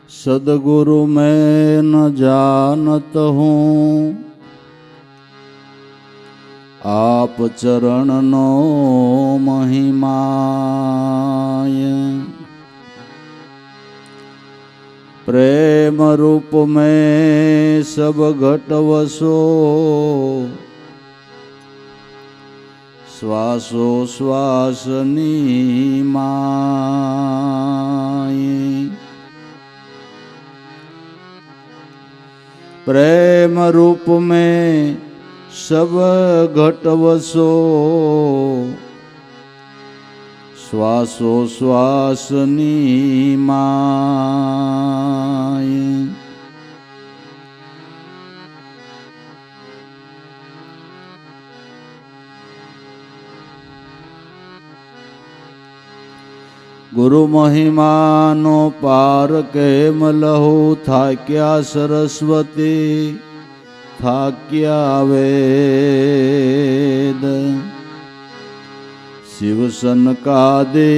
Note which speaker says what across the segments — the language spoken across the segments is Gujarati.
Speaker 1: सदगुरु मैं न जानत हूँ, आप चरण नो महिमाय। प्रेम रूप में सब घट वसो, श्वासो श्वास नीमाय। प्रेम रूप में सब घट वसो, श्वासो श्वास नीमाय। गुरु महिमानो पार केम लहु, थाक्या सरस्वती थाक्या वेद। शिव सनकादि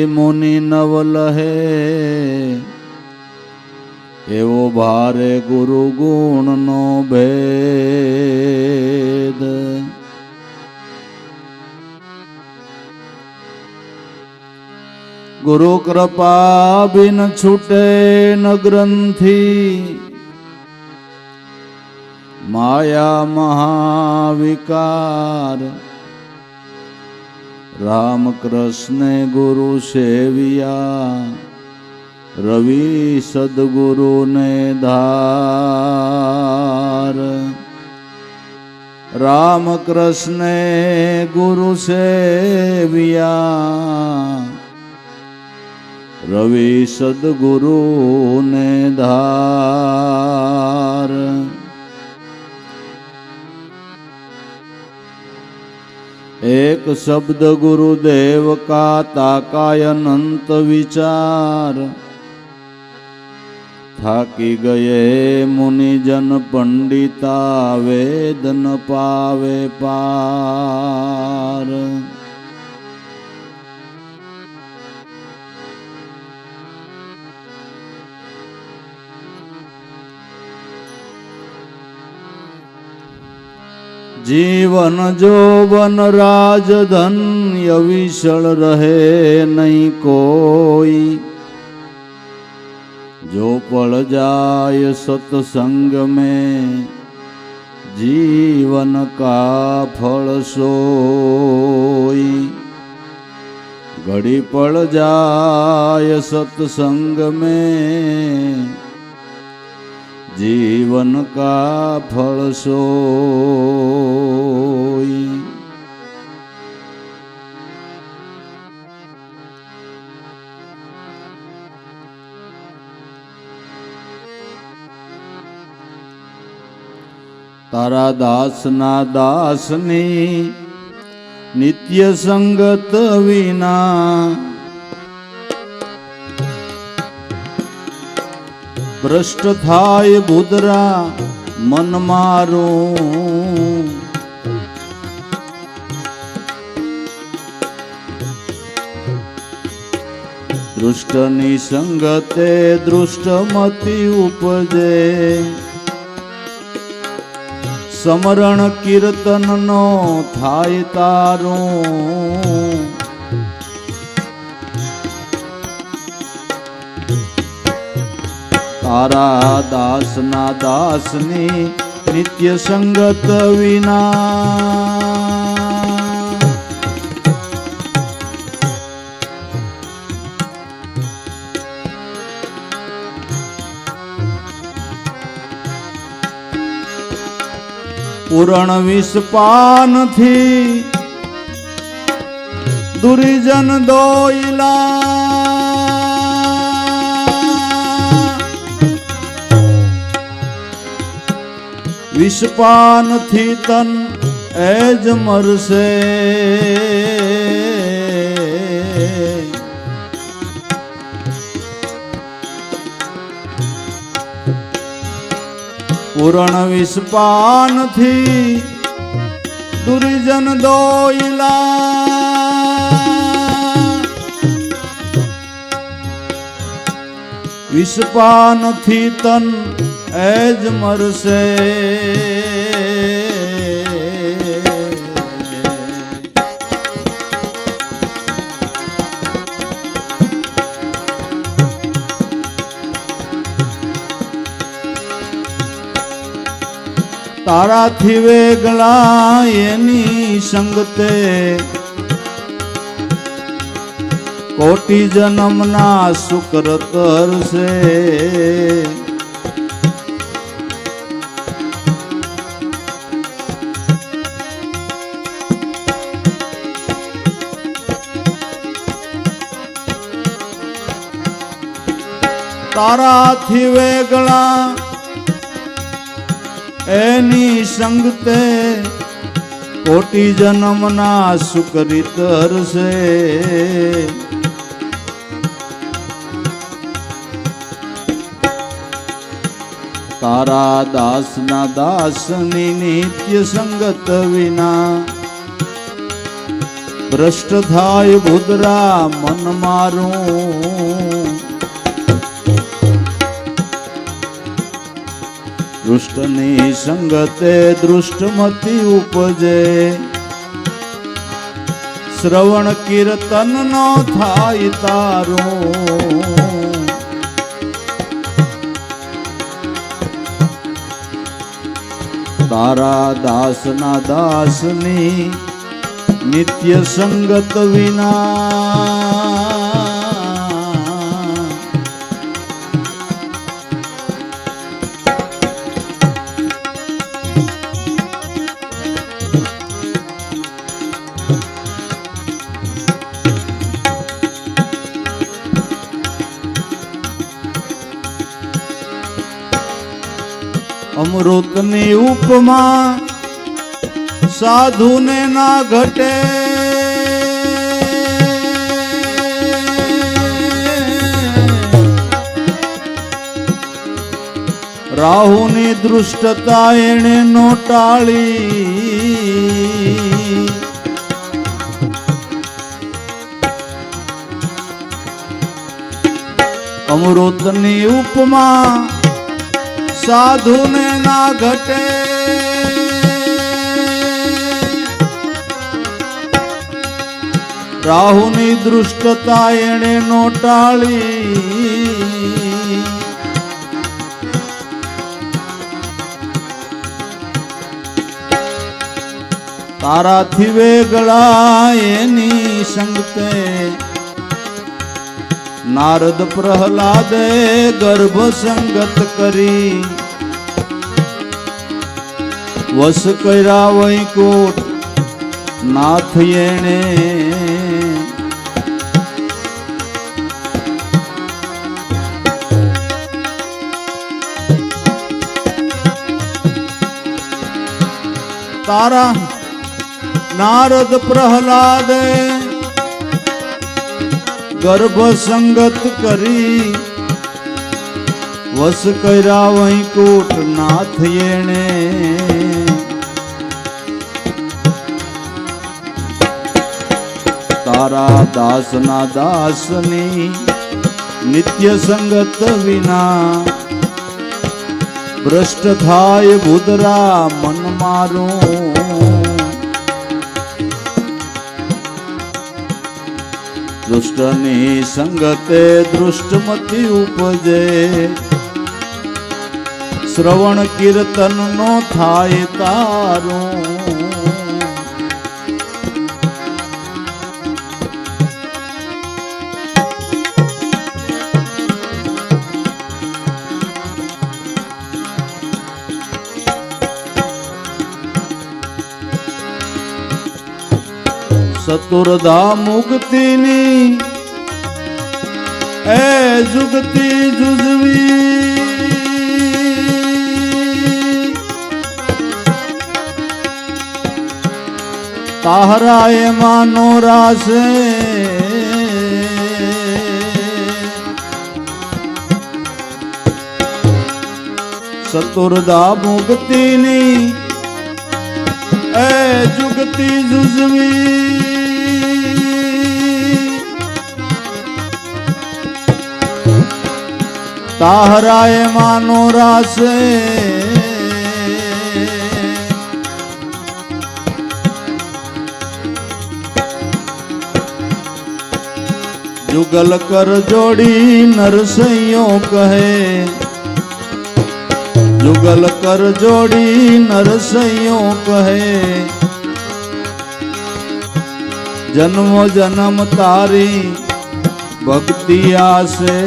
Speaker 1: मुनि नवलहे, एवो भारे गुरु गुण नो भेद। गुरु कृपा बिन छूटे न ग्रंथि, माया महाविकार। राम कृष्ण गुरु सेविया, रवि सदगुरु ने धार। राम कृष्ण गुरु सेविया, रवि सदगुरु ने धार। एक शब्द गुरुदेव का ताकाय अनंत विचार। थाकी गए मुनिजन पंडिता, वेद न पावे पार। जीवन जोवन राजधन, अविचल रहे नहीं कोई। जो पड़ जाए सत्संग में, जीवन का फल सोई। घड़ी पड़ जाए सत्संग में, जीवन का फल सोई। तारा दास ना दासनी नित्य संगत विना, भ्रष्ट थाय बुदरा मन मारो। दृष्ट निसंगते दृष्ट मति उपजे, समरण कीर्तन नो थाय तारो। तारा दास ना दासनी नित्य संगत विना, पूरण विषपान थी दुर्जन दोइला। विषपान थी तन एज मरसे, पूरण विषपान थी दुर्जन दोइला। વિષપાનથી તન એ જ મરશે. તારાથી વેગળા એની સંગતે કોટી જન્મના શુક્ર કરશે. તારાથી વેગળા એની સંગતે કોટી જન્મના સુકરી તરશે. તારા દાસના દાસની નિત્ય સંગત વિના ભ્રષ્ટ થાય બુદરા મન મારું. દુષ્ટની સંગતે દૃષ્ટમતી ઉપજે શ્રવણ કીર્તન નો થાય તારું. તારા દાસના દાસની નિત્ય સંગત વિના અમૃતની ઉપમા સાધુને ના ઘટે. રાહુની દૃષ્ટતા એણે નો ટાળી. અમૃતની ઉપમા સાધુને ના ઘટે. રાહુની દૃષ્ટતા એણે નો ટાળી. તારાથી વેગળા એની સંગતે નારદ પ્રહલાદે ગર્ભ સંગત કરી વસ કર્યા વૈકુંઠ નાથ એણે. તારા નારદ પ્રહલાદે ગર્ભ સંગત કરી વસ કર્યા વૈકુંઠ નાથ એણે. તારા દાસના દાસની નિત્ય સંગત વિના ભ્રષ્ટ થાય બુદરા મન મારું. દુષ્ટની સંગતે દૃષ્ટમતી ઉપજે શ્રવણ કીર્તન નો થાય તારું. ચતુર્ધા મુક્તિની એ જુગતિ જુજવી તાહરા એમાં નો રાસે. ચતુર્ધા મુક્તિની એ જુગતિ જુજવી તાહરાએ માનો રાસે જુગલ કર જોડી નરસૈયો કહે, જુગલ કર જોડી નરસૈયો કહે, જન્મો જન્મ તારી ભક્તિ આસે.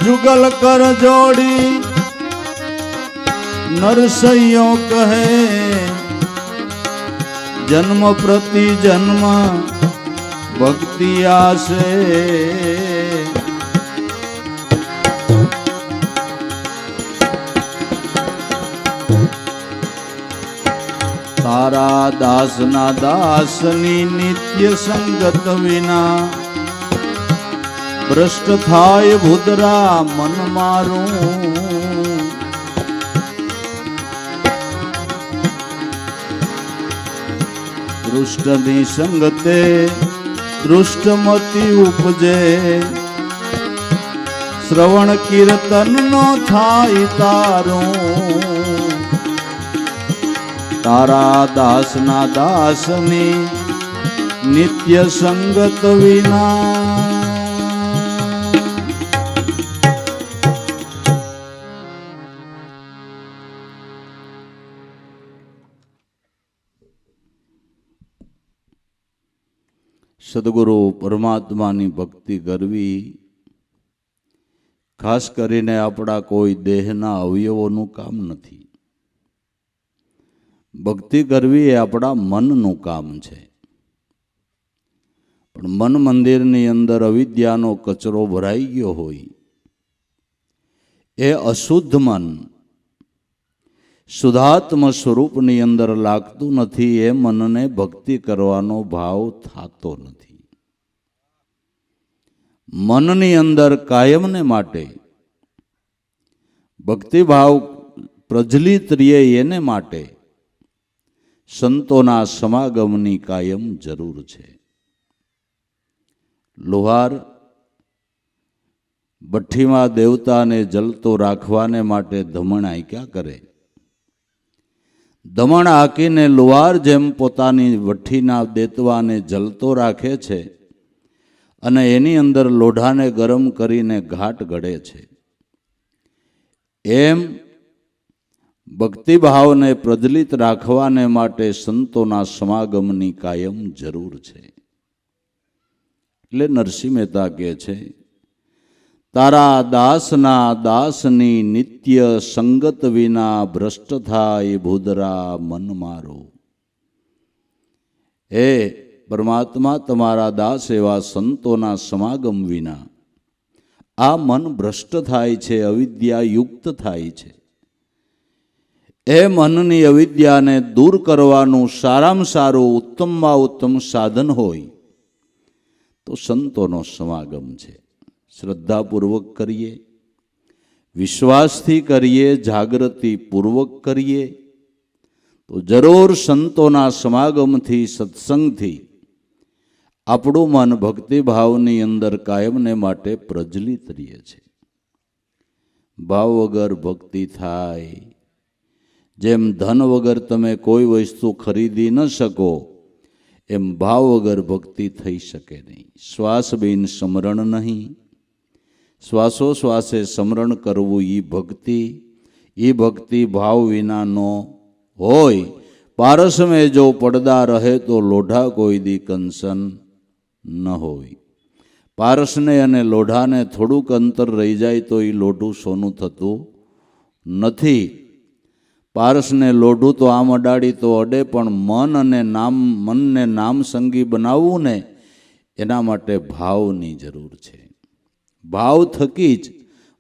Speaker 1: જુગલ કર જોડી નરસૈયો કહે, જન્મ પ્રતિ જન્મ ભક્તિ આસે. તારા દાસના દાસની નિત્ય સંગત વિના ભ્રષ્ટ થાય ભૂદરા મન મારું. દૃષ્ટની સંગતે દૃષ્ટમતી ઉપજે, શ્રવણ કીર્તન નો થાય તારું. તારા દાસના દાસની નિત્ય સંગત વિના. સદગુરુ પરમાત્માની ભક્તિ કરવી ખાસ કરીને આપણા કોઈ દેહના અવયવોનું કામ નથી. ભક્તિ કરવી એ આપણા મનનું કામ છે. પણ મન મંદિરની અંદર અવિદ્યાનો કચરો ભરાઈ ગયો હોય, એ અશુદ્ધ મન શુદ્ધાત્મ સ્વરૂપની અંદર લાગતું નથી. એ મનને ભક્તિ કરવાનો ભાવ થતો નથી. મનની અંદર કાયમને માટે ભક્તિભાવ પ્રજ્વલિત રહે, એને માટે સંતોના સમાગમની કાયમ જરૂર છે. લુહાર ભઠ્ઠીમાં દેવતાને જલતો રાખવાને માટે ધમણ આંક્યા કરે. ધમણ હાંકીને લુહાર જેમ પોતાની ભઠ્ઠીના દેતવાને જલતો રાખે છે અને એની અંદર લોઢાને ગરમ કરીને ઘાટ ઘડે છે, એમ ભક્તિભાવને પ્રજ્વલિત રાખવાને માટે સંતોના સમાગમની કાયમ જરૂર છે. એટલે નરસિંહ મહેતા કહે છે, તારા દાસના દાસની નિત્ય સંગત વિના ભ્રષ્ટ થાય ભૂદરા મન મારો. હે પરમાત્મા, તમારા દાસ એવા સંતોના સમાગમ વિના આ મન ભ્રષ્ટ થાય છે, અવિદ્યાયુક્ત થાય છે. એ મનની અવિદ્યાને દૂર કરવાનું સારામાં સારું ઉત્તમમાં ઉત્તમ સાધન હોય તો સંતોનો સમાગમ છે. શ્રદ્ધાપૂર્વક કરીએ, વિશ્વાસથી કરીએ, જાગૃતિપૂર્વક કરીએ તો જરૂર સંતોના સમાગમથી, સત્સંગથી આપણું મન ભક્તિભાવની અંદર કાયમને માટે પ્રજ્વલિત રહે છે. ભાવ વગર ભક્તિ થાય. જેમ ધન વગર તમે કોઈ વસ્તુ ખરીદી ન શકો, એમ ભાવ વગર ભક્તિ થઈ શકે નહીં. શ્વાસ બિન સ્મરણ નહીં. શ્વાસોશ્વાસે સ્મરણ કરવું એ ભક્તિ ભાવ વિનાનો હોય. પારસ મેં જો પડદા રહે તો લોઢા કોઈ દી કંસન ન હોય. પારસને અને લોઢાને થોડુંક અંતર રહી જાય તો એ લોઢું સોનું થતું નથી. પારસને લોઢું તો આમ અડાડી તો અડે, પણ મનને નામ સંગી બનાવવું ને એના માટે ભાવની જરૂર છે. ભાવ થકી જ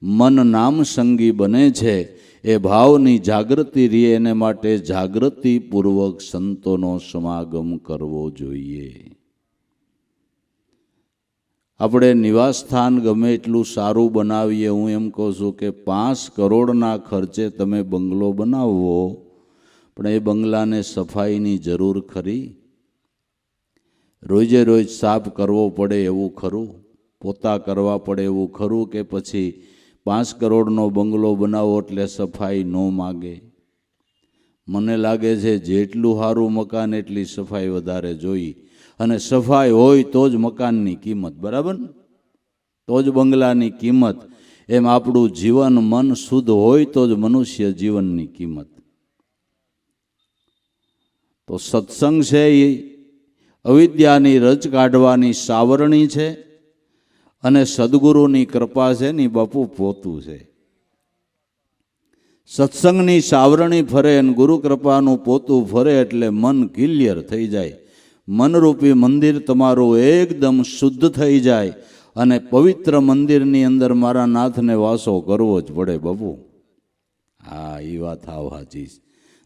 Speaker 1: મન નામ સંગી બને છે. એ ભાવની જાગૃતિ રહે એને માટે જાગૃતિપૂર્વક સંતોનો સમાગમ કરવો જોઈએ. આપણે નિવાસસ્થાન ગમે એટલું સારું બનાવીએ, હું એમ કહું છું કે 5 કરોડના ખર્ચે તમે બંગલો બનાવો, પણ એ બંગલાને સફાઈની જરૂર ખરી? રોજે રોજ સાફ કરવો પડે એવું ખરું? પોતા કરવા પડે એવું ખરું? કે પછી 5 કરોડનો બંગલો બનાવો એટલે સફાઈ ન માગે? મને લાગે છે જેટલું સારું મકાન એટલી સફાઈ વધારે જોઈ, અને સફાઈ હોય તો જ મકાનની કિંમત, બરાબર? તો જ બંગલાની કિંમત. એમ આપણું જીવન મન શુદ્ધ હોય તો જ મનુષ્ય જીવનની કિંમત. તો સત્સંગ છે એ અવિદ્યાની રચ કાઢવાની સાવરણી છે, અને સદગુરુની કૃપા છે ને બાપુ પોતું છે. સત્સંગની સાવરણી ફરે અને ગુરુ કૃપાનું પોતું ફરે એટલે મન ક્લિયર થઈ જાય. મનરૂપી મંદિર તમારું એકદમ શુદ્ધ થઈ જાય, અને પવિત્ર મંદિરની અંદર મારા નાથને વાસો કરવો જ પડે બાપુ. હા, એ વાત આવ હાચી.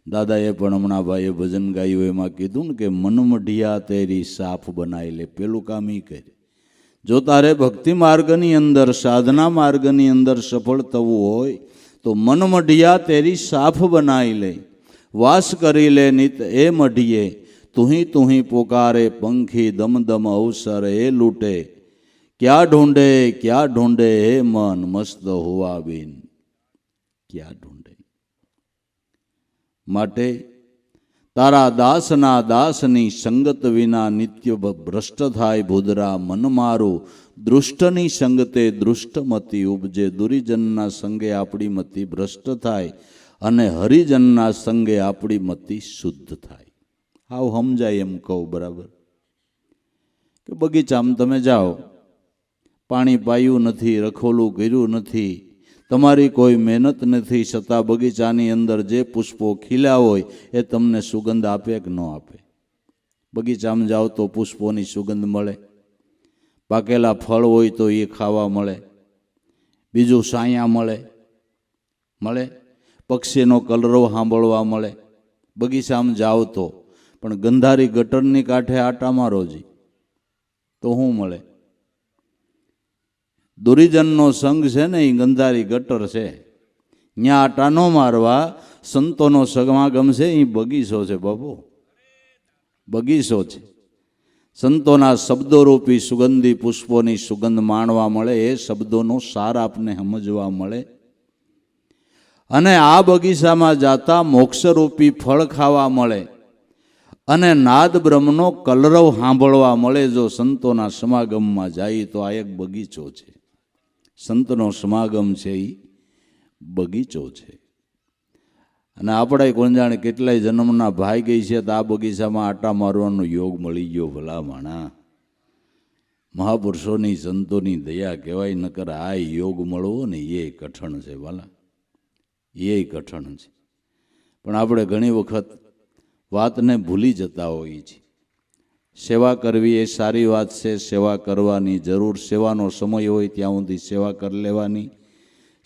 Speaker 1: દાદાએ પણ હમણાં ભાઈએ ભજન ગાયું એમાં કીધું ને કે મન મઢિયા તેરી સાફ બનાવી લે. પેલું કામ એ કરે. જો તારે ભક્તિ માર્ગની અંદર, સાધના માર્ગની અંદર સફળ થવું હોય તો મન મઢિયા તેરી સાફ બનાવી લે. વાસ કરી લે નિત એ મઢિયે, તુહી પોકારે પંખી દમ દમ અવસર એ લૂટે. ક્યાં ઢૂંઢે હે મન મસ્ત હોવા બિન, ક્યાં ઢૂંઢે? માટે તારા દાસના દાસની સંગત વિના નિત્ય ભ્રષ્ટ થાય ભૂદરા મન મારું. દૃષ્ટની સંગતે દૃષ્ટમતી ઉપજે. દુરીજનના સંગે આપણી મતિ ભ્રષ્ટ થાય, અને હરિજનના સંગે આપણી મતિ શુદ્ધ થાય. આવ સમજાય એમ કહું, બરાબર? કે બગીચામાં તમે જાઓ, પાણી પાયું નથી, રખોલું કર્યું નથી, તમારી કોઈ મહેનત નથી, છતાં બગીચાની અંદર જે પુષ્પો ખીલ્યા હોય એ તમને સુગંધ આપે કે ન આપે? બગીચામાં જાઓ તો પુષ્પોની સુગંધ મળે, પાકેલા ફળ હોય તો એ ખાવા મળે, બીજું સાયા મળે, પક્ષીનો કલરવ સાંભળવા મળે. બગીચામાં જાઓ તો, પણ ગંધારી ગટરની કાંઠે આટા મારો જી તો શું મળે? દુરીજનનો સંગ છે ને એ ગંધારી ગટર છે, ત્યાં આટા ન મારવા. સંતોનો સમાગમ છે એ બગીચો છે બાપુ, બગીચો છે. સંતોના શબ્દોરૂપી સુગંધી પુષ્પોની સુગંધ માણવા મળે, એ શબ્દોનો સાર આપને સમજવા મળે. અને આ બગીચામાં જાતા મોક્ષરૂપી ફળ ખાવા મળે, અને નાદ બ્રહ્મનો કલરવ સાંભળવા મળે. જો સંતોના સમાગમમાં જાય તો આ એક બગીચો છે. સંતનો સમાગમ છે એ બગીચો છે. અને આપણે કોણ જાણે કેટલાય જન્મના ભાઈ ગઈ છે તો આ બગીચામાં આટા મારવાનો યોગ મળી ગયો. ભલા માણા, મહાપુરુષોની સંતોની દયા કહેવાય. નકર આ યોગ મળવો ને એ કઠણ છે વાલા, એ કઠણ છે. પણ આપણે ઘણી વખત વાતને ભૂલી જતા હોઈએ છીએ. સેવા કરવી એ સારી વાત છે, સેવા કરવાની જરૂર. સેવાનો સમય હોય ત્યાં સુધી સેવા કરી લેવાની.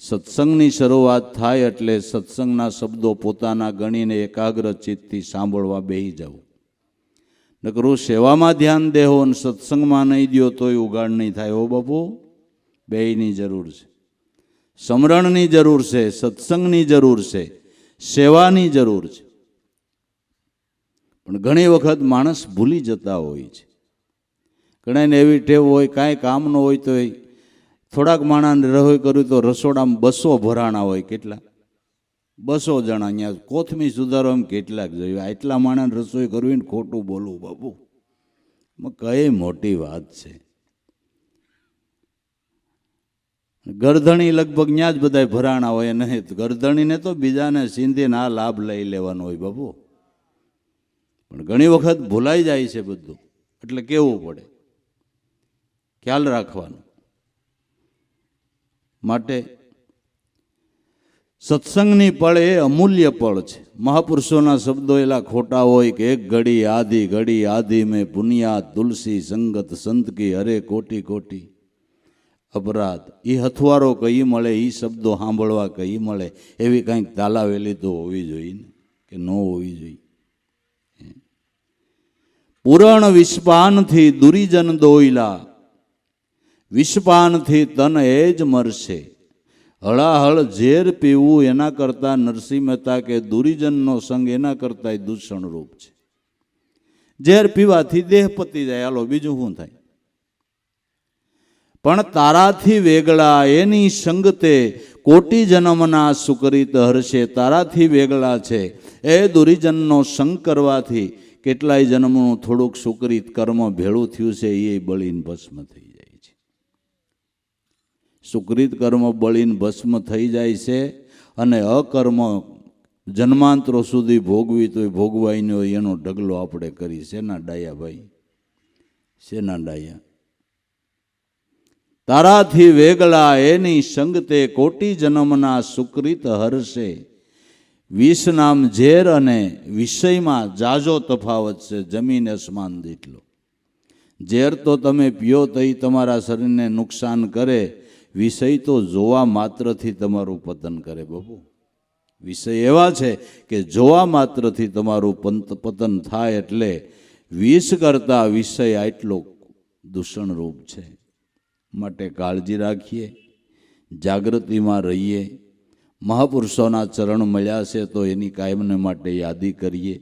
Speaker 1: સત્સંગની શરૂઆત થાય એટલે સત્સંગના શબ્દો પોતાના ગણીને એકાગ્ર ચિત્તથી સાંભળવા બેસી જવું. નકરું સેવામાં ધ્યાન દેવો અને સત્સંગમાં નહીં દો તોય ઉગાડ નહીં થાય. હો બાપુ, બેયની જરૂર છે. સમરણની જરૂર છે, સત્સંગની જરૂર છે, સેવાની જરૂર છે. પણ ઘણી વખત માણસ ભૂલી જતા હોય છે. ઘણાને એવી ટેવ હોય, કાંઈ કામ ન હોય તો થોડાક માણસને રસોઈ કર્યું તો રસોડામાં 200 ભરાણા હોય. કેટલા? 200 જણા. અહીંયા કોથમી સુધારો એમ કેટલાક જોયું. આટલા માણસ રસોઈ કરવી ને ખોટું બોલવું બાપુ, કઈ મોટી વાત છે. ગરધણી લગભગ ત્યાં જ બધા ભરાણા હોય. નહીં ગરધણીને તો બીજાને સિંધીને આ લાભ લઈ લેવાનો હોય બાપુ. પણ ઘણી વખત ભૂલાઈ જાય છે બધું, એટલે કેવું પડે, ખ્યાલ રાખવાનો. માટે સત્સંગની પળ એ અમૂલ્ય પળ છે. મહાપુરુષોના શબ્દો એલા ખોટા હોય કે એક ઘડી આધી મેં પુનિયા તુલસી સંગત સંત કી હરે કોટી કોટી અપરાધ. એ હથવારો કઈ મળે, એ શબ્દો સાંભળવા કઈ મળે, એવી કંઈક તાલાવેલી તો હોવી જોઈએ ને, કે ન હોવી જોઈએ. પૂરણ વિષપાનથી દુરીજન દોયલા, વિષપાનથી તન એ જ મરશે. હળાહળ ઝેર પીવું એના કરતાં નરસિંહ મહેતા કે દુરીજનનો સંગ એના કરતાં દૂષણ રૂપ છે. ઝેર પીવાથી દેહ પતી જાય, હાલો બીજું શું થાય? પણ તારાથી વેગળા એની સંગતે કોટી જન્મના સુકરિત હર્ષે. તારાથી વેગળા છે એ દુરીજનનો સંગ કરવાથી કેટલાય જન્મનું થોડુંક સુકરિત કર્મ ભેળું થયું છે એ બળીને ભસ્મ થઈ જાય છે. સુકરિત કર્મ બળીને ભસ્મ થઈ જાય છે અને અકર્મ જન્માંતરો સુધી ભોગવી તો ભોગવાઈનો એનો ઢગલો આપણે કરી. શેના ડાયા ભાઈ, શેના ડાયા? તારાથી વેગળા એની સંગતે કોટી જન્મના સુકૃત હર્ષે. વિષ નામ ઝેર અને વિષયમાં જાજો તફાવત છે, જમીન આસમાન જેટલો. ઝેર તો તમે પીઓ તો એ તમારા શરીરને નુકસાન કરે, વિષય તો જોવા માત્રથી તમારું પતન કરે. બાપુ, વિષય એવા છે કે જોવા માત્રથી તમારું પતન થાય. એટલે વિષ કરતા વિષય આટલો દૂષણરૂપ છે. માટે કાળજી રાખીએ, જાગૃતિમાં રહીએ. મહાપુરુષોના ચરણ મળ્યા છે તો એની કાયમને માટે યાદી કરીએ.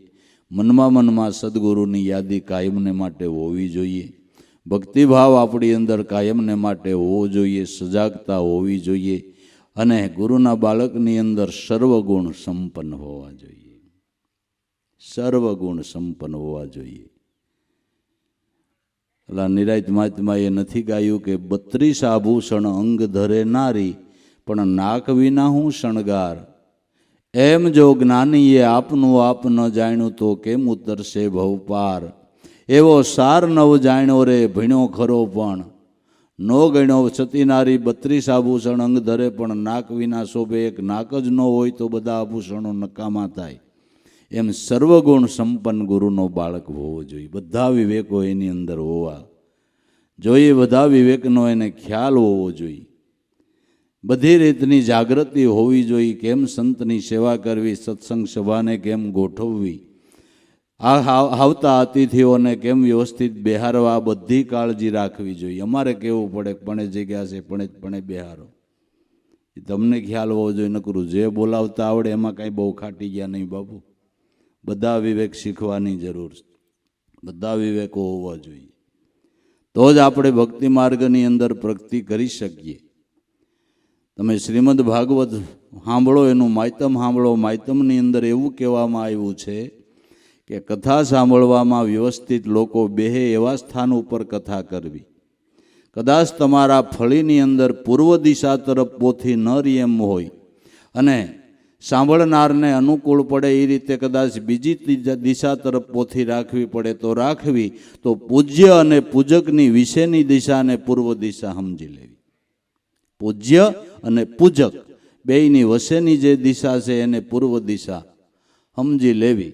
Speaker 1: મનમાં સદગુરુની યાદી કાયમને માટે હોવી જોઈએ. ભક્તિભાવ આપણી અંદર કાયમને માટે હોવો જોઈએ. સજાગતા હોવી જોઈએ. અને ગુરુના બાળકની અંદર સર્વગુણ સંપન્ન હોવા જોઈએ. સર્વગુણ સંપન્ન હોવા જોઈએ. એટલે નિરાયત મહાત્માએ નથી ગાયું કે 32 આભૂષણ અંગ ધરે નારી, પણ નાક વિના હું શણગાર. એમ જો જ્ઞાનીએ આપનું આપ ન જાણ્યું તો કેમ ઉતરશે ભવપાર. એવો સાર નવ જાણ્યો રે ભણ્યો ખરો પણ નો ગણ્યો. સતી નારી 32 આભૂષણ અંગ ધરે પણ નાક વિના શોભે. એક નાક જ ન હોય તો બધા આભૂષણો નકામા થાય. એમ સર્વગુણ સંપન્ન ગુરુનો બાળક હોવો જોઈએ. બધા વિવેકો એની અંદર હોવા જોઈએ. બધા વિવેકનો એને ખ્યાલ હોવો જોઈએ. બધી રીતની જાગૃતિ હોવી જોઈએ. કેમ સંતની સેવા કરવી, સત્સંગ સભાને કેમ ગોઠવવી, આવતા અતિથિઓને કેમ વ્યવસ્થિત બેહારવા, બધી કાળજી રાખવી જોઈએ. અમારે કહેવું પડે પણ જગ્યા છે પણ બેહારો, એ તમને ખ્યાલ હોવો જોઈએ. નકરું જે બોલાવતા આવડે એમાં કાંઈ બહુ ખાટી ગયા નહીં બાપુ. બધા વિવેક શીખવાની જરૂર છે. બધા વિવેકો હોવા જોઈએ. તો જ આપણે ભક્તિ માર્ગની અંદર પ્રગતિ કરી શકીએ. તમે શ્રીમદ ભાગવત સાંભળો, એનું માયતમ સાંભળો. માયતમની અંદર એવું કહેવામાં આવ્યું છે કે કથા સાંભળવામાં વ્યવસ્થિત લોકો બેહે એવા સ્થાન ઉપર કથા કરવી. કદાચ તમારા ફળીની અંદર પૂર્વ દિશા તરફ પોથી ન રહી એમ હોય અને સાંભળનારને અનુકૂળ પડે એ રીતે કદાચ બીજી દિશા તરફ પોથી રાખવી પડે તો રાખવી. તો પૂજ્ય અને પૂજકની વિશેની દિશાને પૂર્વ દિશા સમજી લેવી. પૂજ્ય અને પૂજક બેયની વશેની જે દિશા છે એને પૂર્વ દિશા સમજી લેવી.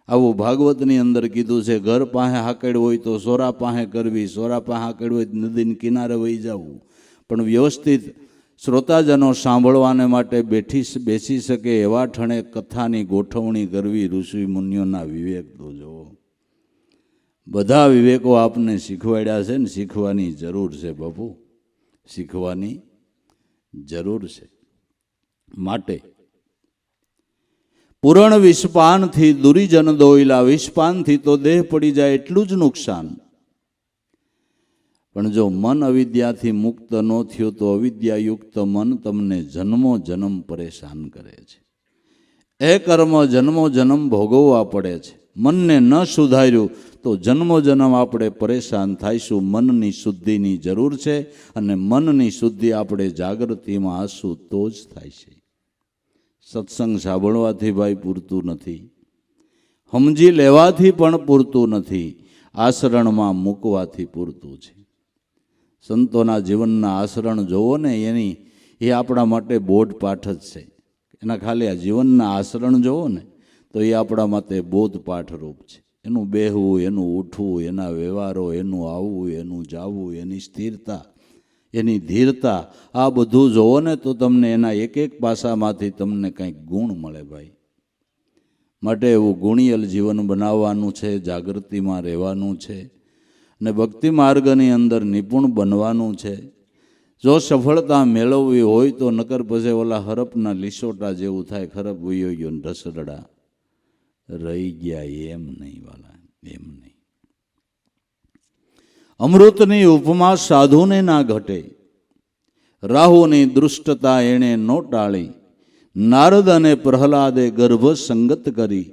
Speaker 1: આવું ભાગવતની અંદર કીધું છે. ઘર પાસે હાકડ હોય તો સોરા પાસે કરવી, સોરા પાસે હાકડ હોય તો નદીને કિનારે વહી જવું. પણ વ્યવસ્થિત શ્રોતાજનો સાંભળવાને માટે બેસી શકે એવા ઠણે કથાની ગોઠવણી કરવી. ઋષિ મુનિઓના વિવેક તો જુઓ. બધા વિવેકો આપને શીખવાડ્યા છે ને શીખવાની જરૂર છે બાપુ, શીખવાની જરૂર છે. માટે પૂરણ વિષપાનથી દુરીજન દોયલા. વિષપાનથી તો દેહ પડી જાય એટલું જ નુકસાન. પણ જો મન અવિદ્યાથી મુક્ત ન થયું તો અવિદ્યાયુક્ત મન તમને જન્મો જન્મ પરેશાન કરે છે. એ કર્મ જન્મો જન્મ ભોગવવા પડે છે. મનને ન સુધાર્યું તો જન્મો જન્મ આપણે પરેશાન થઈશું. મનની શુદ્ધિની જરૂર છે અને મનની શુદ્ધિ આપણે જાગૃતિમાં હશું તો જ થાય છે. સત્સંગ સાંભળવાથી ભાઈ પૂરતું નથી, સમજી લેવાથી પણ પૂરતું નથી, આચરણમાં મૂકવાથી પૂરતું છે. સંતોના જીવનના આચરણ જોવો ને, એ આપણા માટે બોધપાઠ જ છે. એના ખાલી આ જીવનના આચરણ જોવો ને તો એ આપણા માટે બોધપાઠરૂપ છે. એનું બેહવું, એનું ઉઠવું, એના વ્યવહારો, એનું આવવું, એનું જાવું, એની સ્થિરતા, એની ધીરતા, આ બધું જોવો ને તો તમને એના એક એક પાસામાંથી તમને કંઈક ગુણ મળે ભાઈ. માટે એવું ગુણિયલ જીવન બનાવવાનું છે, જાગૃતિમાં રહેવાનું છે અને ભક્તિ માર્ગની અંદર નિપુણ બનવાનું છે. જો સફળતા મેળવવી હોય તો નકર પછી ઓલા હરપના લીસોટા જેવું થાય, ખરપ વયો ગયો ને ઢસરડા રહી ગયા, એમ નહીં વાલા, એમ નહીં. અમૃતની ઉપમા સાધુને ના ઘટે, રાહુની દૃષ્ટતા એણે નો ટાળી, નારદ અને પ્રહલાદે ગર્ભ સંગત કરી,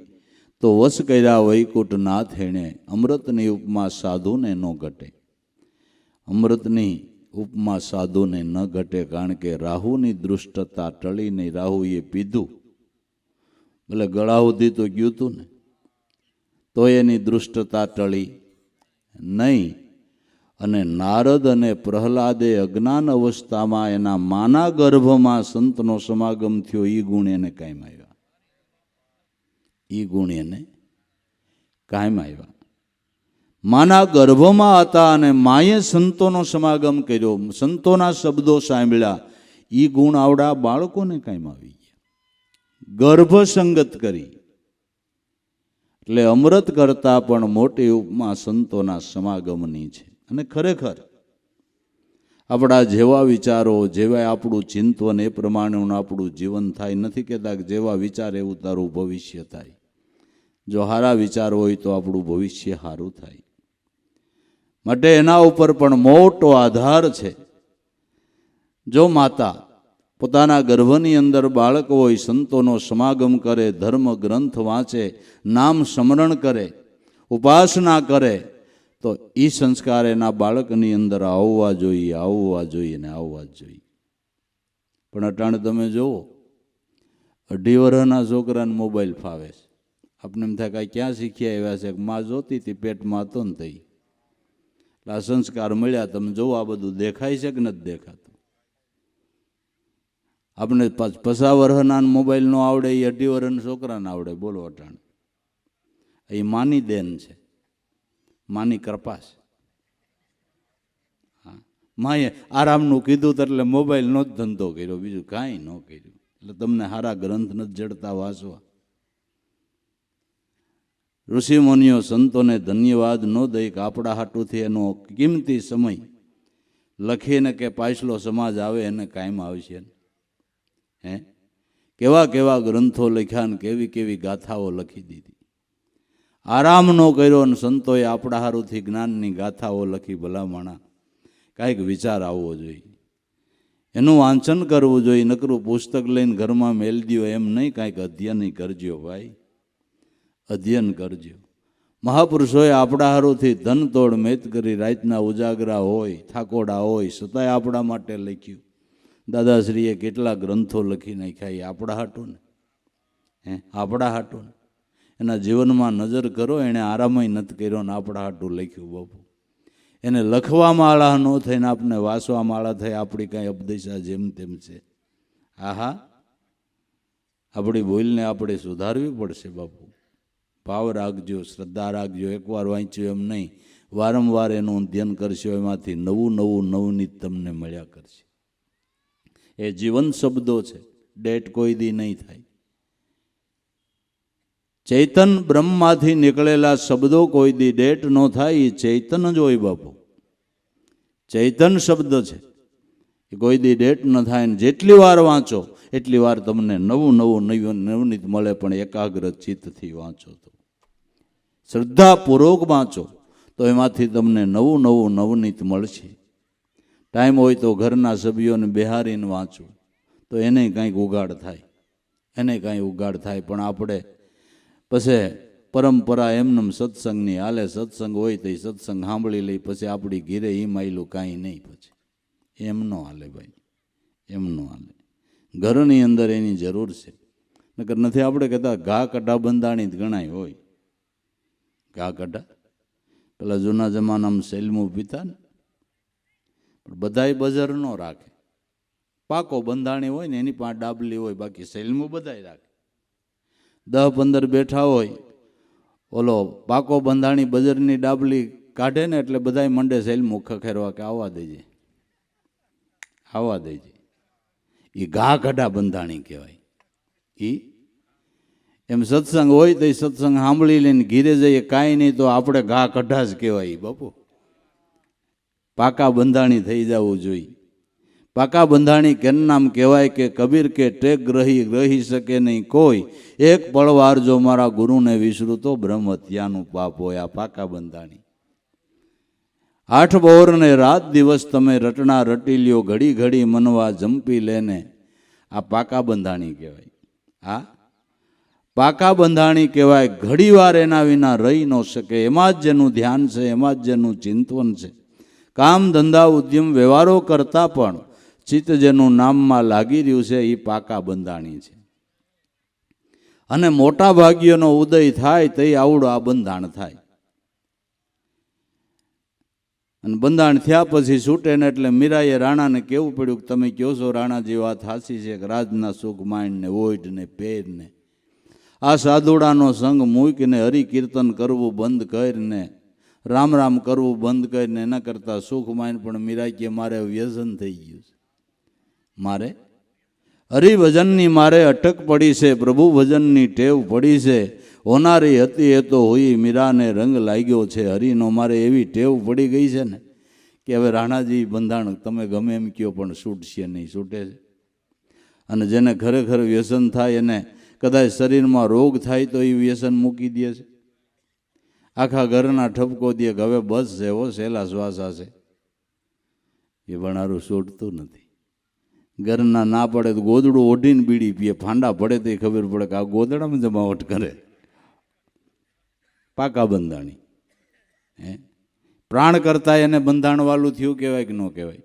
Speaker 1: તો વશ કર્યા વૈકુંઠનાથ એણે, અમૃતની ઉપમા સાધુને ન ઘટે. અમૃતની ઉપમા સાધુને ન ઘટે, કારણ કે રાહુની દૃષ્ટતા ટળી નહીં. રાહુએ પીધું, ભલે ગળા સુધી તો ગયું હતું ને, તો એની દૃષ્ટતા ટળી નહીં. અને નારદ અને પ્રહલાદે અજ્ઞાન અવસ્થામાં એના માના ગર્ભમાં સંતનો સમાગમ થયો, એ ગુણ એને કાયમ આવ્યા, એ ગુણ એને કાયમ આવ્યા. માના ગર્ભમાં હતા અને માએ સંતોનો સમાગમ કર્યો, સંતોના શબ્દો સાંભળ્યા, એ ગુણ આવડા બાળકોને કાયમ આવી ગયા. ગર્ભ સંગત કરી એટલે અમૃત કરતા પણ મોટી ઉપમા સંતોના સમાગમની છે. અને ખરેખર આપણા જેવા વિચારો, જેવા આપણું ચિંતન, એ પ્રમાણેનું આપણું જીવન થાય. નથી કહેતા કે જેવા વિચાર એવું તારું ભવિષ્ય થાય. જો સારા વિચાર હોય તો આપણું ભવિષ્ય સારું થાય. માટે એના ઉપર પણ મોટો આધાર છે. જો માતા પોતાના ગર્ભની અંદર બાળક હોય, સંતોનો સમાગમ કરે, ધર્મ ગ્રંથ વાંચે, નામ સ્મરણ કરે, ઉપાસના કરે, તો એ સંસ્કાર એના બાળકની અંદર આવવા જોઈએ, આવવા જોઈએ ને આવવા જ જોઈએ. પણ અટાણે તમે જુઓ, 2.5 વર્ષના છોકરાને મોબાઈલ ફાવે છે. આપણે એમ થાય કાંઈ ક્યાં શીખ્યા આવ્યા છે, માં જોતી હતી પેટમાં હતો ને થઈ, એટલે આ સંસ્કાર મળ્યા. તમે જુઓ, આ બધું દેખાય છે કે નથી દેખાતું? આપણે 50 વર્ષના મોબાઈલ નો આવડે, એ 2.5 વર્ષના છોકરાને આવડે. બોલો અટાણે એ માની દેન છે, માની કૃપા છે. હા, માએ આરામનું કીધું તો એટલે મોબાઈલનો જ ધંધો કર્યો, બીજું કાંઈ ન કર્યું. એટલે તમને સારા ગ્રંથ નથી જડતા વાંચવા. ઋષિમુનિઓ સંતોને ધન્યવાદ ન દઈ કે આપણા હાટુથી એનો કિંમતી સમય લખીને કે પાછલો સમાજ આવે એને કાયમ આવશે. હે, કેવા કેવા ગ્રંથો લખ્યા ને કેવી કેવી ગાથાઓ લખી દીધી. આરામ ન કર્યો અને સંતોએ આપણા હારુથી જ્ઞાનની ગાથાઓ લખી. ભલામણા કાંઈક વિચાર આવવો જોઈએ, એનું વાંચન કરવું જોઈએ. નકરું પુસ્તક લઈને ઘરમાં મેલ દો એમ નહીં, કાંઈક અધ્યયન કરજો ભાઈ, અધ્યયન કરજો. મહાપુરુષોએ આપણા હારુથી ધન તોડ મેત કરી, રાતના ઉજાગરા હોય, થાકોડા હોય, છતાંય આપણા માટે લખ્યું. દાદાશ્રીએ કેટલા ગ્રંથો લખી નાખ્યા, એ આપણા હાટું ને, હે, આપણા હાટું ને. એના જીવનમાં નજર કરો, એણે આરામય નથી કર્યો ને આપણા હાટું લખ્યું. બાપુ, એને લખવા માળા ન થઈને આપણે વાંચવા માળા થઈ, આપણી કાંઈ અપદશા જેમ તેમ છે. આહા, આપણી ભૂલને આપણે સુધારવી પડશે. બાપુ, ભાવ રાખજો, શ્રદ્ધા રાખજો. એકવાર વાંચ્યું એમ નહીં, વારંવાર એનું ધ્યાન કરશો, એમાંથી નવું નવું નવનીત તમને મળ્યા કરશે. એ જીવન શબ્દો છે, ડેટ કોઈ દી નહીં થાય. ચૈતન બ્રહ્મમાંથી નીકળેલા શબ્દો કોઈ દી ડેટ ન થાય. એ ચૈતન જ હોય બાપુ, ચૈતન શબ્દ છે, એ કોઈ દી ડેટ ન થાય. ને જેટલી વાર વાંચો એટલી વાર તમને નવું નવું નવનીત મળે. પણ એકાગ્ર ચિત્તથી વાંચો, તો શ્રદ્ધાપૂર્વક વાંચો, તો એમાંથી તમને નવું નવું નવનીત મળશે. ટાઈમ હોય તો ઘરના સભ્યોને બિહારીને વાંચો, તો એને કાંઈક ઉગાડ થાય, એને કાંઈ ઉગાડ થાય. પણ આપણે પછી પરંપરા એમનેમ સત્સંગની હાલે. સત્સંગ હોય તો એ સત્સંગ સાંભળી લઈ, પછી આપણી ઘીરે એ માયલું કાંઈ નહીં. પછી એમ ન હાલે ભાઈ, એમ ન હાલે. ઘરની અંદર એની જરૂર છે. નકર નથી આપણે કહેતા ઘા કઢા બંધાણી જ ગણાય હોય. ઘા કઢા પેલા જૂના જમાનામાં સેલમું પીતા ને, પણ બધાય બજાર ન રાખે. પાકો બંધાણી હોય ને એની પાસે ડાબલી હોય, બાકી સેલમું બધાય રાખે. 10-15 બેઠા હોય, ઓલો પાકો બંધાણી બજારની ડાબલી કાઢે ને એટલે બધાય મંડે સેલમું ખખેરવા કે આવવા દેજે, આવવા દેજે. એ ઘા કઢા બંધાણી કહેવાય. એ એમ સત્સંગ હોય તો એ સત્સંગ સાંભળી લઈને ઘીરે જઈએ, કાંઈ નહીં તો આપણે ઘા કઢા જ કહેવાય. બાપુ, પાકા બંધાણી થઈ જવું જોઈએ. પાકા બંધાણી કેન નામ કહેવાય કે કબીર કે ટેક ગ્રહી શકે નહીં કોઈ, એક પળવાર જો મારા ગુરુને વિસરું તો બ્રહ્મ હત્યાનું પાપ હોય. આ પાકા બંધાણી. 8 બહોર ને રાત દિવસ તમે રટણા રટી લ્યો, ઘડી ઘડી મનવા જંપી લેને. આ પાકા બંધાણી કહેવાય. આ પાકા બંધાણી કહેવાય. ઘડીવાર એના વિના રહી ન શકે. એમાં જ જેનું ધ્યાન છે, એમાં જ જેનું ચિંતન છે. કામ ધંધા ઉદ્યમ વ્યવહારો કરતા પણ ચિત્ત જેનું નામમાં લાગી રહ્યું છે એ પાકા બંધાણી છે. અને મોટા ભાગ્યનો ઉદય થાય તો આવડું આ બંધાણ થાય. અને બંધાણ થયા પછી છૂટે ને એટલે મીરાએ રાણાને કેવું પડ્યું કે તમે કહો છો રાણાજી વાત સાચી છે કે રાજના સુખ માંડ ને ઓઢ ને પેર ને આ સાધુડાનો સંગ મૂકીને હરિકીર્તન કરવું બંધ કરીને રામ રામ કરવું બંધ કરીને એના કરતાં સુખ માંડ. પણ મીરા કે મારે વ્યસન થઈ ગયું છે, મારે હરિભજનની મારે અટક પડી છે, પ્રભુ ભજનની ટેવ પડી છે. હોનારી હતી એ તો હોઈ, મીરાને રંગ લાગ્યો છે હરિનો. મારે એવી ટેવ પડી ગઈ છે ને કે હવે રાણાજી બંધાણ તમે ગમે એમ કહો પણ છૂટશે નહીં, છૂટે છે. અને જેને ખરેખર વ્યસન થાય એને કદાચ શરીરમાં રોગ થાય તો એ વ્યસન મૂકી દે છે. આખા ઘરના ઠપકો દે કે હવે બસ છે, એવો સહેલા શ્વાસા છે. એ ભણારું છૂટતું નથી. ઘરના ના પડે તો ગોદડું ઓઢીને બીડી પીએ, ફાંડા પડે તો ખબર પડે કે આ ગોદડામાં જમાવટ કરે. પાકા બંધાણી. પ્રાણ કરતા એને બંધાણવાળું થયું કહેવાય કે ન કહેવાય?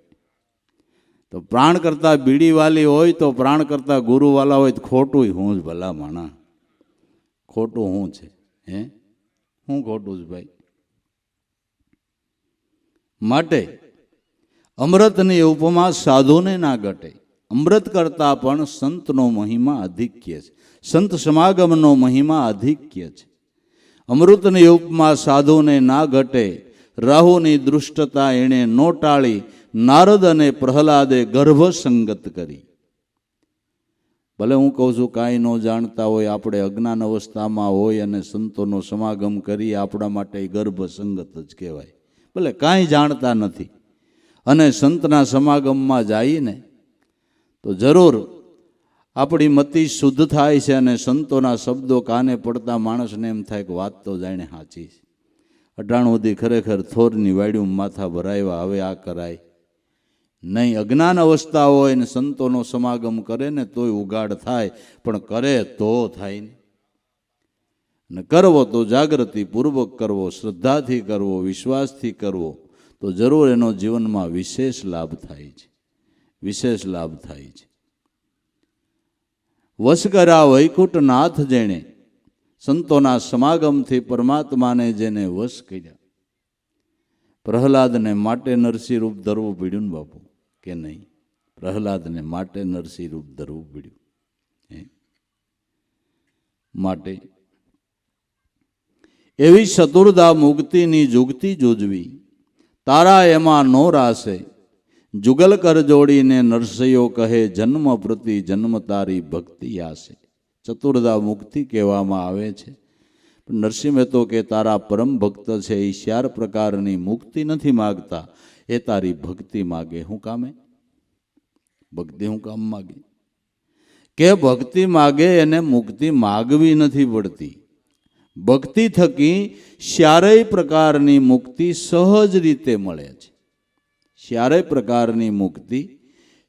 Speaker 1: તો પ્રાણ કરતા બીડીવાલી હોય તો પ્રાણ કરતા ગુરુવાલા હોય તો ખોટું હું જ ભલા માણા. ખોટું શું છે? શું ખોટું છે ભાઈ? માટે અમૃતની ઉપમા સાધુને ના ઘટે. અમૃત કરતાં પણ સંતનો મહિમા અધિક્ય છે. સંત સમાગમનો મહિમા અધિક્ય છે. અમૃતની ઉપમા સાધુને ના ઘટે. રાહુની દૃષ્ટતા એણે નો ટાળી, નારદ અને પ્રહલાદે ગર્ભ સંગત કરી. ભલે હું કહું છું કાંઈ ન જાણતા હોય, આપણે અજ્ઞાન અવસ્થામાં હોય અને સંતોનો સમાગમ કરીએ, આપણા માટે ગર્ભ સંગત જ કહેવાય. ભલે કાંઈ જાણતા નથી અને સંતના સમાગમમાં જઈને તો જરૂર આપણી મતિ શુદ્ધ થાય છે અને સંતોના શબ્દો કાને પડતા માણસને એમ થાય કે વાત તો જાણે સાચી છે. 98 સુધી ખરેખર થોરની વાડ્યું માથા ભરાવ્યા, હવે આ કરાય નહીં. અજ્ઞાન અવસ્થા હોય ને સંતોનો સમાગમ કરે ને તોય ઉગાડ થાય, પણ કરે તો થાય ને. અને કરવો તો જાગૃતિપૂર્વક કરવો, શ્રદ્ધાથી કરવો, વિશ્વાસથી કરવો તો જરૂર એનો જીવનમાં વિશેષ લાભ થાય છે. વિશેષ લાભ થાય છે. વશ કર્યા વૈકુંઠનાથ જેણે, સંતોના સમાગમથી પરમાત્માને જેને વશ કર્યા. પ્રહલાદને માટે નરસિંહ રૂપ ધરવું પડ્યું ને બાપુ, કે નહીં? પ્રહલાદને માટે નરસિંહ રૂપ ધરવું પડ્યું. માટે એવી ચતુર્ધા મુક્તિની જુગતી જોજવી, તારા એમાં નો રાસે. જુગલ કર જોડીને નરસૈયો કહે, જન્મ પ્રતિ જન્મ તારી ભક્તિ આશે. ચતુર્ધા મુક્તિ કહેવામાં આવે છે. પણ નરસિંહ મહેતો કે તારા પરમ ભક્ત છે એ 4 પ્રકારની મુક્તિ નથી માગતા, એ તારી ભક્તિ માગે. શું કામે? ભક્તિ શું કામ માગે? કે ભક્તિ માગે એને મુક્તિ માગવી નથી પડતી. ભક્તિ થકી 4 પ્રકારની મુક્તિ સહજ રીતે મળે છે. 4 પ્રકારની મુક્તિ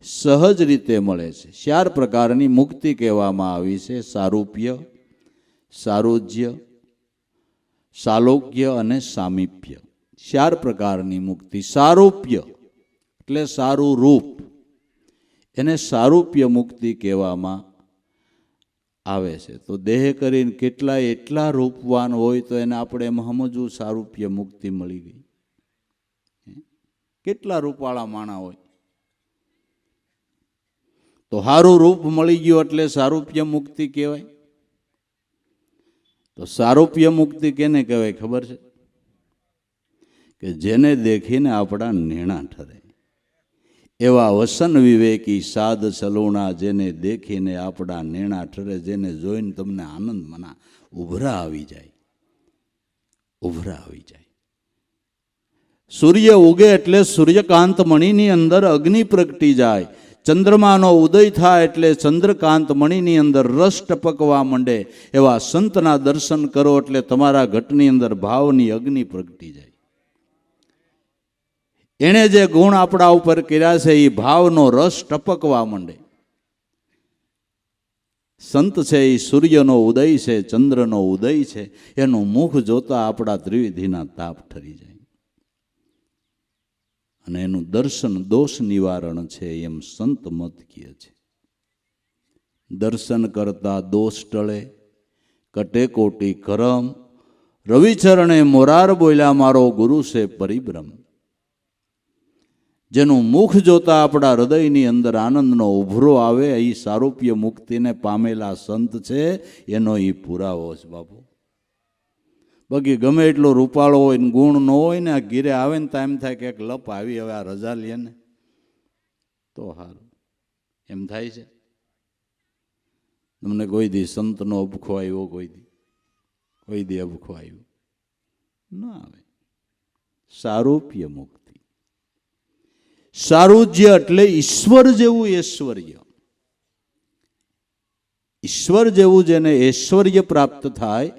Speaker 1: સહજ રીતે મળે છે. 4 પ્રકારની મુક્તિ કહેવામાં આવી છે: સારૂપ્ય, સારોજ્ય, સાલોક્ય અને સામીપ્ય. 4 પ્રકારની મુક્તિ. સારૂપ્ય એટલે સારું રૂપ, એને સારૂપ્ય મુક્તિ કહેવામાં આવે છે. તો દેહ કરીને કેટલાય એટલા રૂપવાન હોય તો એને આપણે એમ સમજવું સારૂપ્ય મુક્તિ મળી ગઈ. કેટલા રૂપવાળા માણા હોય તો સારું રૂપ મળી ગયું એટલે સારૂપ્ય મુક્તિ કહેવાય. તો સારૂપ્ય મુક્તિ કેને કહેવાય ખબર છે? કે જેને દેખીને આપણા નેણા ઠરે. એવા વસન વિવેકી સાદ સલુણા, જેને દેખીને આપણા નેણા ઠરે, જેને જોઈને તમને આનંદ મના ઉભરા આવી જાય. ઉભરા આવી જાય. સૂર્ય ઉગે એટલે સૂર્યકાંત મણિની અંદર અગ્નિ પ્રગટી જાય. ચંદ્રમાનો ઉદય થાય એટલે ચંદ્રકાંત મણિની અંદર રસ ટપકવા માંડે. એવા સંતના દર્શન કરો એટલે તમારા ઘટની અંદર ભાવની અગ્નિ પ્રગટી જાય. એણે જે ગુણ આપણા ઉપર કર્યા છે એ ભાવનો રસ ટપકવા માંડે. સંત છે એ સૂર્યનો ઉદય છે, ચંદ્રનો ઉદય છે. એનું મુખ જોતા આપણા ત્રિવિધિના તાપ ઠરી જાય. અને એનું દર્શન દોષ નિવારણ છે એમ સંત મત કહે છે. દર્શન કરતા દોષ ટળે, કટે કોટી કરમ. રવિચરણે મોરાર બોલ્યા મારો ગુરુ છે પરિબ્રહ્મ. જેનું મુખ જોતા આપણા હૃદયની અંદર આનંદનો ઉભરો આવે એ સારૂપ્ય મુક્તિને પામેલા સંત છે, એનો એ પુરાવો છે બાપુ. બાકી ગમે એટલો રૂપાળો હોય ને ગુણ ન હોય ને, આ ઘીરે આવે ને તો એમ થાય કે એક લપ આવી, હવે આ રજા લે ને તો સારું એમ થાય છે. તમને કોઈ દી સંતનો અબખો આવ્યો? કોઈ દી અબખો આવ્યો ના આવે. સારૂપ્ય મુક્તિ, સારુજ્ય એટલે ઈશ્વર જેવું ઐશ્વર્ય. ઈશ્વર જેવું જેને ઐશ્વર્ય પ્રાપ્ત થાય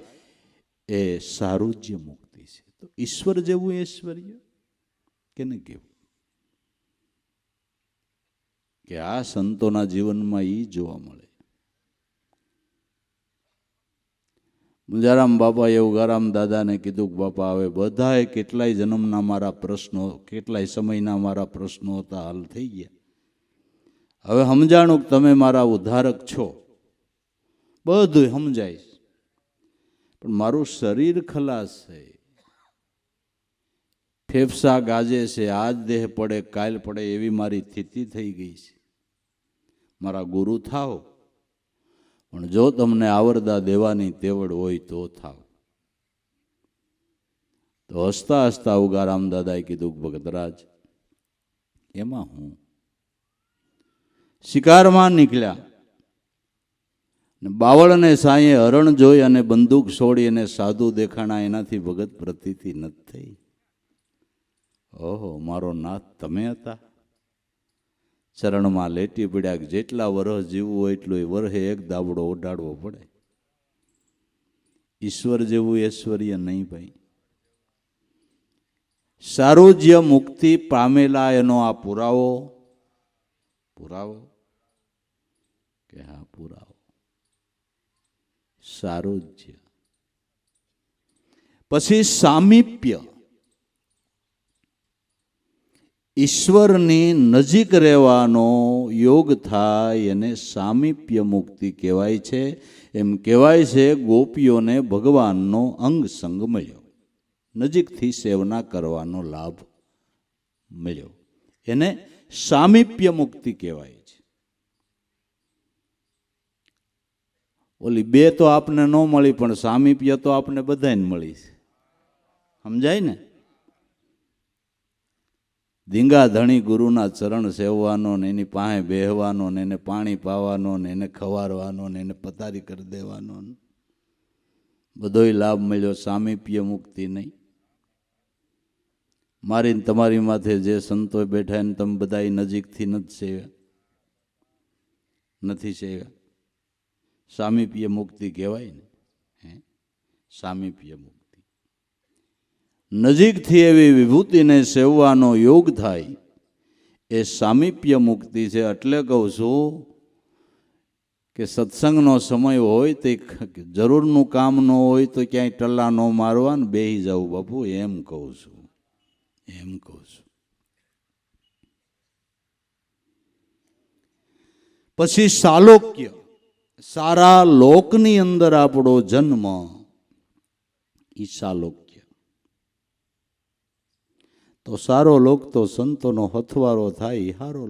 Speaker 1: એ સારુજ્ય મુક્તિ છે. તો ઈશ્વર જેવું ઐશ્વર્ય કેને કહેવું? કે આ સંતોના જીવનમાં એ જોવા મળે. મુંજારામ બાપા એવું ગારામ દાદાને કીધું કે બાપા હવે બધાએ કેટલાય જન્મના મારા પ્રશ્નો, કેટલાય સમયના મારા પ્રશ્નો હતા, હલ થઈ ગયા. હવે સમજાણું કે તમે મારા ઉદ્ધારક છો, બધું સમજાય. પણ મારું શરીર ખલાસ છે, ફેફસા ગાજે છે, આજ દેહ પડે કાલ પડે એવી મારી સ્થિતિ થઈ ગઈ છે. મારા ગુરુ થાવ, પણ જો તમને આવરદા દેવાની તેવડ હોય તો થાવ. તો હસતા હસતા ઉગારામ દાદાએ કીધું ભગતરાજ એમાં હું શિકારમાં નીકળ્યા ને બાવળને સાંયે હરણ જોઈ અને બંદૂક છોડી અને સાધુ દેખાણા, એનાથી ભગત પ્રતીતિ નથી થઈ. ઓહો, મારો નાથ તમે હતા. ચરણમાં લેટી પડ્યા કે જેટલા વર્ષ જીવવું હોય એટલું વર્ષે એક દાબડો ઓડાડવો પડે. ઈશ્વર જેવું ઐશ્વર્ય નહીં ભાઈ. સારુજ્ય મુક્તિ પામેલા એનો આ પુરાવો કે હા પુરાવો. સારુજ્ય પછી સામીપ્ય, ઈશ્વરની નજીક રહેવાનો યોગ થાય એને સામીપ્ય મુક્તિ કહેવાય છે. એમ કહેવાય છે ગોપીઓને ભગવાનનો અંગ સંગ મળ્યો, નજીકથી સેવના કરવાનો લાભ મળ્યો, એને સામીપ્ય મુક્તિ કહેવાય છે. ઓલી બે તો આપને ન મળી, પણ સામીપ્ય તો આપને બધાને મળી છે. સમજાય ને? ધીંગા ધણી ગુરુના ચરણ સેવવાનો ને એની પાસે બેહવાનો ને એને પાણી પાવાનો ને એને ખવારવાનો ને એને પતારી કરી દેવાનો, બધોય લાભ મળ્યો. સામીપ્ય મુક્તિ નહીં. મારી તમારી માથે જે સંતો બેઠા એને તમે બધા નજીકથી નથી સેવ્યા. સામીપ્ય મુક્તિ કહેવાય ને. સામીપ્ય મુક્તિ નજીકથી એવી વિભૂતિને સેવવાનો યોગ થાય એ સામીપ્ય મુક્તિ છે. એટલે કહું છું કે સત્સંગનો સમય હોય તો જરૂરનું કામ ન હોય તો ક્યાંય ટલ્લા ન મારવા ને બેહી જવું બાપુ, એમ કહું છું. પછી સાલોક્ય, સારા લોકની અંદર આપણો જન્મ, ઈ સાલોક્ય. તો સારો લોક તો સંતોનો હથવારો થાય, એ હારો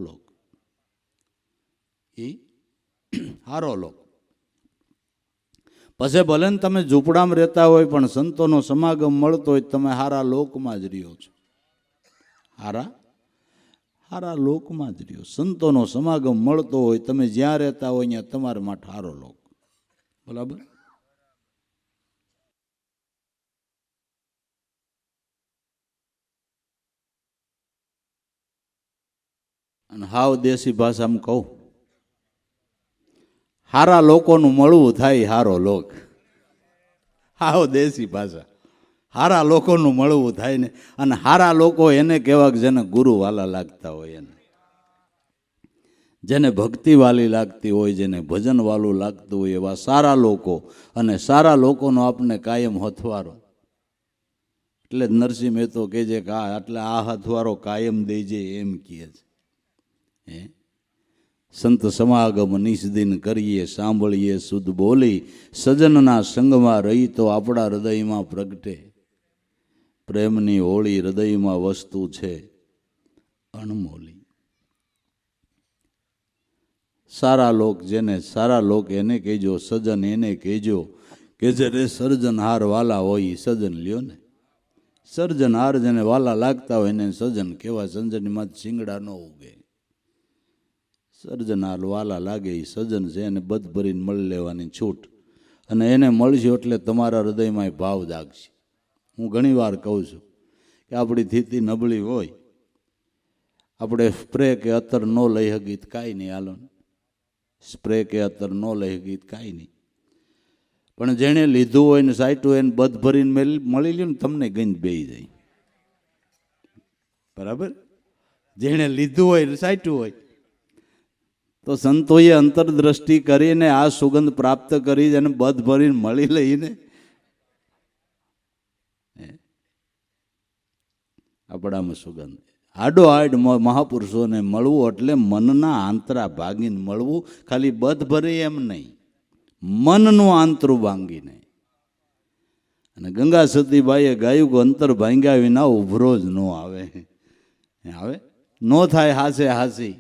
Speaker 1: લોક. પછી ભલે ને તમે ઝૂંપડામાં રહેતા હોય પણ સંતોનો સમાગમ મળતો હોય, તમે હારા લોકમાં જ રહ્યો છો. હારા લોકમાં જ રહ્યો. સંતોનો સમાગમ મળતો હોય, તમે જ્યાં રહેતા હોય ત્યાં તમારા માટે હારો લોક. બરાબર. અને હાવ દેશી ભાષામાં કહું, હારા લોકોનું મળવું થાય હારો લોક. હાવ દેશી ભાષા, હારા લોકોનું મળવું થાય ને. અને હારા લોકો એને કહેવા કે જેને ગુરુ વાલા લાગતા હોય, એને જેને ભક્તિ વાલી લાગતી હોય, જેને ભજન વાલું લાગતું હોય, એવા સારા લોકો. અને સારા લોકોનો આપણને કાયમ હથવારો. એટલે જ નરસિંહ મહેતો કહે છે કે એટલે આ હથવારો કાયમ દેજે એમ કહે છે. હે સંત સમાગમ નિષદિન કરીએ, સાંભળીએ શુદ્ધ બોલી, સજનના સંગમાં રહી તો આપણા હૃદયમાં પ્રગટે. પ્રેમની હોળી હૃદયમાં વસ્તુ છે અણમોલી. સારા લોક, જેને સારા લોક એને કહેજો, સજન એને કહેજો કે જેને સર્જનહાર વાલા હોય એ સજન લ્યો ને. સર્જનહાર જેને વાલા લાગતા હોય એને સજન કહેવાય. સંજનીમાં શિંગડા ન ઉગે. સર્જનહાર વાલા લાગે એ સજન છે, એને બધ ભરીને મળી લેવાની છૂટ. અને એને મળશે એટલે તમારા હૃદયમાં ભાવ જાગશે. હું ઘણી વાર કહું છું કે આપણી સ્થિતિ નબળી હોય, આપણે સ્પ્રે કે અત્તર ન લઈ શકીએ તો કાંઈ નહીં, હાલો સ્પ્રે કે અત્તર ન લઈ શકીએ તો કાંઈ નહીં. પણ જેણે લીધું હોય ને સાઈટું હોય ને બધ ભરીને મળી લ્યો ને, તમને ગંજ બેસી જાય. બરાબર? જેણે લીધું હોય ને સાઈટું હોય, તો સંતોએ અંતરદ્રષ્ટિ કરીને આ સુગંધ પ્રાપ્ત કરી અને બધ ભરીને મળી લઈને આપણામાં સુગંધ. આડો આડ મહાપુરુષોને મળવું એટલે મનના આંતરા ભાંગીને મળવું. ખાલી બધ ભરી એમ નહીં, મનનું આંતરું ભાંગીને. અને ગંગા સતીબાઈએ ગાયું કે અંતર ભાંગ્યા વિના ઉભરો જ ન આવે. આવે ન થાય હાસે હાસી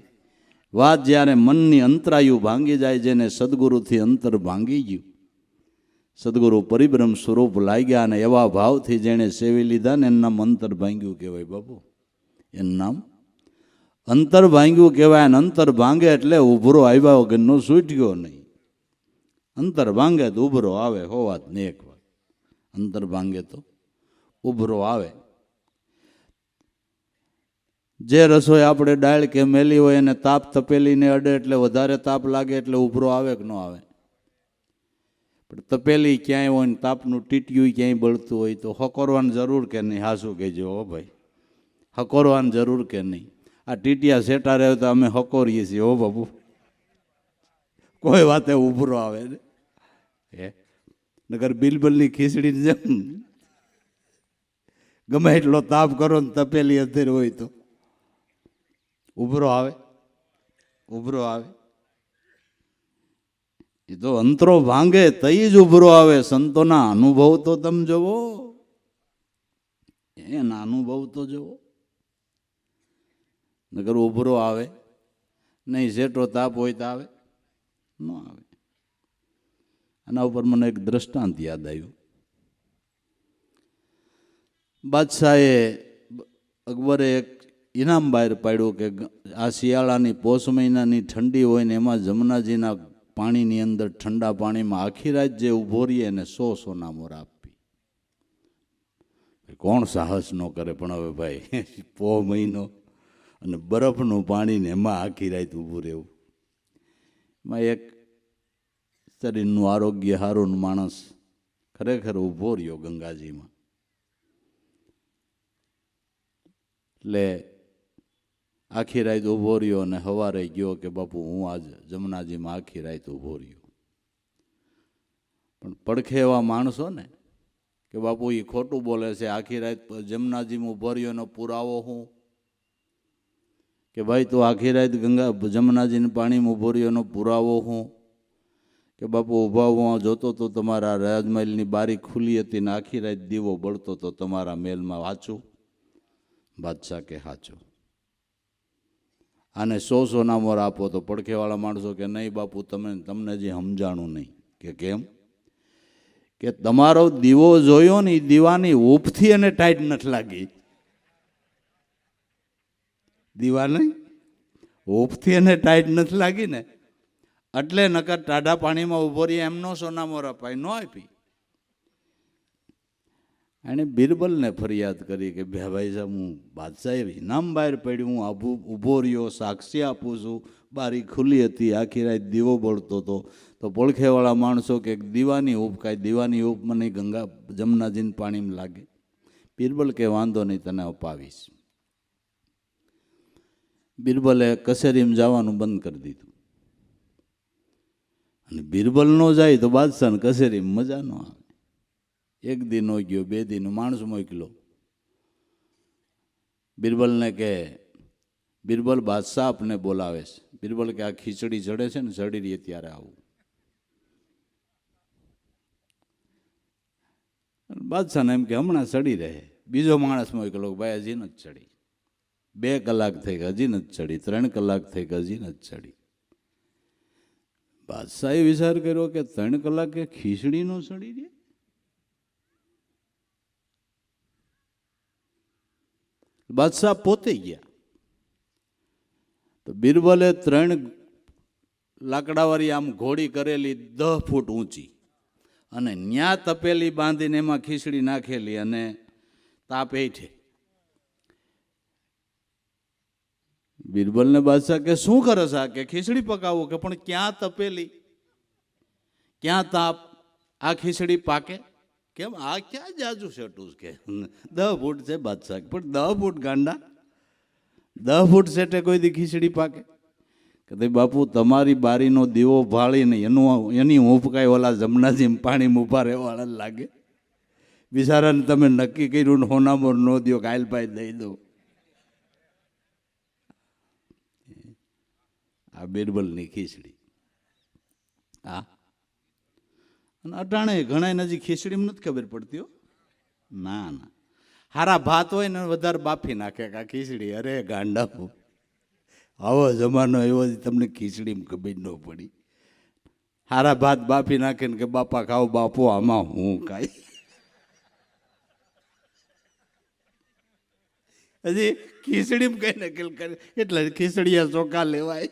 Speaker 1: વાત. જ્યારે મનની અંતરાયું ભાંગી જાય, જેને સદગુરુથી અંતર ભાંગી ગયું, સદગુરુ પરિબ્રહ્મ સ્વરૂપ લાગ્યા, અને એવા ભાવથી જેણે સેવી લીધા ને એનું નામ અંતર ભાંગ્યું કહેવાય. બાપુ એનું નામ અંતર ભાંગ્યું કહેવાય. અને અંતર ભાંગે એટલે ઉભરો આવ્યા વગરનો છૂટ્યો નહીં. અંતર ભાંગે તો ઉભરો આવે, હો વાત ને એક વાત. અંતર ભાંગે તો ઉભરો આવે. જે રસોઈ આપણે ડાળ કે મેલી હોય એને તાપ તપેલીને અડે એટલે વધારે તાપ લાગે એટલે ઉભરો આવે કે ન આવે? પણ તપેલી ક્યાંય હોય ને તાપનું ટીટ્યું ક્યાંય બળતું હોય તો હકોરવાની જરૂર કે નહીં? હાસું કહેજો હો ભાઈ, હકોરવાની જરૂર કે નહીં? આ ટીટિયા સેટા રહે તો અમે હકોરીએ છીએ હો બાબુ. કોઈ વાતે ઉભરો આવે ને હે નગર બિલબલની ખીચડીને જેમ ગમે એટલો તાપ કરો ને તપેલી અત્યારે હોય તો ઉભરો આવે, ઉભરો આવે. એ તો અંતરો ભાંગે તઈ જ ઉભરો આવે. સંતોના અનુભવ તો તમે જુઓ, એના અનુભવ તો જુઓ. નગર ઉભરો આવે નહીં, સેટો તાપ હોય તો આવે ન આવે. આના ઉપર મને એક દ્રષ્ટાંત યાદ આવ્યું. બાદશાહે અકબરે એક ઇનામ બહાર પાડ્યું કે આ શિયાળાની પોષ મહિનાની ઠંડી હોય ને એમાં જમનાજીના પાણીની અંદર ઠંડા પાણીમાં આખી રાત જે ઊભો રહીએ એને 100 સોનામોર આપી. કોણ સાહસ ન કરે? પણ હવે ભાઈ પોહ મહિનો અને બરફનું પાણી ને એમાં આખી રાત ઊભું રહેવું. એમાં એક શરીરનું આરોગ્ય સારું માણસ ખરેખર ઊભો રહ્યો ગંગાજીમાં. એટલે આખી રાત ઊભો રહ્યો અને સવારે ગયો કે બાપુ હું આજ જમનાજીમાં આખી રાત ઊભો રહ્યો. પણ પડખે એવા માણસો ને કે બાપુ એ ખોટું બોલે છે, આખી રાત જમનાજીમાં ઊભો રહ્યો એનો પુરાવો હું? કે ભાઈ તું આખી રાત જમનાજીના પાણીમાં ઊભો રહ્યો એનો પુરાવો હું? કે બાપુ ઊભા હું જોતો તો તમારા રાજમહેલની બારી ખુલ્લી હતી ને આખી રાત દીવો બળતો તો તમારા મહેલમાં. વાંચું? બાદશાહ કે સાચું. આને 100 સોનામોર આપો. તો પડખેવાળા માણસો કે નહીં બાપુ તમને જે સમજાણું નહીં. કે કેમ? કે તમારો દીવો જોયો ને એ દીવાની હૂંફથી એને ટાઈટ નથી લાગી. દીવાની હૂંફથી એને ટાઈટ નથી લાગી ને એટલે નકર ટાઢા પાણીમાં ઊભો રહી એમનો સોનામોર અપાય ન આપી. એણે બિરબલને ફરિયાદ કરી કે ભાઈ સાહેબ, હું બાદશાહે ઇનામ બહાર પડ્યું, હું ઊભો રહ્યો, સાક્ષી આપું છું, બારી ખુલ્લી હતી, આખી રાત દીવો બળતો હતો, તો પોળખેવાળા માણસો કે દીવાની હૂપ, કાંઈ દીવાની હૂપ મને ગંગા જમનાજીને પાણીમાં લાગે. બિરબલ કે વાંધો નહીં, તને અપાવીશ. બિરબલે કચેરીમાં જવાનું બંધ કરી દીધું. અને બિરબલ ન જાય તો બાદશાહને કચેરીમાં મજા ન આવે. એક દિન હો ગયો, 2 દિન, માણસ મોકલો. બિરબલને કે બિરબલ બાદશાહ આપને બોલાવે છે. બિરબલ કે આ ખીચડી ચડે છે ને, ચડી રહી ત્યારે આવું. બાદશાહને એમ કે હમણાં ચડી રહે. બીજો માણસ મોકલો, ભાઈ હજી નથી ચડી. 2 કલાક થઈ ગયા, હજી નથી ચડી. 3 કલાક થઈ ગયા, હજી નથી ચડી. બાદશાહે વિચાર કર્યો કે 3 કલાકે ખીચડી નો ચડી રહી. બાદશાહ પોતે ગયા. તો બિરબલે 3 લાકડાવાળી આમ ઘોડી કરેલી 10 ફૂટ ઊંચી અને ન્યા તપેલી બાંધીને એમાં ખીચડી નાખેલી અને તાપ હેઠે. બિરબલને બાદશાહ કે શું કરે છે આ? કે ખીચડી પકાવો. કે પણ ક્યાં તપેલી, ક્યાં તાપ, આ ખીચડી પાકે કેમ? આ ક્યાં જાજુ સેટું કે 10 ફૂટ છે બાદશાહ. પણ 10 ફૂટ ગાંડા, 10 ફૂટ સેટે કોઈ દી ખીચડી પાકે? કે ભાઈ બાપુ, તમારી બારીનો દીવો ભાળીને એની હૂંફ કાંઈ ઓલા જમનાજી પાણીમાં ઊભા રહેવાળા લાગે? બિચારાને તમે નક્કી કર્યું ને હોનામોર ન દો, કાયલ પાય દઈ દો. આ બિરબલની ખીચડી. હા, અને અટાણે ઘણા નજી ખીચડીમાં નથી ખબર પડતી હો. ના ના, હારા ભાત હોય ને વધારે બાફી નાખે કે આ ખીચડી. અરે ગાંડા, આવો જમાનો એવો તમને ખીચડીમાં ખબર ન પડી. હારા ભાત બાફી નાખે ને કે બાપા ખાઓ, બાપો આમાં હું કાંઈ. હજી ખીચડીમાં કઈ નકલ કરે એટલે ખીચડીયા ચોખા લેવાય.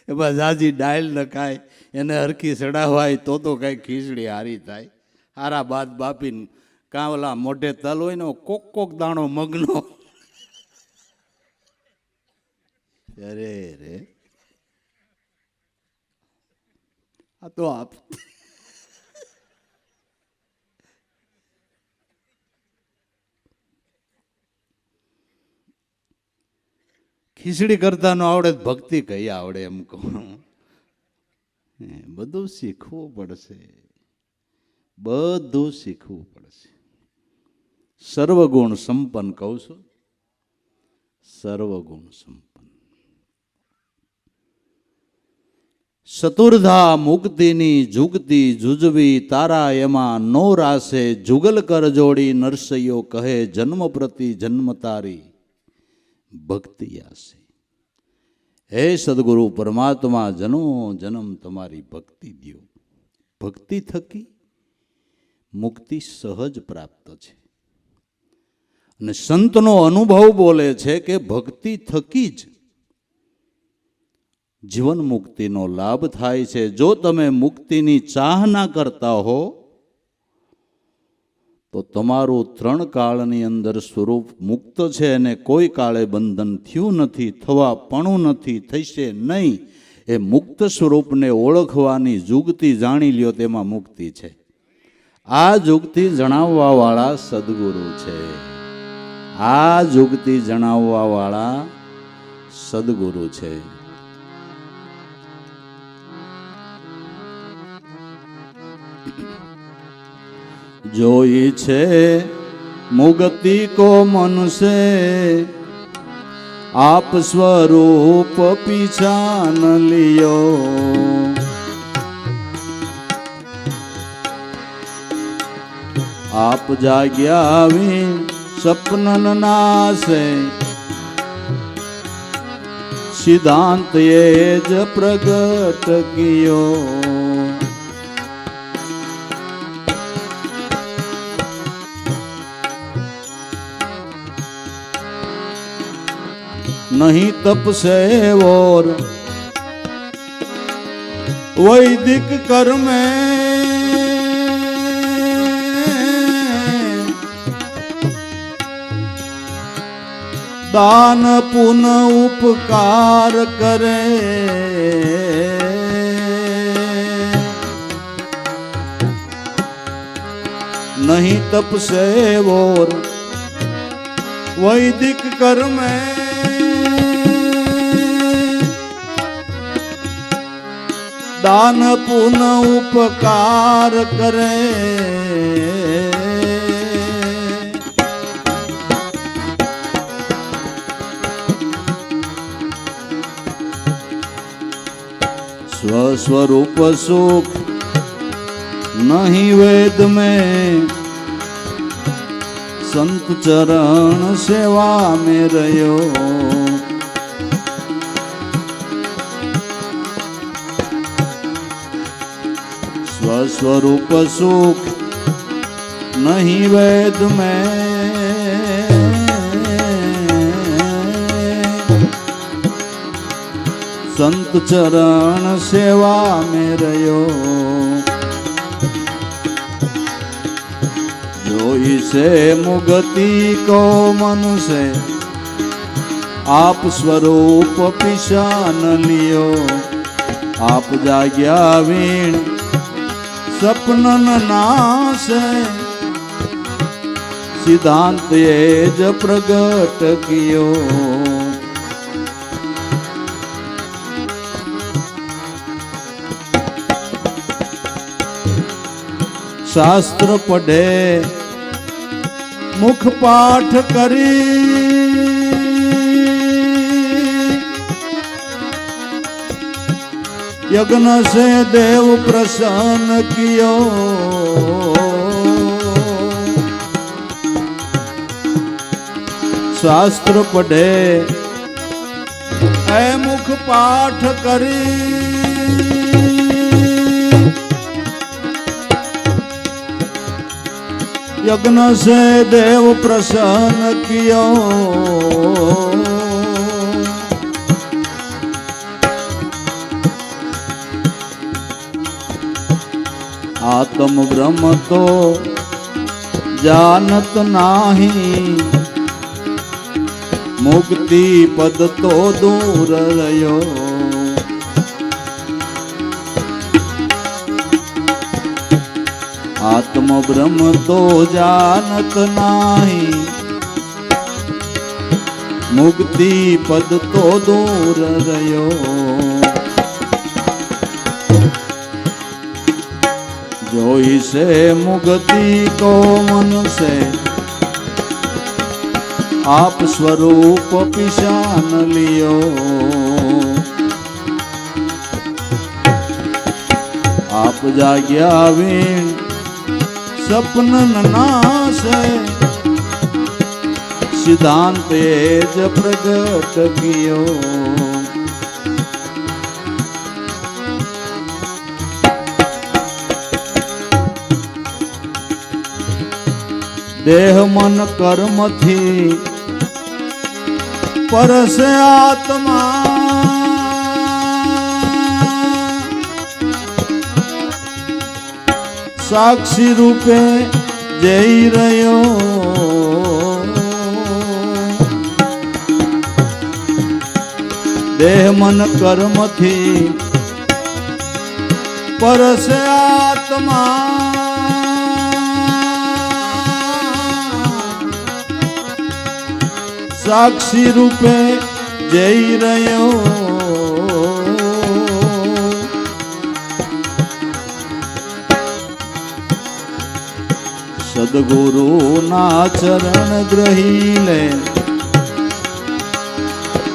Speaker 1: એમાં જાજી ડાયલ નખાય, એને હરખી ચડાવાય તો કાંઈ ખીચડી હારી થાય. હારા ભાત બાફીને કાં ઓલા મોઢે તલ હોય ને કોક દાણો મગનો. અરે રે, આ તો આપ ખીચડી કરતા ન આવડે, ભક્તિ કઈ આવડે? એમ કહું, બધું શીખવું પડશે, બધું શીખવું પડશે. સર્વગુણ સંપન્ન કહું છું, સર્વગુણ સંપન્ન. ચતુર્ધા મુક્તિની જુગતી જુજવી તારા, એમાં નો રાસે જુગલ કર જોડી. નરસૈયો કહે જન્મ પ્રતિ જન્મ તારી ભક્તિ આસે. હે સદગુરુ પરમાત્મા, જનો જન્મ તમારી ભક્તિ દ્યો. ભક્તિ થકી મુક્તિ સહજ પ્રાપ્ત છે. અને સંતનો અનુભવ બોલે છે કે ભક્તિ થકી જ જીવન મુક્તિનો લાભ થાય છે. જો તમે મુક્તિની ચાહના કરતા હો તો તમારું 3 કાળની અંદર સ્વરૂપ મુક્ત છે અને કોઈ કાળે બંધન થયું નથી, થવા પણ નથી, થશે નહીં. એ મુક્ત સ્વરૂપને ઓળખવાની જુગતી જાણી લ્યો, તેમાં મુક્તિ છે. આ જુગતી જણાવવા વાળા સદગુરુ છે. આ જુગતી જણાવવા વાળા સદગુરુ છે. જોઈ છે મુક્તિ કો મન સે, આપ સ્વરૂપ પીછાન લિયો. આપ જાગ્યા આવી સપનન નાસે, સિદ્ધાંત એ જ પ્રગટ કિયો. नहीं तप से और वैदिक कर्म दान पुन उपकार करे, नहीं तप से और वैदिक कर्म दान पुन उपकार करे, स्वस्वरूप सुख नहीं वेद में, संत चरण सेवा में रहो। स्वस्वरूप सुख नहीं वेद में, संत चरण सेवा में रहो। जो इसे मुगति को मन से आप स्वरूप पिशान लियो, आप जाग्या वीण सपनन नाश, सिद्धांत एज प्रगट कियो। शास्त्र पढ़े मुख पाठ करी, यज्ञ से देव प्रसन्न कियो। शास्त्र पढ़े ऐ मुख पाठ करी, यज्ञ से देव प्रसन्न कियो। आत्म ब्रह्म तो जानत नाही, मुक्ति पद तो दूर रहो। आत्म ब्रह्म तो जानत नाही, मुक्ति पद तो दूर रहो। जो इसे मुक्ति को मन से आप स्वरूप पिशान लियो, आप जाग्या वीण सपनन नाश, सिद्धांत एज प्रगट कियो। देह मन कर्म थी परसे आत्मा, साक्षी रूपे जई रहो। देह मन कर्म थी परसे आत्मा, साक्षी रूपे जई रहो। सद्गुरु ना चरण ग्रही ले,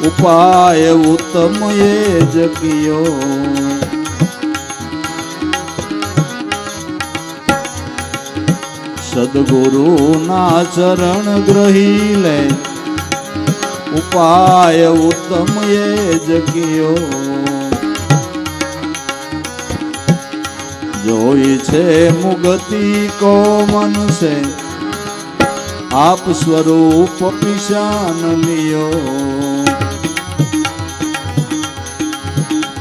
Speaker 1: उपाय उत्तम ये जकियो। सद्गुरु ना चरण ग्रही ले, उपाय उत्तम ये जकियो। जो इच्छे मुक्ति को मन से आप स्वरूप पिशान लियो,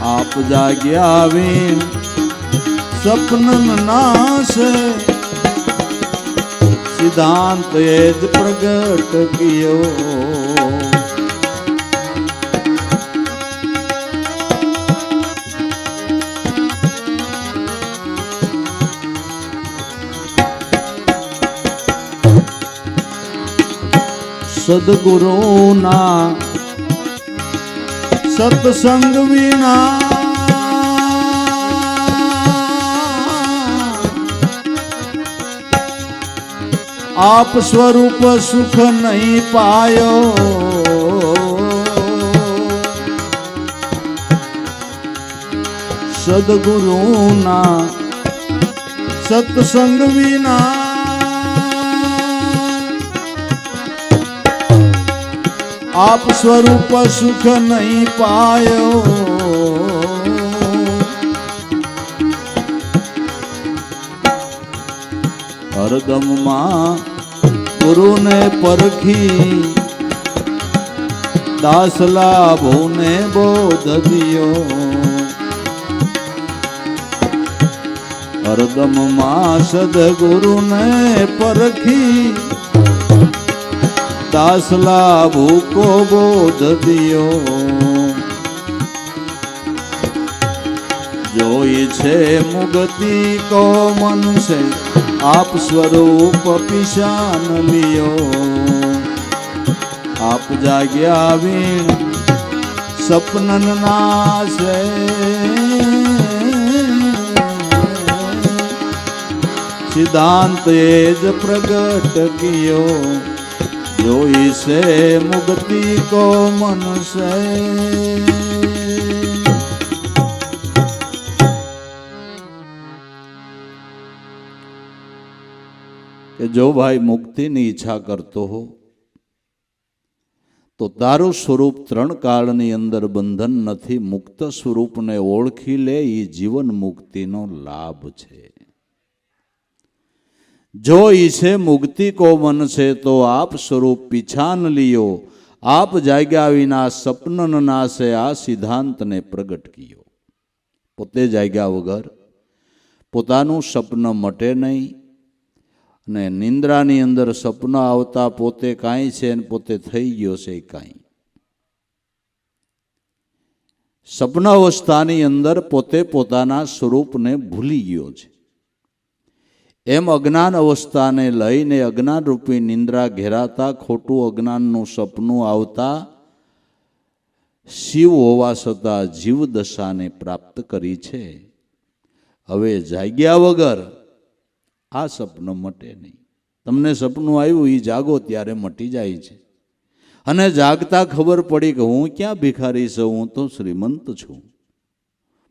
Speaker 1: आप जाग्या वीण सपनन नाश, सिद्धांत एज प्रगट कियो। સદગુરુના સત્સંગ વિના આપ સ્વરૂપ સુખ નહીં પાયો. સદગુરુના સત્સંગ વિના આપ સ્વરૂપ સુખ નહીં પાયો. હરદમમાં ગુરુને પરખી દાસલા ભોને બોધ દિયો. હરદમમાં સદગુરુને પરખી દાસલા ભૂકો બોધ દિયો. જોઈ છે મુક્તિ કો મનસે આપ સ્વરૂપ પિશાન લિયો. આપ જાગ્યા વીણ સપનન નાશે સિદ્ધાંત એ જ પ્રગટ કિયો. જોઈ સે મુક્તિ કો મનસે. કે જો ભાઈ મુક્તિની ઈચ્છા કરતો હો તો તારું સ્વરૂપ ત્રણ કાળની અંદર બંધન નથી. મુક્ત સ્વરૂપને ઓળખી લે, એ જીવન મુક્તિનો લાભ છે. જો ઈસે મુક્તિ કો મન છે તો આપ સ્વરૂપ પીછાન લિયો. આપ જાગ્યા વિના સપનન નાશે આ સિદ્ધાંતને પ્રગટ કિયો. પોતે જાગ્યા વગર પોતાનું સપન મટે નહીં. અને નિંદ્રાની અંદર સપના આવતા પોતે કાંઈ છે ને પોતે થઈ ગયો છે કાંઈ. સપનાવસ્થાની અંદર પોતે પોતાના સ્વરૂપને ભૂલી ગયો છે. એમ અજ્ઞાન અવસ્થાને લઈને અજ્ઞાન રૂપી નિંદ્રા ઘેરાતા ખોટું અજ્ઞાનનું સપનું આવતા શિવ હોવા છતાં જીવ દશાને પ્રાપ્ત કરી છે. હવે જાગ્યા વગર આ સપનું મટે નહીં. તમને સપનું આવ્યું એ જાગો ત્યારે મટી જાય છે. અને જાગતા ખબર પડી કે હું ક્યાં ભિખારી છું, હું તો શ્રીમંત છું.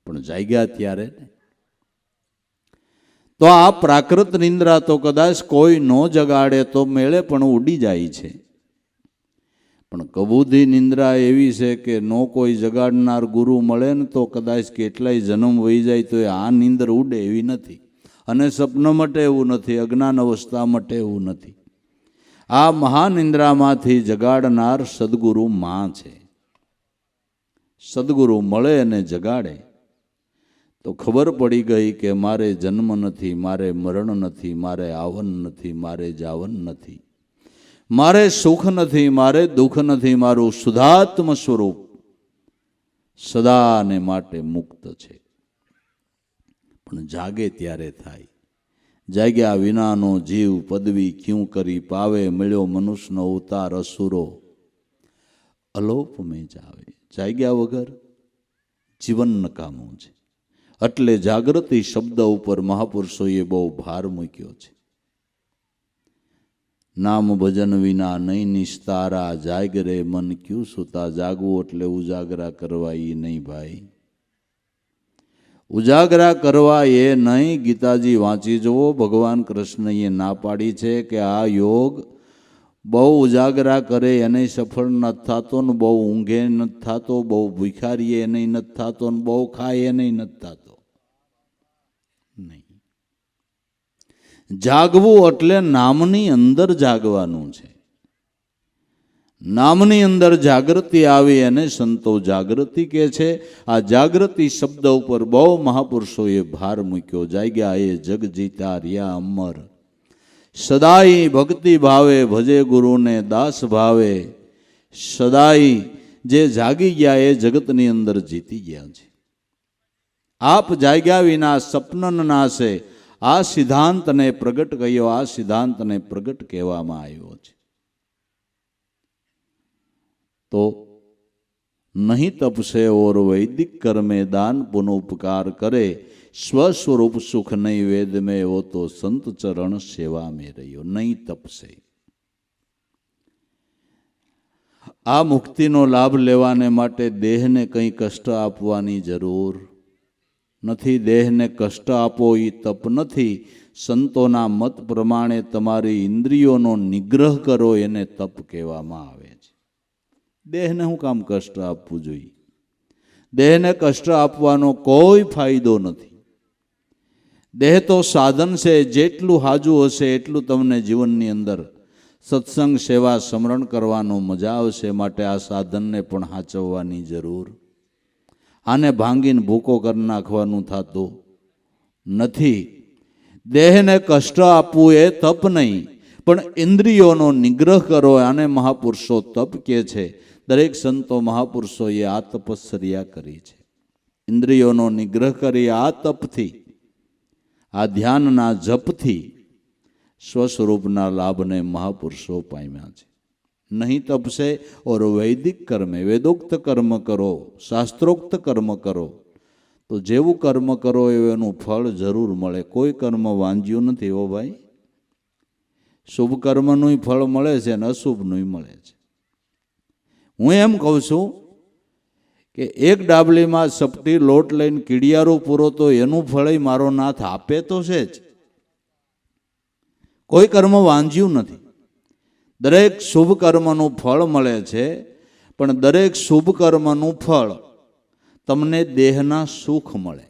Speaker 1: પણ જાગ્યા ત્યારે ને તો આ પ્રાકૃત નિંદ્રા તો કદાચ કોઈ ન જગાડે તો મેળે પણ ઉડી જાય છે. પણ કબૂધી નિંદ્રા એવી છે કે નો કોઈ જગાડનાર ગુરુ મળે ને તો કદાચ કેટલાય જન્મ વહી જાય તો આ નિંદર ઉડે એવી નથી. અને સપન મટે એવું નથી, અજ્ઞાન અવસ્થા મટે એવું નથી. આ મહાનિંદ્રામાંથી જગાડનાર સદગુરુ માં છે. સદગુરુ મળે અને જગાડે તો ખબર પડી ગઈ કે મારે જન્મ નથી, મારે મરણ નથી, મારે આવન નથી, મારે જાવન નથી, મારે સુખ નથી, મારે દુઃખ નથી. મારું શુદ્ધાત્મ સ્વરૂપ સદાને માટે મુક્ત છે. પણ જાગે ત્યારે થાય. જાગ્યા વિનાનો જીવ પદવી ક્યું કરી પાવે. મળ્યો મનુષ્યનો અવતાર અસુરો અલોપ મેં જાવે. જાગ્યા વગર જીવન નકામું છે. એટલે જાગૃતિ શબ્દ ઉપર મહાપુરુષોએ બહુ ભાર મૂક્યો છે. નામ ભજન વિના નહીં નિસ્તારા. જાગરે મન ક્યું સુતા. જાગવું એટલે ઉજાગરા કરવા એ નહીં ભાઈ. ઉજાગરા કરવા એ નહીં. ગીતાજી વાંચી જુઓ. ભગવાન કૃષ્ણએ ના પાડી છે કે આ યોગ બહુ ઉજાગરા કરે એને સફળ નથી થતો ને બહુ ઊંઘે નથી થતો, બહુ ભૂખારીએ એને નથી થતો ને બહુ ખાય એને નથી થતો. નહીં. જાગવું એટલે નામની અંદર જાગવાનું છે. નામની અંદર જાગૃતિ આવી અને સંતો જાગૃતિ કે છે. આ જાગૃતિ શબ્દ ઉપર બહુ મહાપુરુષોએ ભાર મૂક્યો. જાગ્યા એ જગ જીતા રહ્યા અમર. સદાઈ ભક્તિ ભાવે ભજે ગુરુને દાસ ભાવે. સદાઈ જે જાગી ગયા એ જગતની અંદર જીતી ગયા છે. આપ જાગ્યા વિના સપનન નાશે. આ સિદ્ધાંતને પ્રગટ કર્યો. આ સિદ્ધાંતને પ્રગટ કહેવામાં આવ્યો છે. तो नहीं तपसे और वैदिक कर्मे दान पुनोपकार करे स्वस्वरूप सुख नहीं वेद में वो तो संत चरण सेवा में रहियो नहीं तपसे। आ मुक्तिनो लाभ लेवाने माटे देहने कई कष्ट आपवानी जरूर નથી। દેહને કષ્ટ આપો એ તપ નથી। સંતોના મત પ્રમાણે તમારી ઇન્દ્રિયોનો નિગ્રહ કરો એને તપ કહેવામાં આવે છે। દેહને શું કામ કષ્ટ આપવું જોઈએ? દેહને કષ્ટ આપવાનો કોઈ ફાયદો નથી। દેહ તો સાધન છે, જેટલું હાજુ હશે એટલું તમને જીવનની અંદર સત્સંગ સેવા સ્મરણ કરવાનો મજા આવશે। માટે આ સાધનને પણ હાચવવાની જરૂર। આને ભાંગીને ભૂકો કરી નાખવાનું થતું નથી। દેહને કષ્ટ આપવું એ તપ નહીં, પણ ઇન્દ્રિયોનો નિગ્રહ કરો આને મહાપુરુષો તપ કહે છે। દરેક સંતો મહાપુરુષોએ આ તપશ્ચર્યા કરી છે। ઇન્દ્રિયોનો નિગ્રહ કરી આ તપથી, આ ધ્યાનના જપથી સ્વસ્વરૂપના લાભને મહાપુરુષો પામ્યા છે। नहीं तपसे और वैदिक कर्म वेदोक्त कर्म करो शास्त्रोक्त कर्म करो तो जेवू कर्म करो एवं फल जरूर मळे। कोई कर्म वांज्यू नहीं हो भाई। शुभ कर्मनु फल मळे छे ने अशुभनु मळे छे। हूँ एम कहूँ छूं कि एक डाबली में सपटी लोट लईने कीड़ियारो पूरो तो एनु फल मारो नाथ आपे तो छे ज। कोई कर्म वांज्यू नहीं। दरेक शुभ कर्मनु फल मळे छे, पण दरेक शुभ कर्मनु फल तमने देहना सुख मळे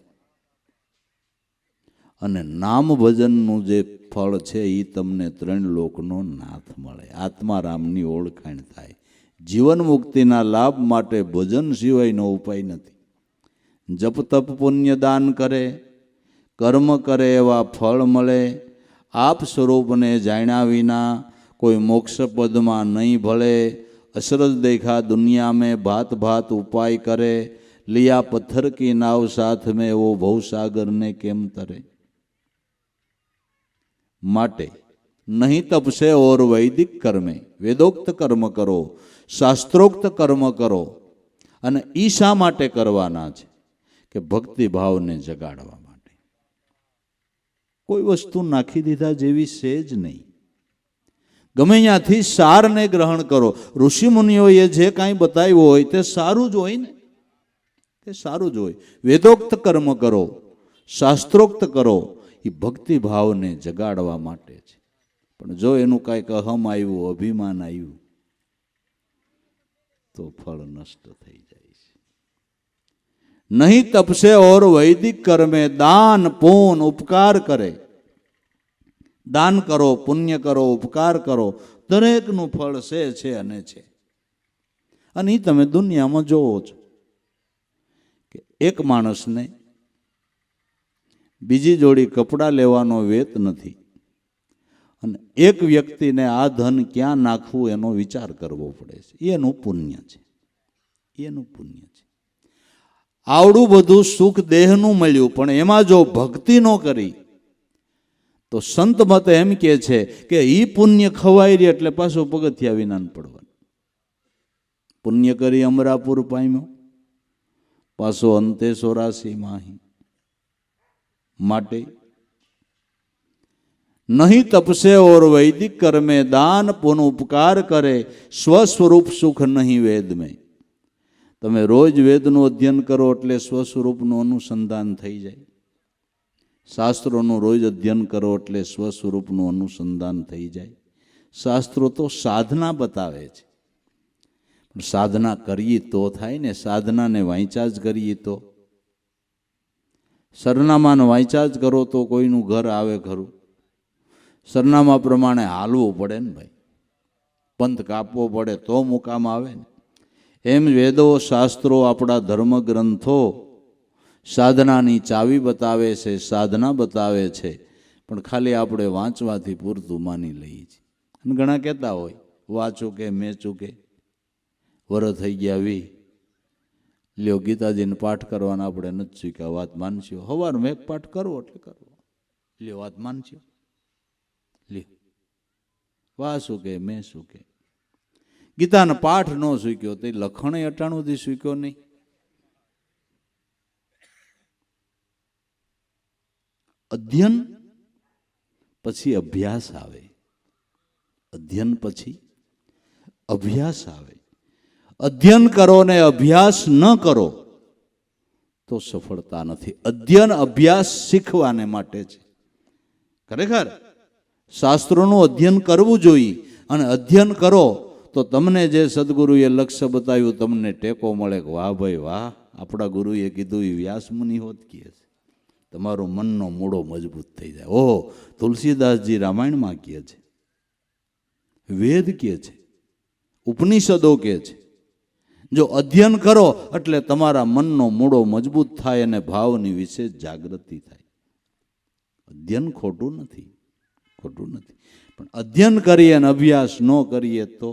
Speaker 1: अने नाम भजननु जे फल छे ई तमने त्रण लोकनो नाथ मळे। आत्मारामनी ओळखाण थाय। जीवन मुक्तिना लाभ माटे भजन सिवायनो उपाय नथी। जप तप पुण्य दान करे, कर्म करे एवा फल मळे। आप स्वरूपने जाण्या विना कोई मोक्ष पद में नहीं भले। अशरज देखा दुनिया में भात भात उपाय करे। लिया पत्थर की नाव साथ में वो भवसागर ने केम तरे। माटे नहीं तपसे और वैदिक कर्मे वेदोक्त कर्म करो शास्त्रोक्त कर्म करो। अने ई शा माटे करवाना छे कि भक्ति भाव ने जगाड़वा माटे। कोई वस्तु नाखी दीधा जेवी सेज नहीं। गमे ત્યાંથી સારને ગ્રહણ કરો। ઋષિ મુનિઓએ જે કાંઈ બતાવ્યું હોય તે સારું જ હોય ને, તે સારું જ હોય। વેદોક્ત કર્મ કરો શાસ્ત્રોક્ત કરો એ ભક્તિ ભાવને જગાડવા માટે છે। પણ જો એનું કાંઈક અહમ આવ્યું, અભિમાન આવ્યું તો ફળ નષ્ટ થઈ જાય છે। નહીં તપસે ઓર વૈદિક કર્મે દાન પૂન ઉપકાર કરે। दान करो पुण्य करो उपकार करो दरेकनु फल छे अने छे। अने तमे दुनिया में जोवो छो कि एक माणस ने बीजी जोड़ी कपड़ा लेवानो वेत नथी अने एक व्यक्ति ने आ धन क्या नाखवू एनो विचार करवो पड़े छे। एनु पुण्य छे, एनु पुण्य छे। आवडुं बधुं सुख देहनु मळ्युं पण एमां जो भक्ति न करी तो संत मत एम के छे कि ई पुण्य खवाई रही एटले पाछो पगथिया विना पड़वा। पुण्य करी अमरापुर पाम्यो पाछो अंते 84 माही। माटे नहीं तपसे और वैदिक कर्मे दान पुन उपकार करे स्वस्वरूप सुख नहीं वेद में। तमे रोज वेदनु अध्ययन करो एटले स्वस्वरूपनु अनुसंधान थई जाय। शास्त्रों रोज अध्ययन करो एटले स्वस्वरूपનું अनुसंधान थई जाए। शास्त्रों तो साधना बतावे छे, साधना करीए तो थाय ने। साधना ने वांचा ज करीए तो सरनामा ने वांचा ज करो तो कोईनु घर आवे खरू। सरनामा प्रमाणे हालवू पड़े ने भाई। पंथ कापवो पड़े तो मुकाम आवे ने। एम वेदो शास्त्रों आपड़ा धर्म ग्रंथो साधनानी चावी बतावे छे, साधना बतावे छे, पण खाली आपणे वांचवाथी पूरतुं मानी लईए छीए। अने घणा कहेता होय वाँचो के मेचो के वर थई गया वी લ્યો ગીતાજીને પાઠ કરવાના આપણે નથી શીખ્યા, વાત માનશો? સવારમાં એક પાઠ કરવો એટલે કરવો, લ્યો વાત માનશો? લ્યો વા શું કે મેં શું કે? ગીતાનો પાઠ ન શીખ્યો તો લખણ અટાણુંથી શીખ્યો નહીં. અધ્યયન પછી અભ્યાસ આવે, અધ્યયન પછી અભ્યાસ આવે. અધ્યયન કરો ને અભ્યાસ ન કરો તો સફળતા નથી. અધ્યયન અભ્યાસ શીખવાને માટે છે. ખરેખર શાસ્ત્રોનું અધ્યયન કરવું જોઈએ, અને અધ્યયન કરો તો તમને જે સદગુરુએ લક્ષ્ય બતાવ્યું તમને ટેકો મળે કે વાહ ભાઈ વાહ, આપણા ગુરુએ કીધું એ વ્યાસ મુનિ હોત કહે છે. તમારો મનનો મૂળો મજબૂત થઈ જાય. ઓહો, તુલસીદાસજી રામાયણમાં કહે છે, વેદ કહે છે, ઉપનિષદો કહે છે. જો અધ્યયન કરો એટલે તમારા મનનો મૂળો મજબૂત થાય અને ભાવની વિશેષ જાગૃતિ થાય. અધ્યયન ખોટું નથી, ખોટું નથી, પણ અધ્યયન કરીએ અને અભ્યાસ ન કરીએ તો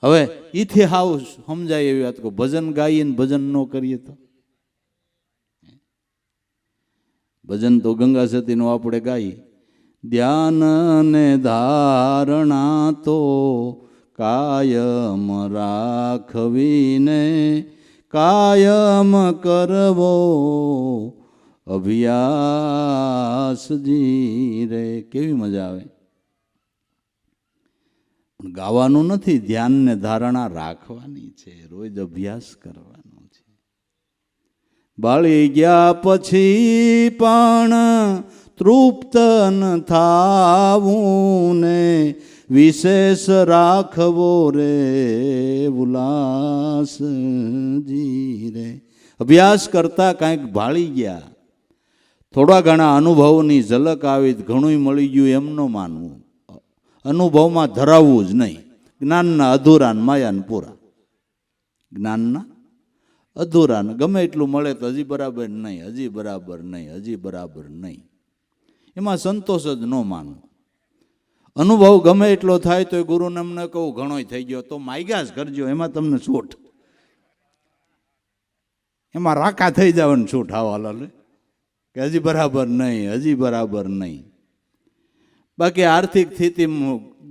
Speaker 1: હવે ઈથી હાવ સમજાય એવી વાત કહું. ભજન ગાઈએ ને ભજન ન કરીએ તો ભજન તો ગંગા સતીનું આપણે ગાઈએ. ધ્યાન ને ધારણા તો કાયમ રાખવીને કાયમ કરવો અભ્યાસજી રે. કેવી મજા આવે. ગાવાનું નથી, ધ્યાન ને ધારણા રાખવાની છે, રોજ અભ્યાસ કરવાનો છે. બાળી ગયા પછી પણ તૃપ્ત ન થાવું ને વિશેષ રાખવો રે ઉલ્લાસજી રે. અભ્યાસ કરતા કાંઈક ભાળી ગયા, થોડા ઘણા અનુભવની ઝલક આવી, ઘણું મળી ગયું એમ ન માનવું. અનુભવમાં ધરાવવું જ નહીં. જ્ઞાનના અધૂરા ને માયાને પૂરા. જ્ઞાનના અધૂરા ને ગમે એટલું મળે તો હજી બરાબર નહીં, હજી બરાબર નહીં, હજી બરાબર નહીં, એમાં સંતોષ જ ન માનવો. અનુભવ ગમે એટલો થાય તો ગુરુને એમને કહું ઘણોય થઈ ગયો તો માગ્યા જ કરજો, એમાં તમને છૂટ, એમાં રાકા થઈ જવાનું છૂટ. હાવાલા કે હજી બરાબર નહીં, હજી બરાબર નહીં. બાકી આર્થિક સ્થિતિ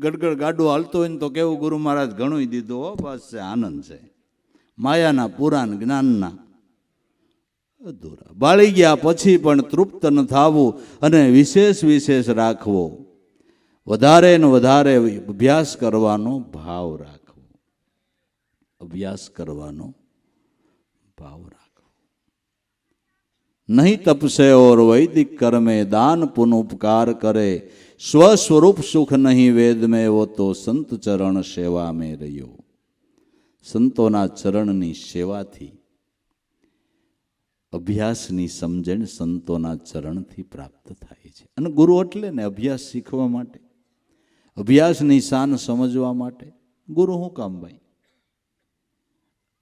Speaker 1: ગડગડ ગાડું હાલતો હોય ને તો કેવું ગુરુ મહારાજ ઘણું દીધું હો, બસ છે, આનંદ છે. માયાના પુરાણ જ્ઞાનના અધૂરા. બાળી ગયા પછી પણ તૃપ્ત ન થાવું અને વિશેષ વિશેષ રાખવો, વધારે ને વધારે અભ્યાસ કરવાનો ભાવ રાખવો, અભ્યાસ કરવાનો ભાવ રાખવો. નહીં તપસે ઓર વૈદિક કર્મે દાન પુન ઉપકાર કરે, સ્વસ્વરૂપ સુખ નહીં વેદ મેં એવો તો સંત ચરણ સેવા મેં રહ્યો. સંતોના ચરણની સેવાથી અભ્યાસની સમજણ સંતોના ચરણથી પ્રાપ્ત થાય છે. અને ગુરુ એટલે ને અભ્યાસ શીખવા માટે, અભ્યાસની શાન સમજવા માટે ગુરુ શું કામ ભાઈ?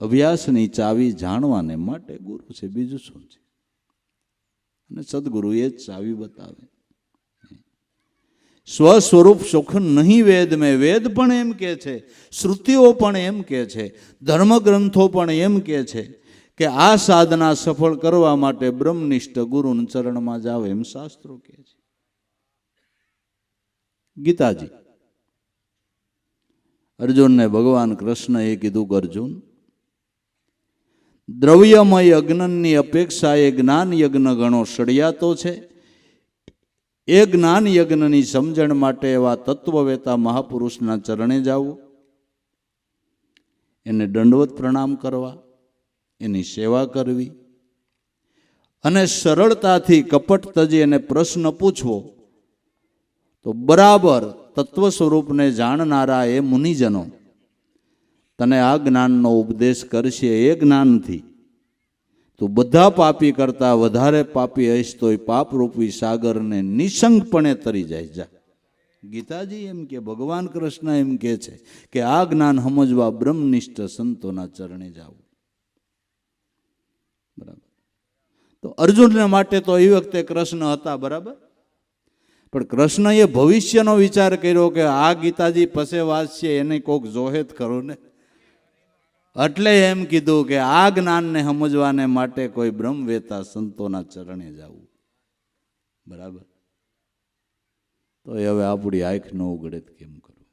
Speaker 1: અભ્યાસની ચાવી જાણવાને માટે ગુરુ છે, બીજું શું છે? અને સદગુરુ એ જ ચાવી બતાવે. સ્વસ્વરૂપ સુખ નહીં વેદ મેં, વેદ પણ એમ કહે છે, શ્રુતિઓ પણ એમ કહે છે, ધર્મગ્રંથો પણ એમ કહે છે કે આ સાધના સફળ કરવા માટે બ્રહ્મનિષ્ઠ ગુરુના ચરણમાં જાવ, એમ શાસ્ત્રો કહે છે. ગીતાજી અર્જુનને ભગવાન કૃષ્ણએ કીધું કે અર્જુન, દ્રવ્યમય યજ્ઞની અપેક્ષાએ જ્ઞાન યજ્ઞ ઘણો સળિયાતો છે. એ જ્ઞાન યજ્ઞની સમજણ માટે એવા તત્વવેતા મહાપુરુષના ચરણે જવું, એને દંડવત પ્રણામ કરવા, એની સેવા કરવી અને સરળતાથી કપટ તજી એને પ્રશ્ન પૂછવો, તો બરાબર તત્વ સ્વરૂપને જાણનારા એ મુનિજનો તને આ જ્ઞાનનો ઉપદેશ કરશે. એ જ્ઞાનથી તું બધા પાપી કરતા વધારે પાપી હઈશ તોય પાપરૂપી સાગરને નિશંકપણે તરી જાય. જા. ગીતાજી એમ કે, ભગવાન કૃષ્ણ એમ કે છે કે આ જ્ઞાન સમજવા બ્રહ્મનિષ્ઠ સંતોના ચરણે જાવું. બરાબર. તો અર્જુનને માટે તો એ વખતે કૃષ્ણ હતા, બરાબર, પણ કૃષ્ણએ ભવિષ્યનો વિચાર કર્યો કે આ ગીતાજી પસે વાંચશે એને કોક જોહેત ખરો ને, એટલે એમ કીધું કે આ જ્ઞાનને સમજવાને માટે કોઈ બ્રહ્મવેતા સંતોના ચરણે જવું. બરાબર. તો હવે આપણી આંખ ન ઉગડે તો કેમ કરવું?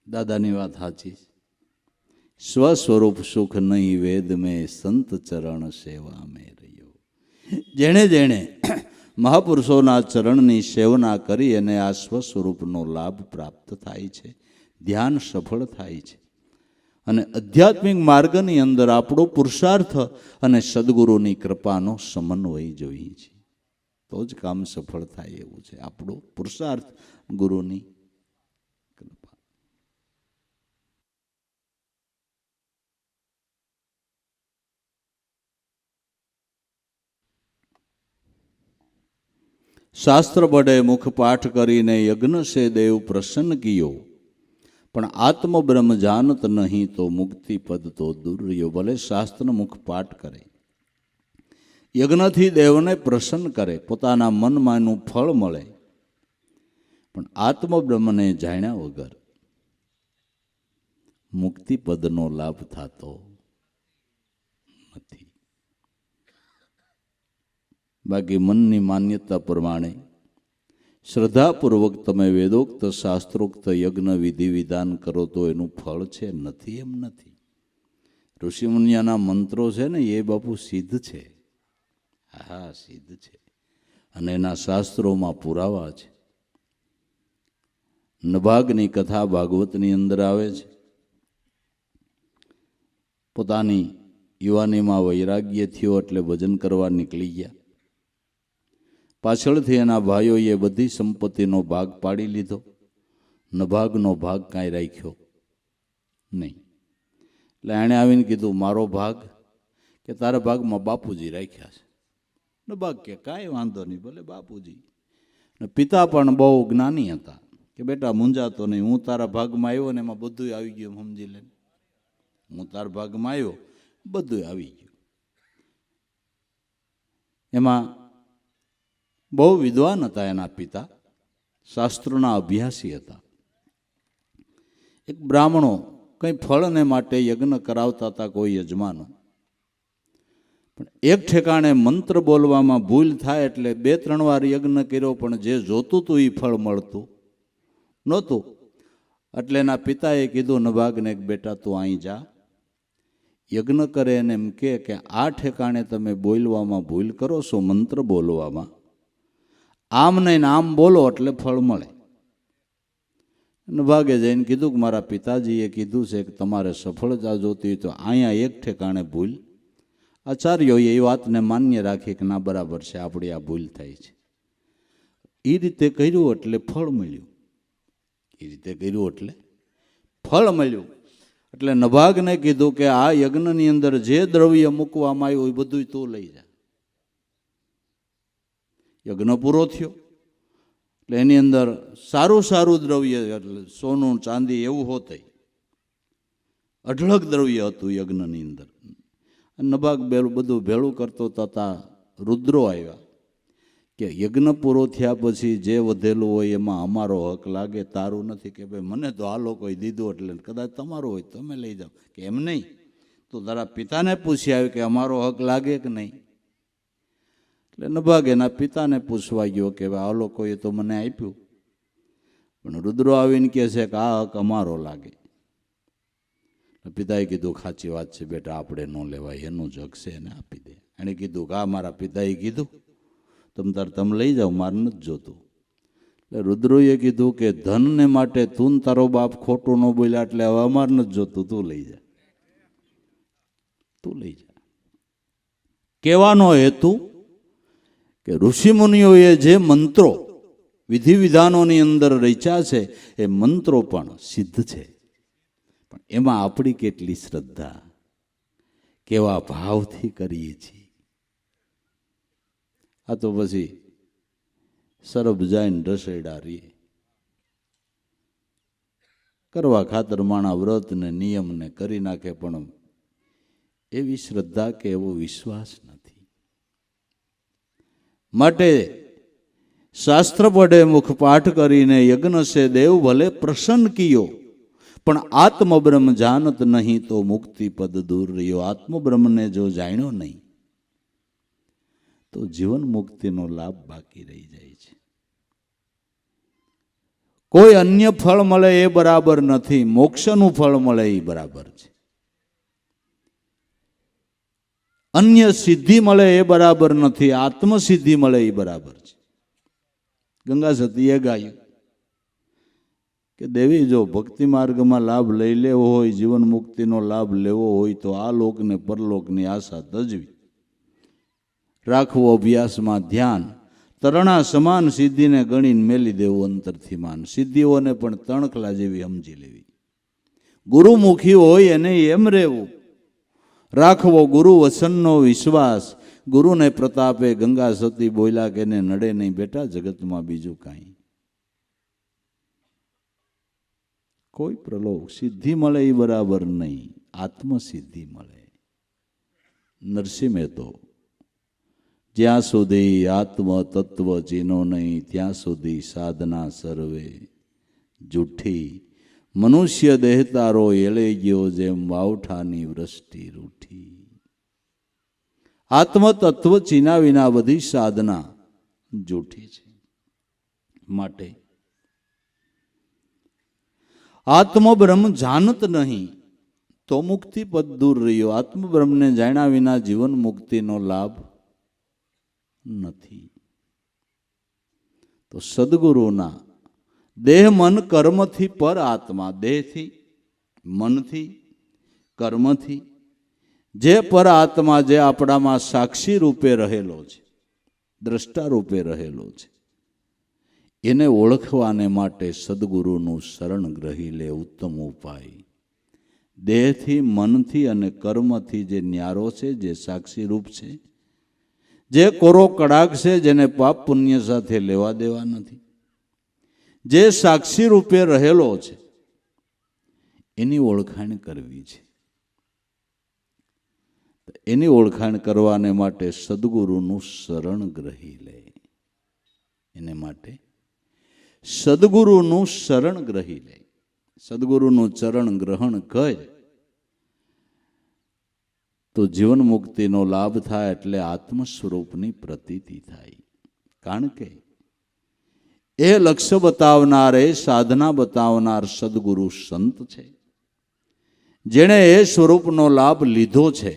Speaker 1: દાદાની વાત સાચી. સ્વસ્વરૂપ સુખ નહીં વેદ મેં સંત ચરણ સેવા મેં રહ્યો. જેણે જેણે મહાપુરુષોના ચરણની સેવના કરી અને આ સ્વસ્વરૂપનો લાભ પ્રાપ્ત થાય છે, ધ્યાન સફળ થાય છે અને આધ્યાત્મિક માર્ગની અંદર આપણો પુરુષાર્થ અને સદગુરુની કૃપાનો સમન્વય જોઈએ છે, તો જ કામ સફળ થાય એવું છે. આપણો પુરુષાર્થ, ગુરુની કૃપા. શાસ્ત્ર બડે મુખ પાઠ કરીને યજ્ઞ સે દેવ પ્રસન્ન કિયો, પણ આત્મ બ્રહ્મ જાનત નહીં તો મુક્તિ પદ તો દૂર રહ્યો. ભલે શાસ્ત્ર મુખ પાઠ કરે, યજ્ઞથી દેવને પ્રસન્ન કરે, પોતાના મનમાં એનું ફળ મળે, પણ આત્મ બ્રહ્મને જાણ્યા વગર મુક્તિ પદનો લાભ થતો નથી. બાકી મનની માન્યતા પ્રમાણે શ્રદ્ધાપૂર્વક તમે વેદોક્ત શાસ્ત્રોક્ત યજ્ઞ વિધિ વિધાન કરો તો એનું ફળ છે, નથી એમ નથી. ઋષિમુનિયાના મંત્રો છે ને એ બાપુ સિદ્ધ છે. હા, સિદ્ધ છે અને એના શાસ્ત્રોમાં પુરાવા છે. નભાગની કથા ભાગવતની અંદર આવે છે. પોતાની યુવાનીમાં વૈરાગ્ય થયો એટલે ભજન કરવા નીકળી ગયા. પાછળથી એના ભાઈઓએ બધી સંપત્તિનો ભાગ પાડી લીધો, નભાગનો ભાગ કાંઈ રાખ્યો નહીં. એટલે એણે આવીને કીધું, મારો ભાગ કે તારા ભાગમાં બાપુજી રાખ્યા છે. નભાગ કે કાંઈ વાંધો નહીં, ભલે બાપુજી. ને પિતા પણ બહુ જ્ઞાની હતા કે બેટા મૂંઝાતો નહીં, હું તારા ભાગમાં આવ્યો ને એમાં બધું આવી ગયું, સમજી લે. હું તારા ભાગમાં આવ્યો, બધું આવી ગયું. એમાં બહુ વિદ્વાન હતા એના પિતા, શાસ્ત્રોના અભ્યાસી હતા. એક બ્રાહ્મણો કંઈ ફળને માટે યજ્ઞ કરાવતા હતા, કોઈ યજમાનો. પણ એક ઠેકાણે મંત્ર બોલવામાં ભૂલ થાય એટલે 2-3 વાર યજ્ઞ કર્યો, પણ જે જોતું હતું એ ફળ મળતું નહોતું. એટલે એના પિતાએ કીધું નભાગને, બેટા તું અહીં જા, યજ્ઞ કરે એને એમ કે આ ઠેકાણે તમે બોલવામાં ભૂલ કરો છો, મંત્ર બોલવામાં આમ નહીં આમ બોલો એટલે ફળ મળે. નભાગે જઈને કીધું કે મારા પિતાજીએ કીધું છે કે તમારે સફળતા જોતી હોય તો અહીંયા એક ઠેકાણે ભૂલ. આચાર્યોએ એ વાતને માન્ય રાખી કે ના બરાબર છે, આપણી આ ભૂલ થાય છે. એ રીતે કર્યું એટલે ફળ મળ્યું. એ રીતે કર્યું એટલે ફળ મળ્યું. એટલે નભાગને કીધું કે આ યજ્ઞની અંદર જે દ્રવ્ય મૂકવામાં આવ્યું એ બધું તું લઈ જા. યજ્ઞ પૂરો થયો એટલે એની અંદર સારું સારું દ્રવ્ય, એટલે સોનું ચાંદી એવું હોતે, અઢળક દ્રવ્ય હતું યજ્ઞની અંદર. નભાગ બધું ભેળું કરતો તથા રુદ્રો આવ્યા કે યજ્ઞ પૂરો થયા પછી જે વધેલું હોય એમાં અમારો હક લાગે, તારું નથી. કે ભાઈ મને તો આ લોકોએ દીધું એટલે કદાચ તમારું હોય તમે લઈ જાઓ. કે એમ નહીં, તો તારા પિતાને પૂછી આવ્યું કે અમારો હક લાગે કે નહીં. એટલે નભાગ એના પિતાને પૂછવા ગયો કે આ લોકોએ તો મને આપ્યું, પણ રુદ્રો આવીને કહે છે કે આ હક અમારો લાગે. પિતાએ કીધું સાચી વાત છે બેટા, આપણે ન લેવાય, એનું જ હક છે એને આપી દે. એણે કીધું કે આ મારા પિતાએ કીધું તમે લઈ જાઓ, મારે નથી જોતું. એટલે રુદ્રોએ કીધું કે ધનને માટે તું તારો બાપ ખોટું ન બોલ્યા એટલે હવે અમારે નથી જોતું, તું લઈ જા, તું લઈ જા. કહેવાનો હેતુ કે ઋષિમુનિઓએ જે મંત્રો વિધિ વિધાનોની અંદર રચ્યા છે એ મંત્રો પણ સિદ્ધ છે, પણ એમાં આપણી કેટલી શ્રદ્ધા, કેવા ભાવથી કરીએ છીએ. આ તો પછી સરબ જાઈને રસેડા રહીએ. કરવા ખાતર માણા વ્રત ને નિયમ ને કરી નાખે, પણ એવી શ્રદ્ધા કે એવો વિશ્વાસ નથી. માટે શાસ્ત્ર પડે મુખ પાઠ કરીને યજ્ઞ સે દેવ ભલે પ્રસન્ન કિયો, પણ આત્મબ્રહ્મ જાનત નહીં તો મુક્તિ પદ દૂર રહ્યો. આત્મબ્રહ્મને જો જાણ્યો નહીં તો જીવન મુક્તિનો લાભ બાકી રહી જાય છે. કોઈ અન્ય ફળ મળે એ બરાબર નથી, મોક્ષનું ફળ મળે એ બરાબર છે. અન્ય સિદ્ધિ મળે એ બરાબર નથી, આત્મસિદ્ધિ મળે એ બરાબર છે. ગંગા સતીએ ગાયું કે દેવી, જો ભક્તિ માર્ગમાં લાભ લઈ લેવો હોય, જીવન મુક્તિનો લાભ લેવો હોય તો આ લોકને પરલોકની આશા તજવી, રાખવો અભ્યાસમાં ધ્યાન, તરણા સમાન સિદ્ધિને ગણીને મેલી દેવું અંતરથી માન. સિદ્ધિઓને પણ તણખલા જેવી સમજી લેવી. ગુરુમુખી હોય એને એમ રહેવું, રાખવો ગુરુ વચનનો વિશ્વાસ. ગુરુને પ્રતાપે ગંગા સતી બોલ્યા કે એને નડે નહીં બેટા, જગતમાં બીજું કાંઈ. કોઈ પ્રલોક સિદ્ધિ મળે એ બરાબર નહીં, આત્મસિદ્ધિ મળે. નરસિંહ મહેતો, જ્યાં સુધી આત્મ તત્વ ચીનો નહીં ત્યાં સુધી સાધના સર્વે જૂઠી. મનુષ્ય દેહ તારો એળે ગયો જેમ વાવઠાની વૃષ્ટિ રૂઠી. આત્મ તત્વ ચીના વિના બધી સાધના જૂઠી છે. માટે આત્મબ્રહ્મ જાણત નહીં તો મુક્તિ પદ દૂર રહ્યો. આત્મબ્રહ્મને જાણ્યા વિના જીવન મુક્તિનો લાભ નથી. તો સદગુરુના દેહ મન કર્મથી પર આત્મા, દેહથી મનથી કર્મથી જે પર આત્મા, જે આપણામાં સાક્ષી રૂપે રહેલો છે, દ્રષ્ટા રૂપે રહેલો છે, એને ઓળખવાને માટે સદગુરુનું શરણ ગ્રહી લે ઉત્તમ ઉપાય. દેહથી મનથી અને કર્મથી જે ન્યારો છે, જે સાક્ષી રૂપ છે, જે કોરો કડાક છે, જેને પાપ પુણ્ય સાથે લેવા દેવા નથી, જે સાક્ષી રૂપે રહેલો છે, એની ઓળખાણ કરવી છે. એની ઓળખાણ કરવાને માટે સદગુરુનું શરણ ગ્રહી લે. એને માટે સદગુરુનું શરણ ગ્રહી લે. સદગુરુનું ચરણ ગ્રહણ કર તો જીવન મુક્તિનો લાભ થાય, એટલે આત્મ સ્વરૂપની પ્રતીતિ થાય. કારણ કે એ લક્ષ્ય બતાવનાર, એ સાધના બતાવનાર સદગુરુ સંત છે, જેણે એ સ્વરૂપનો લાભ લીધો છે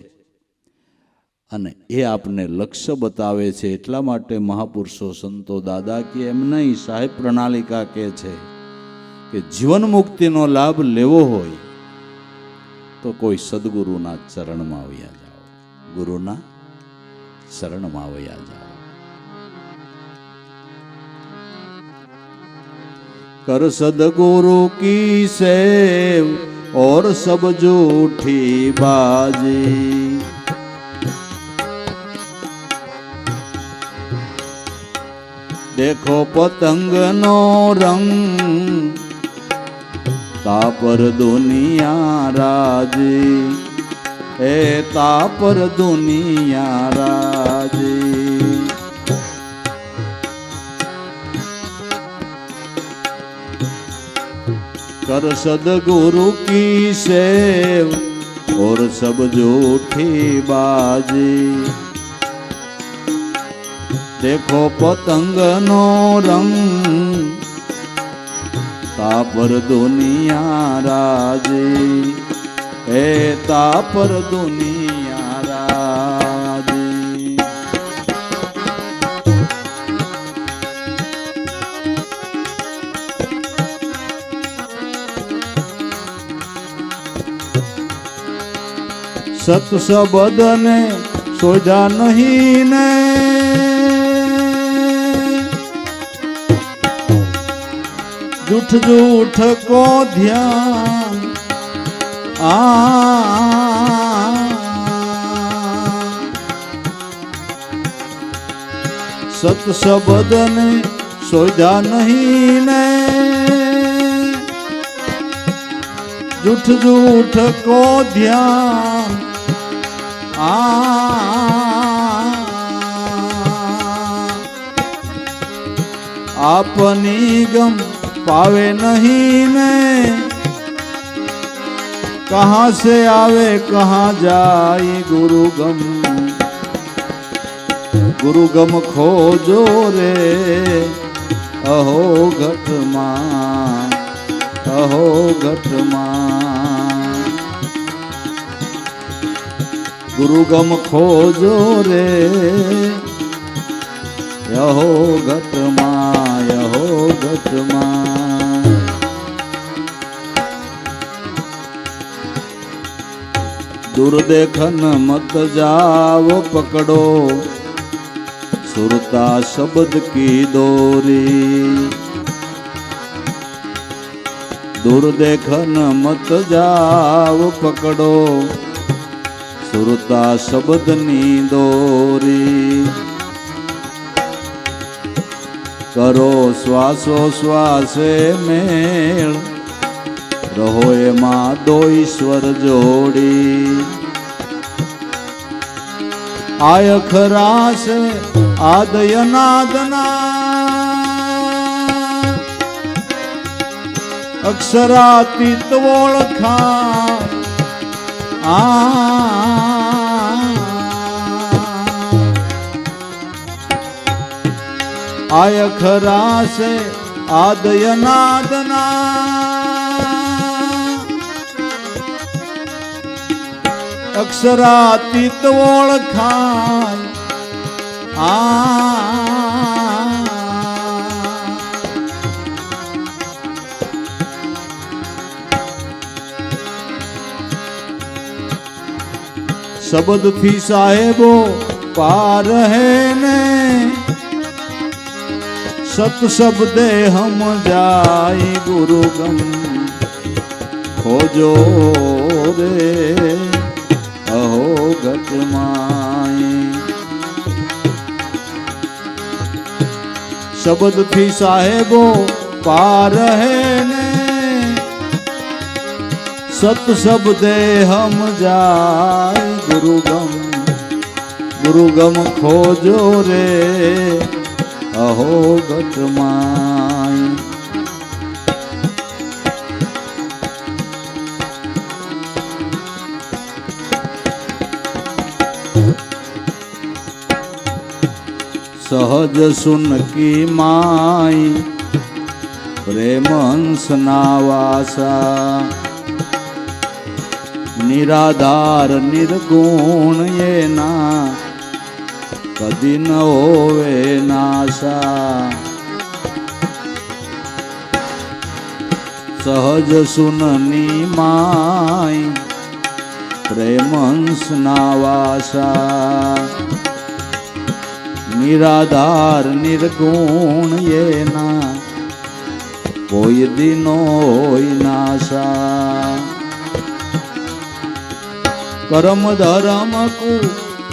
Speaker 1: અને એ આપને લક્ષ્ય બતાવે છે. એટલા માટે મહાપુરુષો સંતો દાદા કે એમ નહીં, સાહેબ પ્રણાલિકા કહે છે કે જીવન મુક્તિનો લાભ લેવો હોય તો કોઈ સદગુરુના ચરણમાં વયા જાઓ, ગુરુના શરણમાં વયા જાઓ. कर सदगुरु की सेव और सब झूठी बाजी. देखो पतंग नो रंग तापर दुनिया राजी, ए तापर दुनिया राजी. कर सदगुरु की सेव और सब झूठी बाजी. देखो पतंग नो रंग तापर दुनिया राजी, ए तापर दुनिया राजी. सत सबद ने सोजा नहीं ने, झूठ झूठ को ध्यान सत सबद ने सोजा नहीं ने, झूठ झूठ को ध्यान आपनी गम पावे नहीं ने, कहाँ से आवे कहाँ जाए गुरु गम. ગુરુ ગમ ખોજો રે અહો ઘટમાં, અહો ઘટમાં. ગુરુ ગમ ખોજો રે યહો ઘટમાં, યહો ઘટમાં. દુર્દેખન મત જાવ પકડો સુરતા શબ્દ કી દોરી. દુર્દેખન મત જાવ પકડો સુરતા શબ્દની દોરી. કરો શ્વાસો શ્વાસે મેળ રહો એમાં દો ઈશ્વર જોડી. આય ખરા છે આદયનાદના અક્ષરાતીત ઓળખા. આય ખરા છે આદયનાદના અક્ષરાતીત ઓળખાય. શબ્દથી સાહેબો પાર હે ને સત શબ્દે હમ જાય. ગુરુ ગમ ખોજો રે અહો ઘટમાય. શબ્દથી સાહેબો પાર હે ને સત શબ્દે હમ જાય. ગુરુ ગમ ખોજો રે અહો ઘટમાય. સહજ સુનકી માય પ્રેમ હંસના વાસા. નિરાધાર નિર્ગુણ એના કદી ન હોવે નાશા. સહજ સુનની માય પ્રેમ હંસના વાસા. નિરાધાર નિર્ગુણ એના કોઈ દિનો હોય નાશા. કર્મ ધર્મ કુ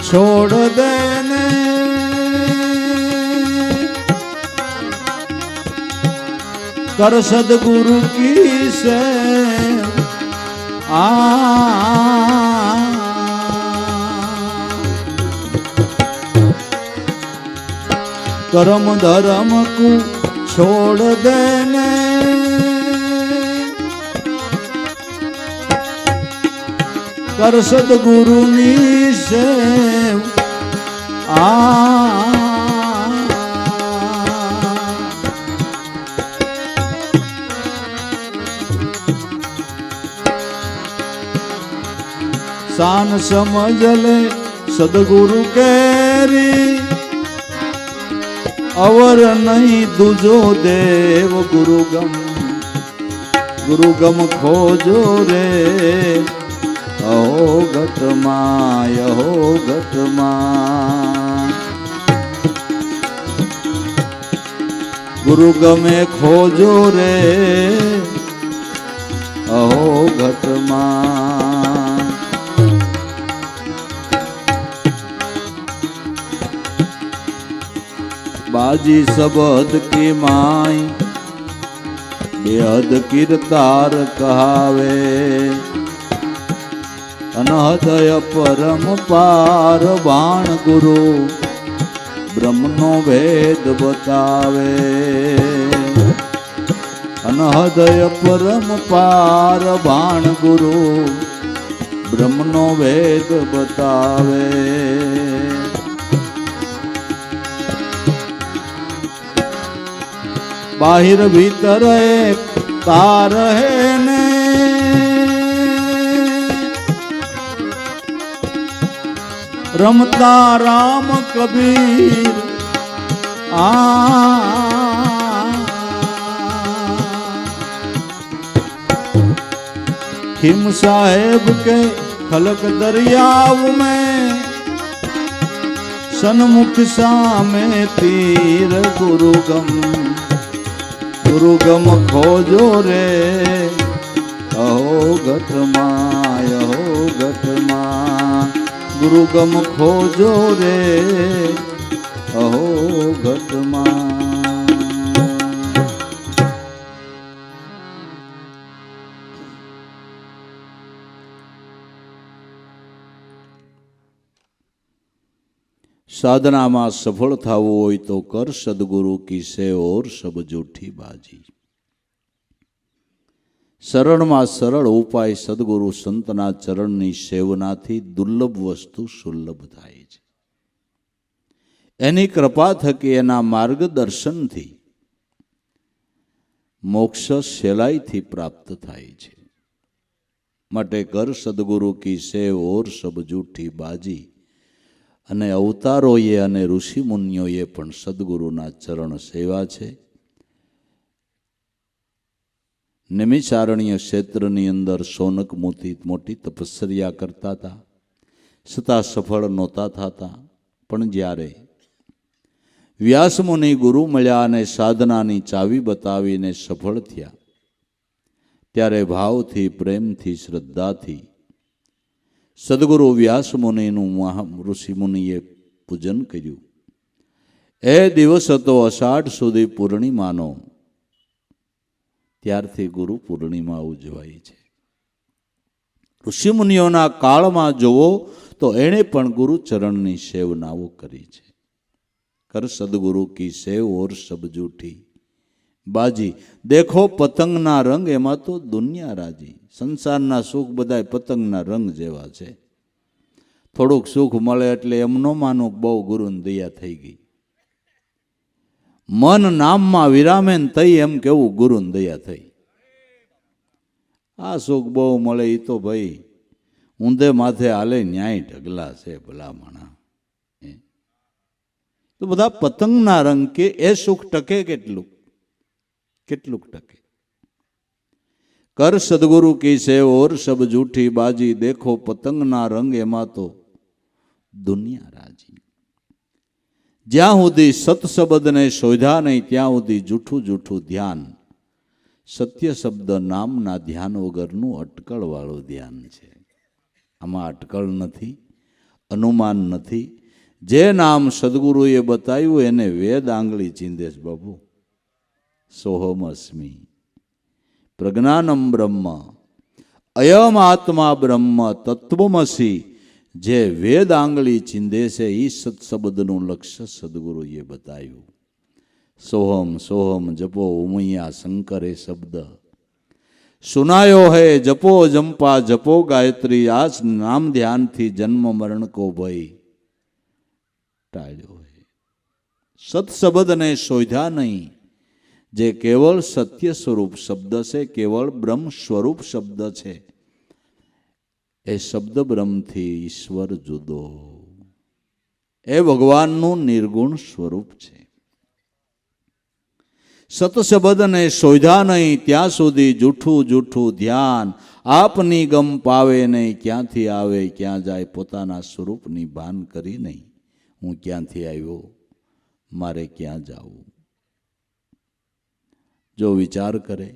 Speaker 1: છોડ દેને कर सदगुरु की से कर्म धर्म को छोड़ देने कर सदगुरु नी सेव शान समझ ले सदगुरु केरी अवर नहीं दूजो देव गुरुगम खोजो रे अहो घटमा अहो घटमा गुरुगमे खोजो रे अहो घटमा बाजी सबद की माई बेहद कीर्तार कहावे अनहदय परम पार बाण गुरु ब्रह्मनो भेद बतावे अनहदय परम पार बाण गुरु ब्रह्मनो भेद बतावे બાહિર ભીતર એકતા રહે ને રમતા રામ કબીર खिम साहेब के खलक दरियाव में सन्मुख सामे तीर गुरुगम खोजो रे अहो घटमा गुरुगम खोजो रे अहो घटमा। साधना में सफल थावू होय तो कर सदगुरु की से और सब जूठी बाजी। सरल में सरल उपाय सदगुरु संतना चरणनी सेवनाथी दुर्लभ वस्तु सुलभ थाय छे। एनी कृपा थकी एना मार्गदर्शन थी मोक्ष सहेलाई थी प्राप्त थाय छे। मटे कर सदगुरु की सेव और सब जूठी बाजी। अने अवतारोए अने ऋषि मुनिओए पण सद्गुरुना चरण सेवा छे। निमिषारण्य क्षेत्रनी अंदर शौनक मोटी तपस्या करता था छतां सफल नहोता थता। पण ज्यारे व्यासमुनि गुरु मळ्या अने साधनानी चावी बतावीने सफल थया त्यारे भावथी प्रेमथी श्रद्धाथी सद्गुरु व्यास मुनिनु ऋषि मुनिए पूजन कर्यु। ए दिवस हतो अषाढ़ सुधी पूर्णिमानो त्यारथी गुरु पूर्णिमा उजवाय छे। ऋषि मुनिओना काळमां जोवो तो एणे पण गुरु चरणनी सेवनाओ करी छे। कर सद्गुरु की सेव और सब जूठी बाजी। देखो पतंगना रंग एमां तो दुनिया राजी। संसारना सुख बधाय पतंगना रंग जेवा छे। थोड़ुंक सुख मळे एटले एम न मानो बहु गुरुनी दया थई गई। मन नाममां विरामे ने तई एम केवुं गुरुनी दया थई। आ सुख बहु मळे ई तो भाई ऊंधे माथे हाले न्याय ढगला छे भलामणा। तो बधा पतंगना रंग के ए सुख टके केटलुं કેટલુંક ટકે। कर सदगुरु की सेव और सब जूठी बाजी। देखो पतंगना रंग एमां तो दुनिया राजी। ज्यां सुधी सत शब्द ने शोध्या नहीं त्यां सुधी जूठું जूठું ध्यान। सत्य शब्द नामना ध्यान वगरનું અટકળવાળું ध्यान છે। આમાં અટકળ નથી, અનુમાન નથી। જે નામ સદગુરુએ બતાવ્યું એને વેદ આંગળી ચીંધે છે બાબુ। सोहम अस्मि प्रज्ञानम ब्रह्म अयम आत्मा ब्रह्म तत्वमसि। जे वेद आंगली चिंधे से ई सत्शब्दनु लक्ष्य सद्गुरुए बताव्યું। सोहम सोहम जपो उमैया शंकरे शब्द सुनायो है। जपो जंपा जपो गायत्री। आज नाम ध्यान थी जन्म मरण को भय टाळ्यो है। सत्शब्द ने शोध्या नहीं। जे केवल सत्य स्वरूप शब्द से केवल ब्रह्म स्वरूप शब्द छे। ए शब्द ब्रह्म थी ईश्वर जुदो। ए भगवान नु निर्गुण स्वरूप छे। सत शब्द ने शोध्या नहीं त्या सुधी जूठू जूठू ध्यान। आपनी गम पावे नहीं क्यांथी आवे क्यां जाय। पोताना स्वरूप नी भान करी नहीं हूँ क्यांथी आव्यो मारे क्यां जावुं। जो विचार करे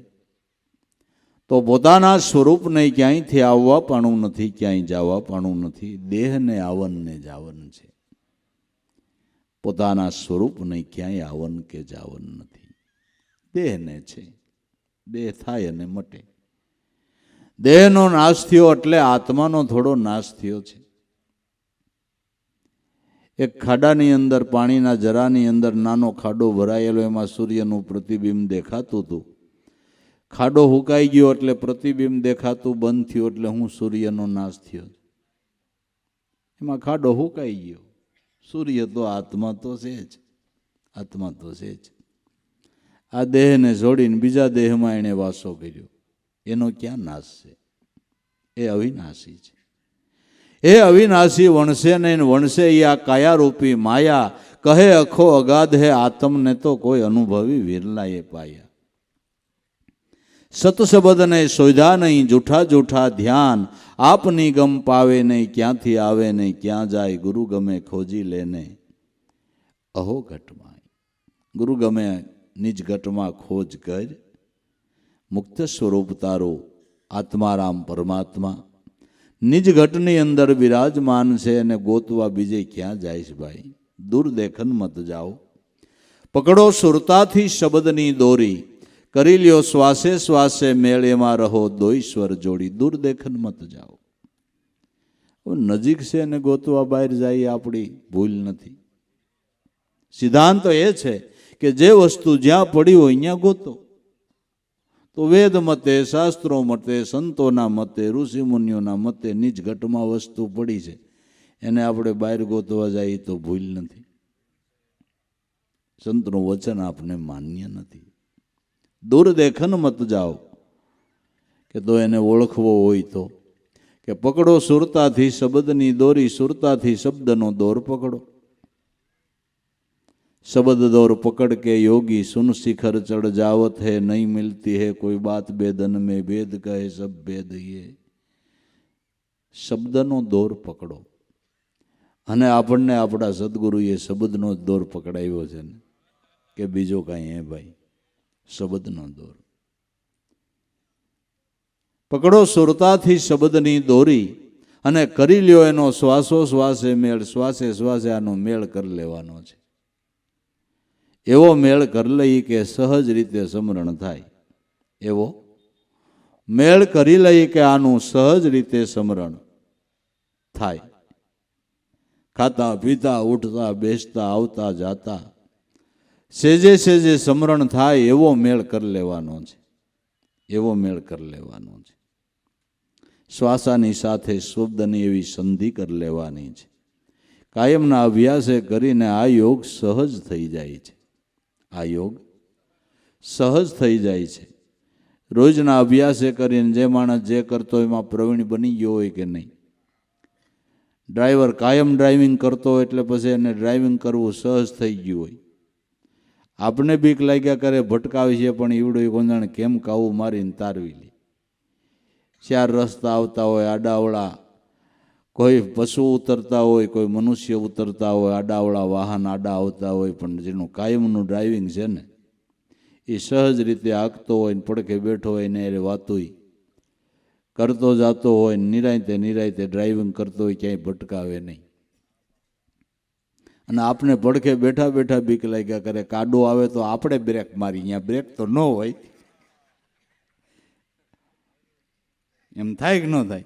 Speaker 1: तो पोताना स्वरूप ने क्यांथी आववा पाणुं नथी क्यांय जावा पाणुं नथी। देह ने आवन ने जावन छे। पोताना स्वरूप ने क्यांय आवन के जावन नथी। देह ने छे। देह थाय अने मटे। देहनो नाश थयो एटले आत्मानो थोड़ो नाश थयो छे। एक खाडानी अंदर पाणीना जरानी अंदर नानो खाडो भरायेलो एमां सूर्यनुं प्रतिबिंब देखातुं हतुं। खाडो हुकाई गयो एटले प्रतिबिंब देखातुं बंध थयुं एटले हुं सूर्यनो नाश थयो। एमां खाडो हुकाई गयो। सूर्य तो आत्मा तो छे ज। आत्मा तो छे ज। આ દેહને છોડીને બીજા દેહમાં એણે વાસો કર્યો, એનો ક્યાં નાશ છે? એ અવિનાશી છે. એ અવિનાશી વણશે નહીં, વણશે એ આ કાયારૂપી માયા. કહે અખો અગાધ હે આત્મને તો કોઈ અનુભવી વિરલાએ પાયા. સતસબદને શોધ્યા નહીં, જૂઠા જૂઠા ધ્યાન. આપની ગમ પાવે નહીં, ક્યાંથી આવે નહીં, ક્યાં જાય ગુરુ ગમે ખોજી લેને. અહો ઘટમાં ગુરુ ગમે નિજ ઘટમાં ખોજ કર. મુક્ત સ્વરૂપ તારો આત્મારામ પરમાત્મા નિજ ઘટની અંદર બિરાજમાન છે, અને ગોતવા બીજે ક્યાં જાય ભાઈ? દૂર દેખન મત જાઓ, પકડો સુરતાથી શબ્દની દોરી. કરી લ્યો શ્વાસે શ્વાસે મેળ, એમાં રહો દોઈશ્વર જોડી. દૂર દેખન મત જાઓ. નજીક છે અને ગોતવા બહાર જાય આપણી ભૂલ નથી. સિદ્ધાંત એ છે કે જે વસ્તુ જ્યાં પડી હોય ત્યાં ગોતો. તો વેદ મતે, શાસ્ત્રો મતે, સંતોના મતે, ઋષિમુનિઓના મતે નિજ ઘટમાં વસ્તુ પડી છે, એને આપણે બહાર ગોતવા જાય તો ભૂલ નથી. સંતનું વચન આપને માન્ય નથી. દૂર દેખન મત જાઓ, કે તો એને ઓળખવો હોય તો કે પકડો સુરતાથી શબ્દની દોરી. સુરતાથી શબ્દનો દોર પકડો. शब्द दौर पकड़ के योगी सुन शिखर चढ़ जावत है. नहीं मिलती है कोई बात बेदन में, वेद कहे सब वेद ये. शब्दनो दौर पकड़ो. અને આપણને આપણા સદગુરુએ શબ્દનો દોર પકડાવ્યો છે ને, કે બીજો કાંઈ હે ભાઈ? શબ્દનો દોર પકડો સુરતાથી શબ્દની દોરી, અને કરી લ્યો એનો શ્વાસો શ્વાસે મેળ. શ્વાસે શ્વાસે આનો મેળ કરી લેવાનો છે. એવો મેળ કરી લઈ કે સહજ રીતે સમરણ થાય. એવો મેળ કરી લઈ કે આનું સહજ રીતે સમરણ થાય. ખાતા પીતા ઉઠતા બેસતા આવતા જાતા સેજે સેજે સમરણ થાય, એવો મેળ કરી લેવાનો છે. એવો મેળ કરી લેવાનો છે. શ્વાસાની સાથે શબ્દની એવી સંધિ કરી લેવાની છે. કાયમના અભ્યાસે કરીને આ યોગ સહજ થઈ જાય છે. આ યોગ સહજ થઈ જાય છે. રોજના અભ્યાસે કરીને જે માણસ જે કરતો એમાં પ્રવીણ બની ગયો હોય કે નહીં. ડ્રાઈવર કાયમ ડ્રાઇવિંગ કરતો હોય એટલે પછી એને ડ્રાઇવિંગ કરવું સહજ થઈ ગયું હોય. આપણે બીક લાગ્યા કરે, ભટકાવી છે, પણ ઈવડો કોંજાણે કેમ કાવું મારીને તારવી લે. 4 રસ્તા આવતા હોય આડાવડા, કોઈ પશુ ઉતરતા હોય, કોઈ મનુષ્ય ઉતરતા હોય, આડાવડા વાહન આડા આવતા હોય, પણ જેનું કાયમનું ડ્રાઇવિંગ છે ને, એ સહજ રીતે હાંકતો હોય ને પડખે બેઠો હોય ને એ વાતોય કરતો જતો હોય, નિરાંતે નિરાંતે ડ્રાઇવિંગ કરતો હોય, ક્યાંય ભટકાવે નહીં. અને આપણે પડખે બેઠા બેઠા બીક લાગ્યા કરે, કાડો આવે તો આપણે બ્રેક મારી, અહીંયા બ્રેક તો ન હોય. એમ થાય કે ન થાય?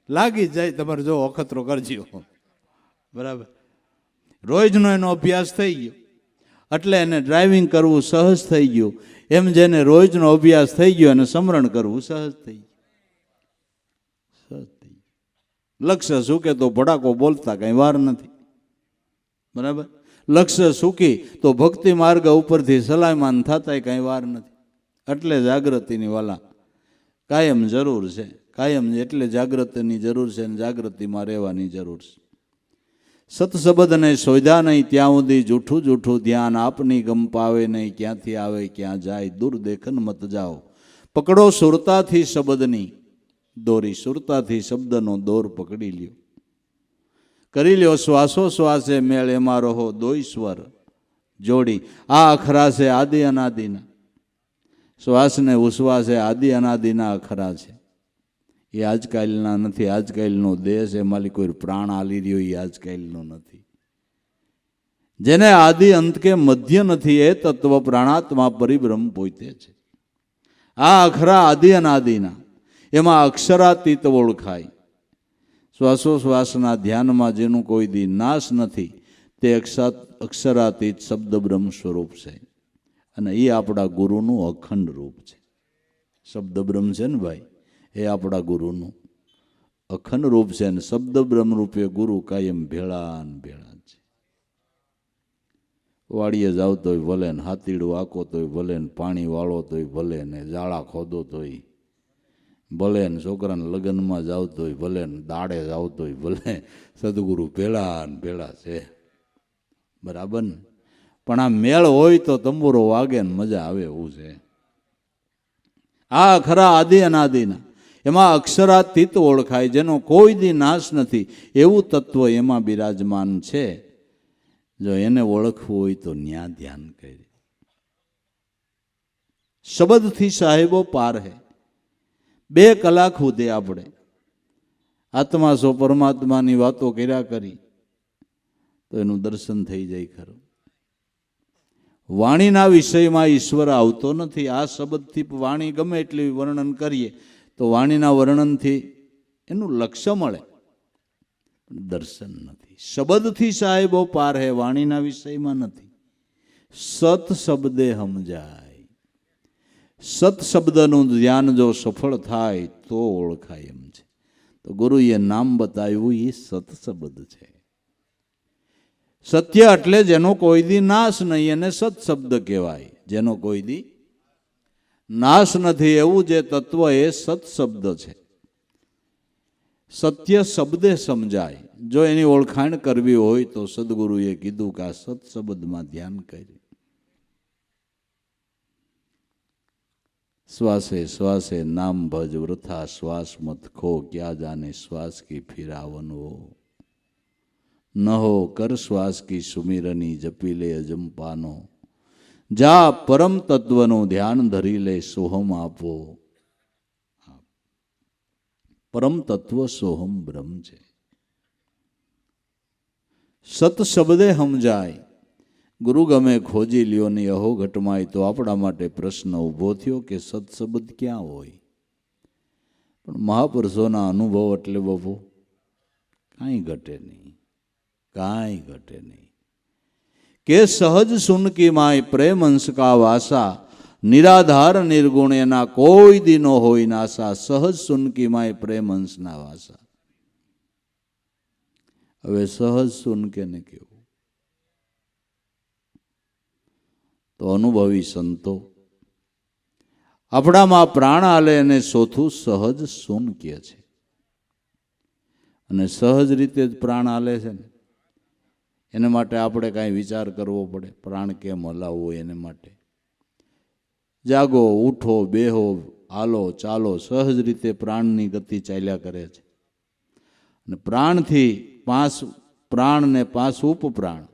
Speaker 1: લાગી જાય. તમારે જો અખતરો કરજો, બરાબર. રોજનો એનો અભ્યાસ થઈ ગયો એટલે એને ડ્રાઇવિંગ કરવું સહજ થઈ ગયું. એમ જેને રોજનો અભ્યાસ થઈ ગયો અને સમરણ કરવું સહજ થઈ ગયું. સહજ થઈ ગયું. લક્ષ્ય સુકે તો ભડાકો બોલતા કંઈ વાર નથી, બરાબર. લક્ષ્ય સુકી તો ભક્તિ માર્ગ ઉપરથી સલાયમાન થતા કંઈ વાર નથી. એટલે જાગૃતિની વાલા કાયમ જરૂર છે. કાયમ એટલે જાગૃતિની જરૂર છે, અને જાગૃતિમાં રહેવાની જરૂર છે. સતસબદને શોધ્યા નહીં, ત્યાં સુધી જૂઠું જૂઠું ધ્યાન. આપની ગમ પાવે નહીં, ક્યાંથી આવે ક્યાં જાય. દૂર દેખન મત જાઓ, પકડો સુરતાથી શબ્દની દોરી. સુરતાથી શબ્દનો દોર પકડી લ્યો. કરી લ્યો શ્વાસો શ્વાસે મેળ, એમાં રહો દોઈશ્વર જોડી. આ અખરા છે આદિ અનાદિના. શ્વાસને ઉશ્વાસે આદિ અનાદિના અખરા છે. એ આજકાલના નથી. આજકાલનો દેશ એમાંથી કોઈ પ્રાણ આલી રહ્યો એ આજકાલનો નથી. જેને આદિ અંત કે મધ્ય નથી, એ તત્વ પ્રાણાત્મા પરિબ્રહ્મ પોતે છે. આ અખરા આદિ અનાદિના, એમાં અક્ષરાતીત ઓળખાય. શ્વાસોશ્વાસના ધ્યાનમાં જેનું કોઈ દી નાશ નથી, તે અક્ષરાતીત શબ્દ બ્રહ્મ સ્વરૂપ છે. અને એ આપણા ગુરુનું અખંડ રૂપ છે. શબ્દ બ્રહ્મ છે ને ભાઈ, એ આપણા ગુરુનું અખંડ રૂપ છે. અને શબ્દ બ્રહ્મ રૂપે ગુરુ કાયમ ભેળા ને ભેળા છે. વાડીએ જાવ તોય ભલે ને, હાથીડું આંકો તોય ભલે ને, પાણી વાળો તોય ભલે ને, જાળા ખોદો તોય ભલે ને, છોકરાને લગ્નમાં જાવ તોય ભલે ને, દાડે જાવ તોય ભલે, સદગુરુ ભેળા ને ભેળા છે. બરાબર ને? પણ આ મેળ હોય તો તંબુરો વાગે ને મજા આવે એવું છે. આ ખરા આદિ અનાદિના, એમાં અક્ષરાતીત ઓળખાય, જેનો કોઈ દી નાશ નથી, એવું તત્વ એમાં બિરાજમાન છે. જો એને ઓળખવું હોય તો ન્યા ધ્યાન કરે. શબ્દથી સાહેબો પાર હે. 2 કલાક સુધી આપણે આત્મા સો પરમાત્માની વાતો કર્યા કરી તો એનું દર્શન થઈ જાય ખરું. વાણીના વિષયમાં ઈશ્વર આવતો નથી. આ શબ્દથી વાણી ગમે એટલી વર્ણન કરીએ તો વાણીના વર્ણનથી એનું લક્ષ્ય મળે, દર્શન નથી. શબ્દથી સાહેબો પાર હે, વાણીના વિષયમાં નથી. સત શબ્દે સમજાય. સત શબ્દનું ધ્યાન જો સફળ થાય તો ઓળખાય એમ છે. તો ગુરુએ નામ બતાવ્યું એ સત શબ્દ છે. સત્ય એટલે જેનો કોઈ દી નાશ નહીં, એને સત શબ્દ કહેવાય. જેનો કોઈ દી નાશ નથી એવું જે તત્વ એ સત શબ્દ છે. સત્ય શબ્દે સમજાય. જો એની ઓળખાણ કરવી હોય તો સદગુરુએ કીધું કે આ સત શબ્દમાં ધ્યાન કરી. શ્વાસે શ્વાસે નામ ભજ વૃથા શ્વાસ મત ખો, ક્યા જાને શ્વાસ કી ફિરાવન હો. ન હો કર શ્વાસ કી સુમિરની, જપી લે અજંપાનો. જા પરમ તત્વનું ધ્યાન ધરી લે, સોહમ આપો. પરમ તત્વ સોહમ બ્રહ્મ છે. સત શબ્દે સમજાય. ગુરુ ગમે ખોજી લ્યો ની અહો ઘટમાય. તો આપણા માટે પ્રશ્ન ઊભો થયો કે સત શબ્દ ક્યાં હોય? પણ મહાપુરુષોના અનુભવ એટલે બાપુ કાંઈ ઘટે નહીં, કાંઈ ઘટે નહીં. કે સહજ સુનકી માય પ્રેમ અંશ કા વાસા, નિરાધાર નિર્ગુણ એના કોઈ દિનો હોય નાસા. સહજ સુનકી માય પ્રેમ અંશના વાસા. હવે સહજ સુન કે ને કેવું? તો અનુભવી સંતો આપણામાં પ્રાણ આલે એને ચોથું સહજ સુન કહે છે. અને સહજ રીતે જ પ્રાણ આલે છે ને, એને માટે આપણે કાંઈ વિચાર કરવો પડે? પ્રાણ કેમ હલાવવો એને માટે? જાગો, ઉઠો, બેહો, હાલો, ચાલો, સહજ રીતે પ્રાણની ગતિ ચાલ્યા કરે છે. અને પ્રાણથી 5 પ્રાણ ને 5 ઉપપ્રાણ,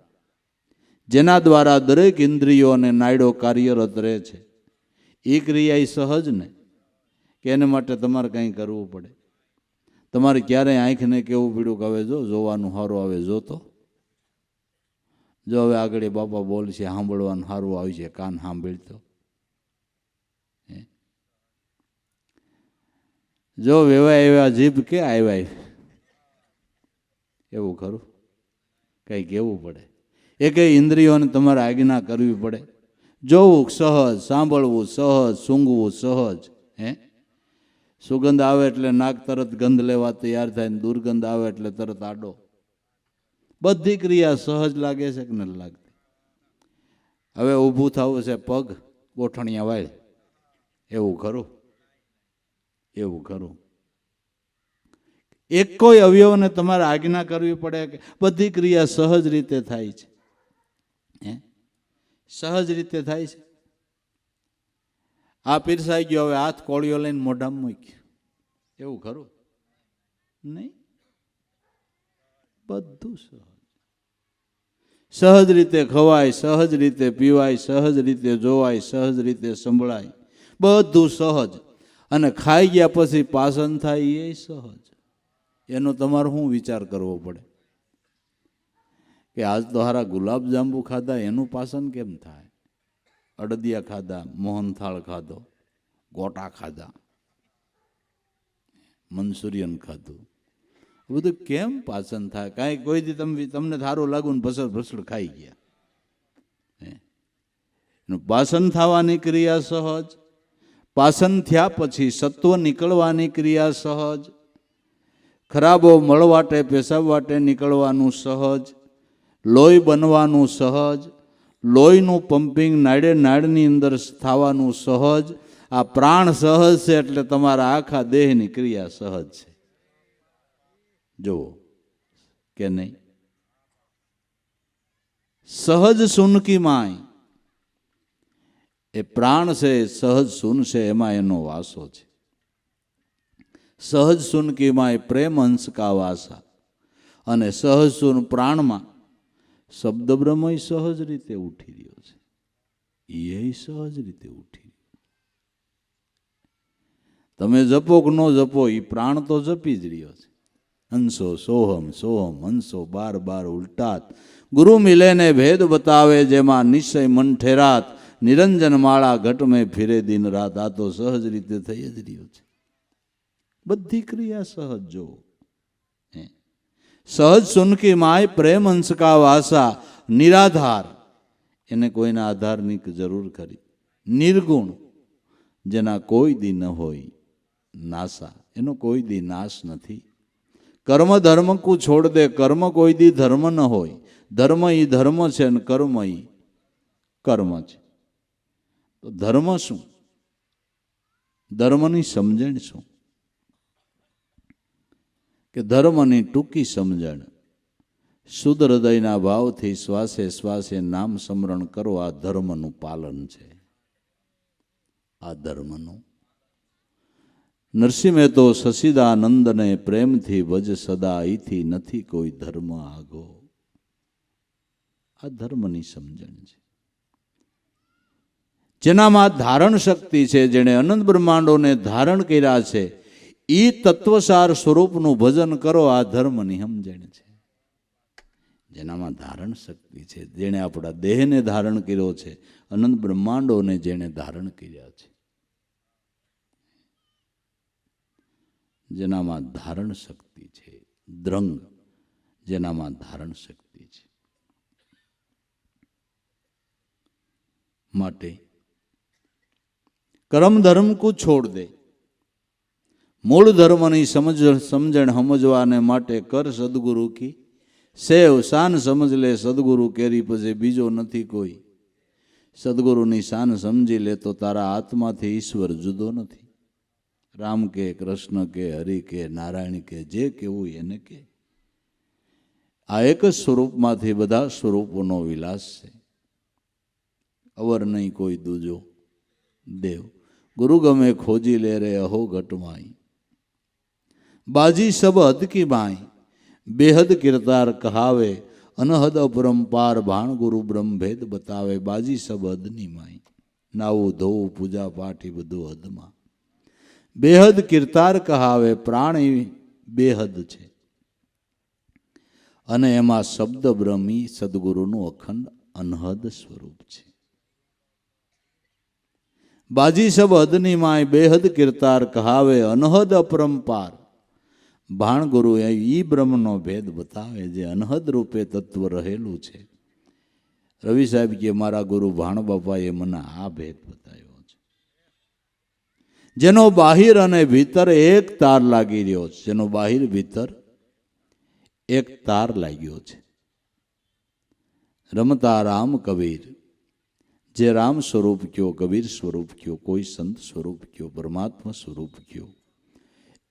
Speaker 1: જેના દ્વારા દરેક ઇન્દ્રિયો અને નાયડો કાર્યરત રહે છે. એ ક્રિયા એ સહજ ને, કે એને માટે તમારે કંઈ કરવું પડે? તમારે ક્યારેય આંખને કેવું પીડું કે હવે જો જોવાનું સારું આવે, જોતો જો હવે આગળ બાપા બોલશે, સાંભળવાનું સારું આવશે, કાન સાંભળતો. જો વેવાય એવા જીભ કે આવ્યા એવું ખરું? કંઈ કહેવું પડે? એ કઈ ઇન્દ્રિયોને તમારે આજ્ઞા કરવી પડે? જોવું સહજ, સાંભળવું સહજ, સૂંઘવું સહજ. સુગંધ આવે એટલે નાક તરત ગંધ લેવા તૈયાર થાય ને દુર્ગંધ આવે એટલે તરત આડો. બધી ક્રિયા સહજ લાગે છે કે નથી લાગતી? હવે ઊભું થવું છે, પગ ગોઠણિયા વાળ, એવું ખરું? એવું ખરું? એક કોઈ અવયવને તમારે આજ્ઞા કરવી પડે કે બધી ક્રિયા સહજ રીતે થાય છે? સહજ રીતે થાય છે. આ પીરસાઈ ગયો, હવે હાથ કોળીઓ લઈને મોઢામાં મૂક્યો, એવું ખરું? નહીં. બધું સહજ. સહજ રીતે ખવાય, સહજ રીતે પીવાય, સહજ રીતે જોવાય, સહજ રીતે સંભળાય, બધું સહજ. અને ખાઈ ગયા પછી પાચન થાય એ સહજ. એનો તમારે શું વિચાર કરવો પડે કે આજ તો હારા ગુલાબજાંબુ ખાધા, એનું પાચન કેમ થાય? અડદિયા ખાધા, મોહનથાળ ખાધો, ગોટા ખાધા, મંચુરિયન ખાધું, બધું કેમ પાચન થાય? કાંઈ કોઈ દી તમને સારું લાગ્યું ને ભસડ ભસડ ખાઈ ગયા? એનું પાચન થવાની ક્રિયા સહજ. પાચન થયા પછી સત્વ નીકળવાની ક્રિયા સહજ. ખરાબો મળ વાટે પેશાબ વાટે નીકળવાનું સહજ. લોહી બનવાનું સહજ. લોહીનું પમ્પિંગ નાડે નાડની અંદર થવાનું સહજ, આ પ્રાણ સહજ છે એટલે તમારા આખા દેહની ક્રિયા સહજ છે. જુઓ કે નહીં? સહજ સુનકી માય, એ પ્રાણ છે સહજ સુન છે, એમાં એનો વાસો છે. સહજ સુનકી માય પ્રેમ અંશ કા વાસા, અને સહજ સુન પ્રાણમાં શબ્દ બ્રહ્મ સહજ રીતે ઉઠી રહ્યો છે. એ સહજ રીતે ઉઠી રહ્યો. તમે જપો કે ન જપો, એ પ્રાણ તો જપી જ રહ્યો છે. હંસો સોહમ સોહમ હંસો બાર બાર ઉલટાત, ગુરુ મિલે ને ભેદ બતાવે, જેમાં નિશ્ચય મન ઠેરાત, નિરંજન માળા ઘટ મેં ફિરે દિન રાત. આ તો સહજ રીતે થઈ જ રહ્યો છે. બધી ક્રિયા સહજ. જો સહજ સુનકી માય પ્રેમ અંશ કા વાસા, નિરાધાર, એને કોઈના આધારની જરૂર ખરી. નિર્ગુણ, જેના કોઈ દી ન હોય. નાસા, એનો કોઈ દી નાશ નથી. કર્મ ધર્મ કુ છોડ દે, કર્મ કોઈ દી ધર્મ ન હોય. ધર્મ ઈ ધર્મ છે ને કર્મ ઈ કર્મ છે. તો ધર્મ શું? ધર્મની સમજણ શું? કે ધર્મની ટૂંકી સમજણ, શુદ્ધ હૃદયના ભાવથી શ્વાસે શ્વાસે નામ સ્મરણ કરો. આ ધર્મનું પાલન છે. આ ધર્મનું. નરસિંહ મહેતો સસીદાનંદને પ્રેમથી ભજ સદા, અહીંથી નથી કોઈ ધર્મ આગો. આ ધર્મની સમજણ છે. જેનામાં ધારણ શક્તિ છે, જેણે અનંત બ્રહ્માંડોને ધારણ કર્યા છે, એ તત્વસાર સ્વરૂપનું ભજન કરો. આ ધર્મની સમજણ છે. જેનામાં ધારણ શક્તિ છે, જેણે આપણા દેહને ધારણ કર્યો છે, અનંત બ્રહ્માંડોને જેણે ધારણ કર્યા છે, જેનામાં ધારણ શક્તિ છે. દ્રંગ, જેનામાં ધારણ શક્તિ છે. માટે કર્મ ધર્મ કો છોડ દે. મૂળ ધર્મની સમજણ સમજવાને માટે કર સદગુરુ કી સેવ, શાન સમજ લે સદગુરુ કેરી, પછી બીજો નથી કોઈ. સદગુરુની શાન સમજી લે તો તારા આત્માથી ઈશ્વર જુદો નથી. રામ કે, કૃષ્ણ કે, હરિ કે, નારાયણ કે, જે કેવું એને કે. આ એક જ સ્વરૂપમાંથી બધા સ્વરૂપોનો વિલાસ છે. અવર નહીં કોઈ દૂજો દેવ, ગુરુ ગમે ખોજી લે રે અહો ઘટમાઈ. બાજી સબ હદ કી બાઈ, બેહદ કિરતાર કહાવે, અનહદ અપરંપાર, ભાણ ગુરુ બ્રહ્મ ભેદ બતાવે. બાજી સબ હદની માઈ, નાવું ધોવું પૂજા પાઠ એ બધું હદમાં. બેહદ કિરતાર કહાવે, પ્રાણ બેહદ છે, અને એમાં શબ્દ બ્રહ્મી સદગુરુનું અખંડ અનહદ સ્વરૂપ છે. બાજી સબ હદની માય, બેહદ કિરતાર કહાવે, અનહદ અપરંપાર, ભાણ ગુરુ એ બ્રહ્મનો ભેદ બતાવે, જે અનહદ રૂપે તત્વ રહેલું છે. રવિ સાહેબ કે મારા ગુરુ ભાણ બાપાએ મને આ ભેદ બતાવ્યો છે. જેનો બાહિર અને ભીતર એક તાર લાગી રહ્યો છે. જેનો બાહિર ભીતર એક તાર લાગ્યો છે. રમતા રામ કબીર, જે રામ સ્વરૂપ કયો, કબીર સ્વરૂપ કયો, કોઈ સંત સ્વરૂપ કયો, પરમાત્મા સ્વરૂપ કયો,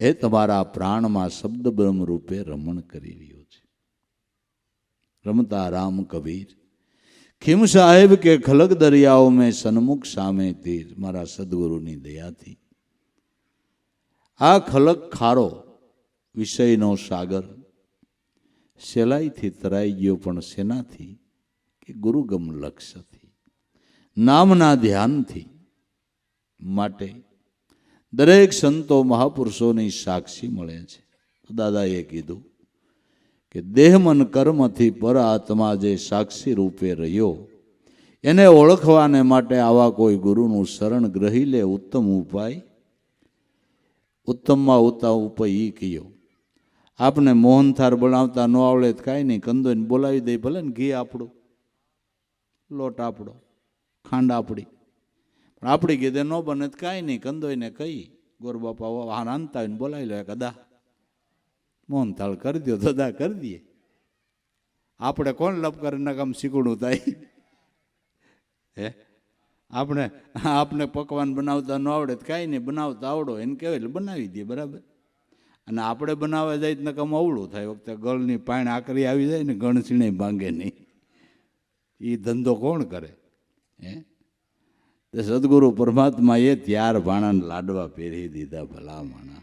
Speaker 1: એ તમારા પ્રાણમાં શબ્દ બ્રહ્મ રૂપે રમણ કરી રહ્યો છે. રમતા રામ કબીર, ખીમ સાહેબ કે ખલક દરિયાઓ મેં સન્મુખ સામે તીર. મારા સદગુરુની દયાથી આ ખલક ખારો વિષયનો સાગર સહેલાઈથી તરાઈ ગયો. પણ શેનાથી? કે ગુરુગમ લક્ષ્યથી, નામના ધ્યાનથી. માટે દરેક સંતો મહાપુરુષોની સાક્ષી મળે છે. દાદાએ કીધું કે દેહ મન કર્મથી પર આત્મા જે સાક્ષી રૂપે રહ્યો, એને ઓળખવાને માટે આવા કોઈ ગુરુનું શરણ ગ્રહી લે. ઉત્તમ ઉપાય, ઉત્તમમાં ઉત્તમ ઉપાય એ કયો. આપને મોહનથાર બનાવતા ન આવડે તો કાંઈ નહીં, કંદોઈને બોલાવી દે. ભલે ને ઘી આપણું, લોટ આપણો, ખાંડ આપણી, પણ આપણી કીધે ન બને તો કાંઈ નહીં, કંદોઈને કહી ગોર બાપા રાંધતા હોય ને બોલાવી લે. કદા મોહનથાળ કરી દો, દદા કરી દઈએ. આપણે કોણ લપ કરે ના કામ શીખડું થાય. હે આપણે પકવાન બનાવતા ન આવડે તો કાંઈ નહીં, બનાવતા આવડો એને કહેવાય એટલે બનાવી દઈએ, બરાબર. અને આપણે બનાવવા જાય તો કમ અવળું થાય, વખતે ગળની પાણી આકરી આવી જાય ને ગણસીણે ભાંગે નહીં, એ ધંધો કોણ કરે? હે તો સદગુરુ પરમાત્મા એ ત્યાર ભાણાને લાડવા પહેરી દીધા, ભલા માણા.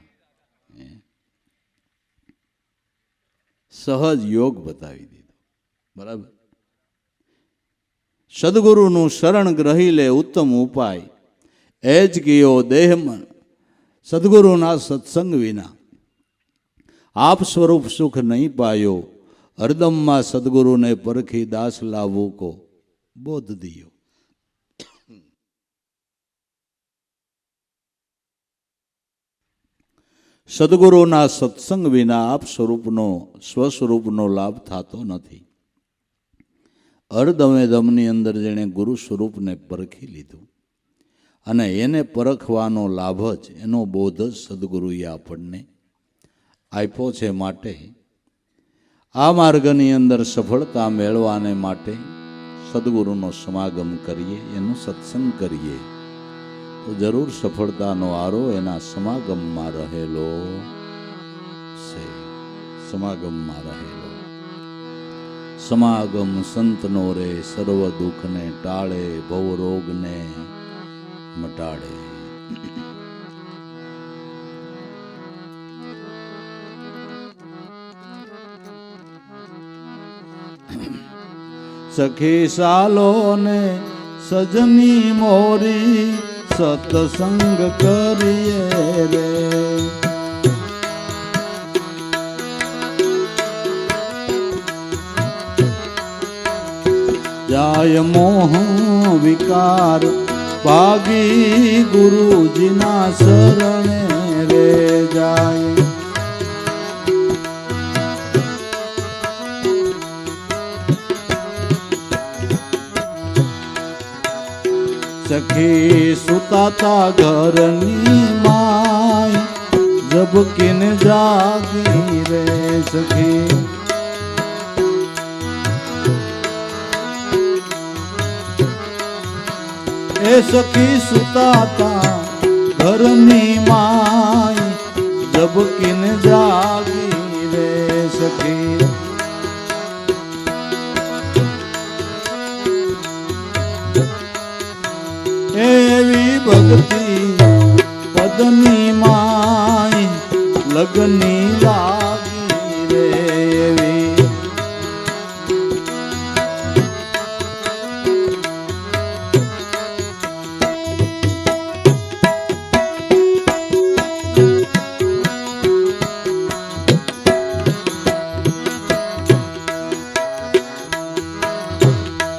Speaker 1: સહજ યોગ બતાવી દીધો, બરાબર. સદગુરુનું શરણ ગ્રહી લે ઉત્તમ ઉપાય, એ જ કયો દેહમાં સદગુરુના સત્સંગ વિના આપ સ્વરૂપ સુખ નહીં પાયો, હરદમમાં સદગુરુને પરખી દાસ લાવવું કો બોધ દિયો. સદગુરુના સત્સંગ વિના આપ સ્વસ્વરૂપનો લાભ થતો નથી. અર્ધમે દમની અંદર જેણે ગુરુ સ્વરૂપને પરખી લીધું અને એને પરખવાનો લાભ જ, એનો બોધ જ સદગુરુએ આપણને આપ્યો છે. માટે આ માર્ગની અંદર સફળતા મેળવાને માટે સદગુરુનો સમાગમ કરીએ, એનો સત્સંગ કરીએ તો જરૂર સફળતાનો આરો એના સમાગમમાં રહેલો છે. સમાગમમાં રહેલો સમાગમ સંતનો રે સર્વ દુઃખને ટાળે, ભવરોગને મટાડે. સખી સાલો ને સજની મોરી સત્સંગ કરીએ રે, જાય મોહ વિકાર ભાગી ગુરુજીના શરણે રે જાય. સખી સુતાતા ઘરની માય જબકીને જાગી રે સખી, એ સખી સુતાતા ઘરની માય જબકીને જાગી રે સખી. એવી ભક્તિ પદની માય લગની લાગી રે એવી,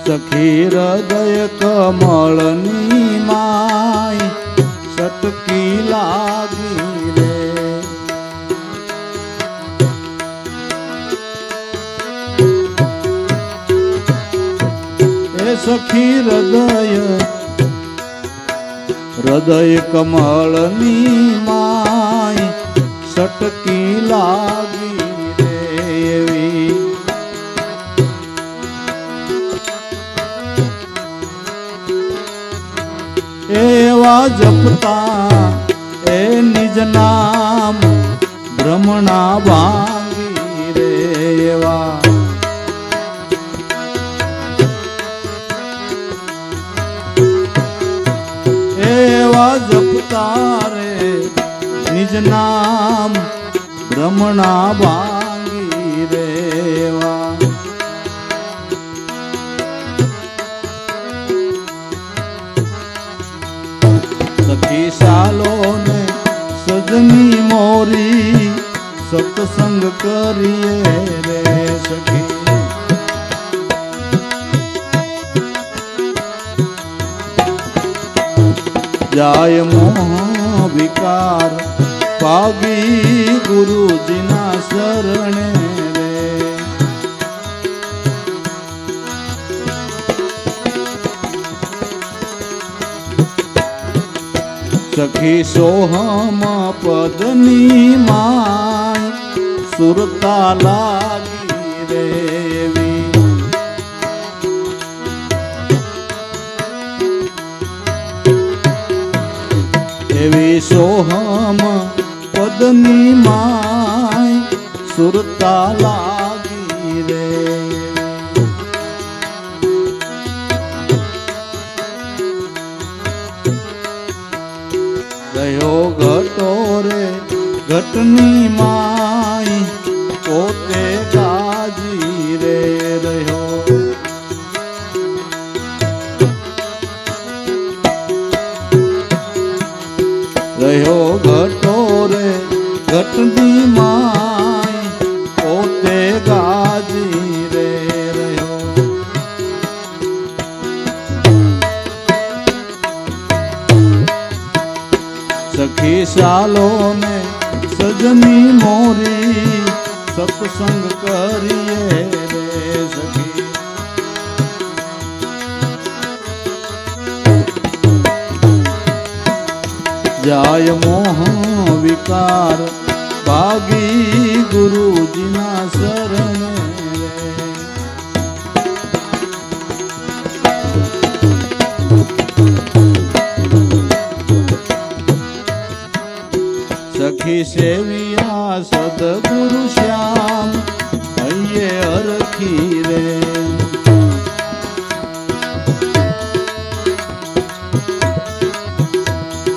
Speaker 1: સખી હૃદય કમળની માય સટકી લાગી રે, એ સખી હૃદય કમળની માય સટકી લાગી રે એવી. એવા જપતા એ નિજ નામ ભ્રમણા ભાંગી રે એવા, એવા જપતા રે નિજ નામ ભ્રમણા ભાંગી રે એવા. સખી સાલો ને સજની મોરી સત્સંગ કરીએ રે સખી, જાય મોહ વિકાર ભાગી ગુરુજીના શરણે રે, સખી સોહમ પદની માય સુરતા લાગી રેવી, એવી સોહમ પદની માય સુરતા લાગી રે ગયો ઘટો રે ઘટની માય પોતે ગાજી રે રહ્યો રહ્યો ઘટો રે ઘટની માય પોતે ગાજી રે રહ્યો સખી સાલો ને સજની મોરી સત્સંગ કરીએ રે સખી જાય મોહ વિકાર ભાગી ગુરુજીના શરણે સખી સેવિયા સદગુરુ શ્યામ હૈયે અરખી રે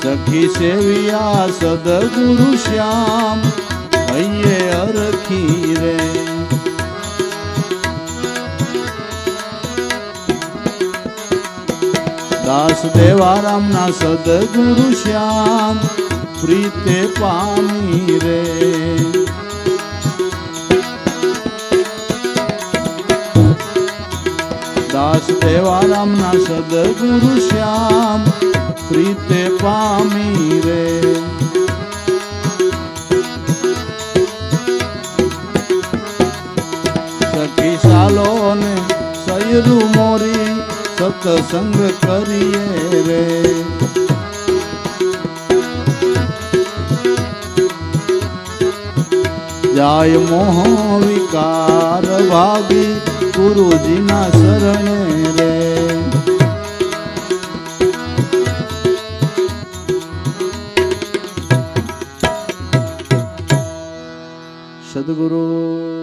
Speaker 1: સખી સેવિયા સદગુરુ શ્યામ હૈયે અરખી રે દાસ દેવારામના સદગુરુ શ્યામ પ્રીતે પામી રે દાસ દેવારામના સદગુરુ શ્યામ પ્રીતે પામી રે સખી સાલો ને સયરુ મોરી સત્સંગ કરીએ રે જાય મોહ વિકાર ભાગી ગુરુજીના શરણે રે સદગુરુ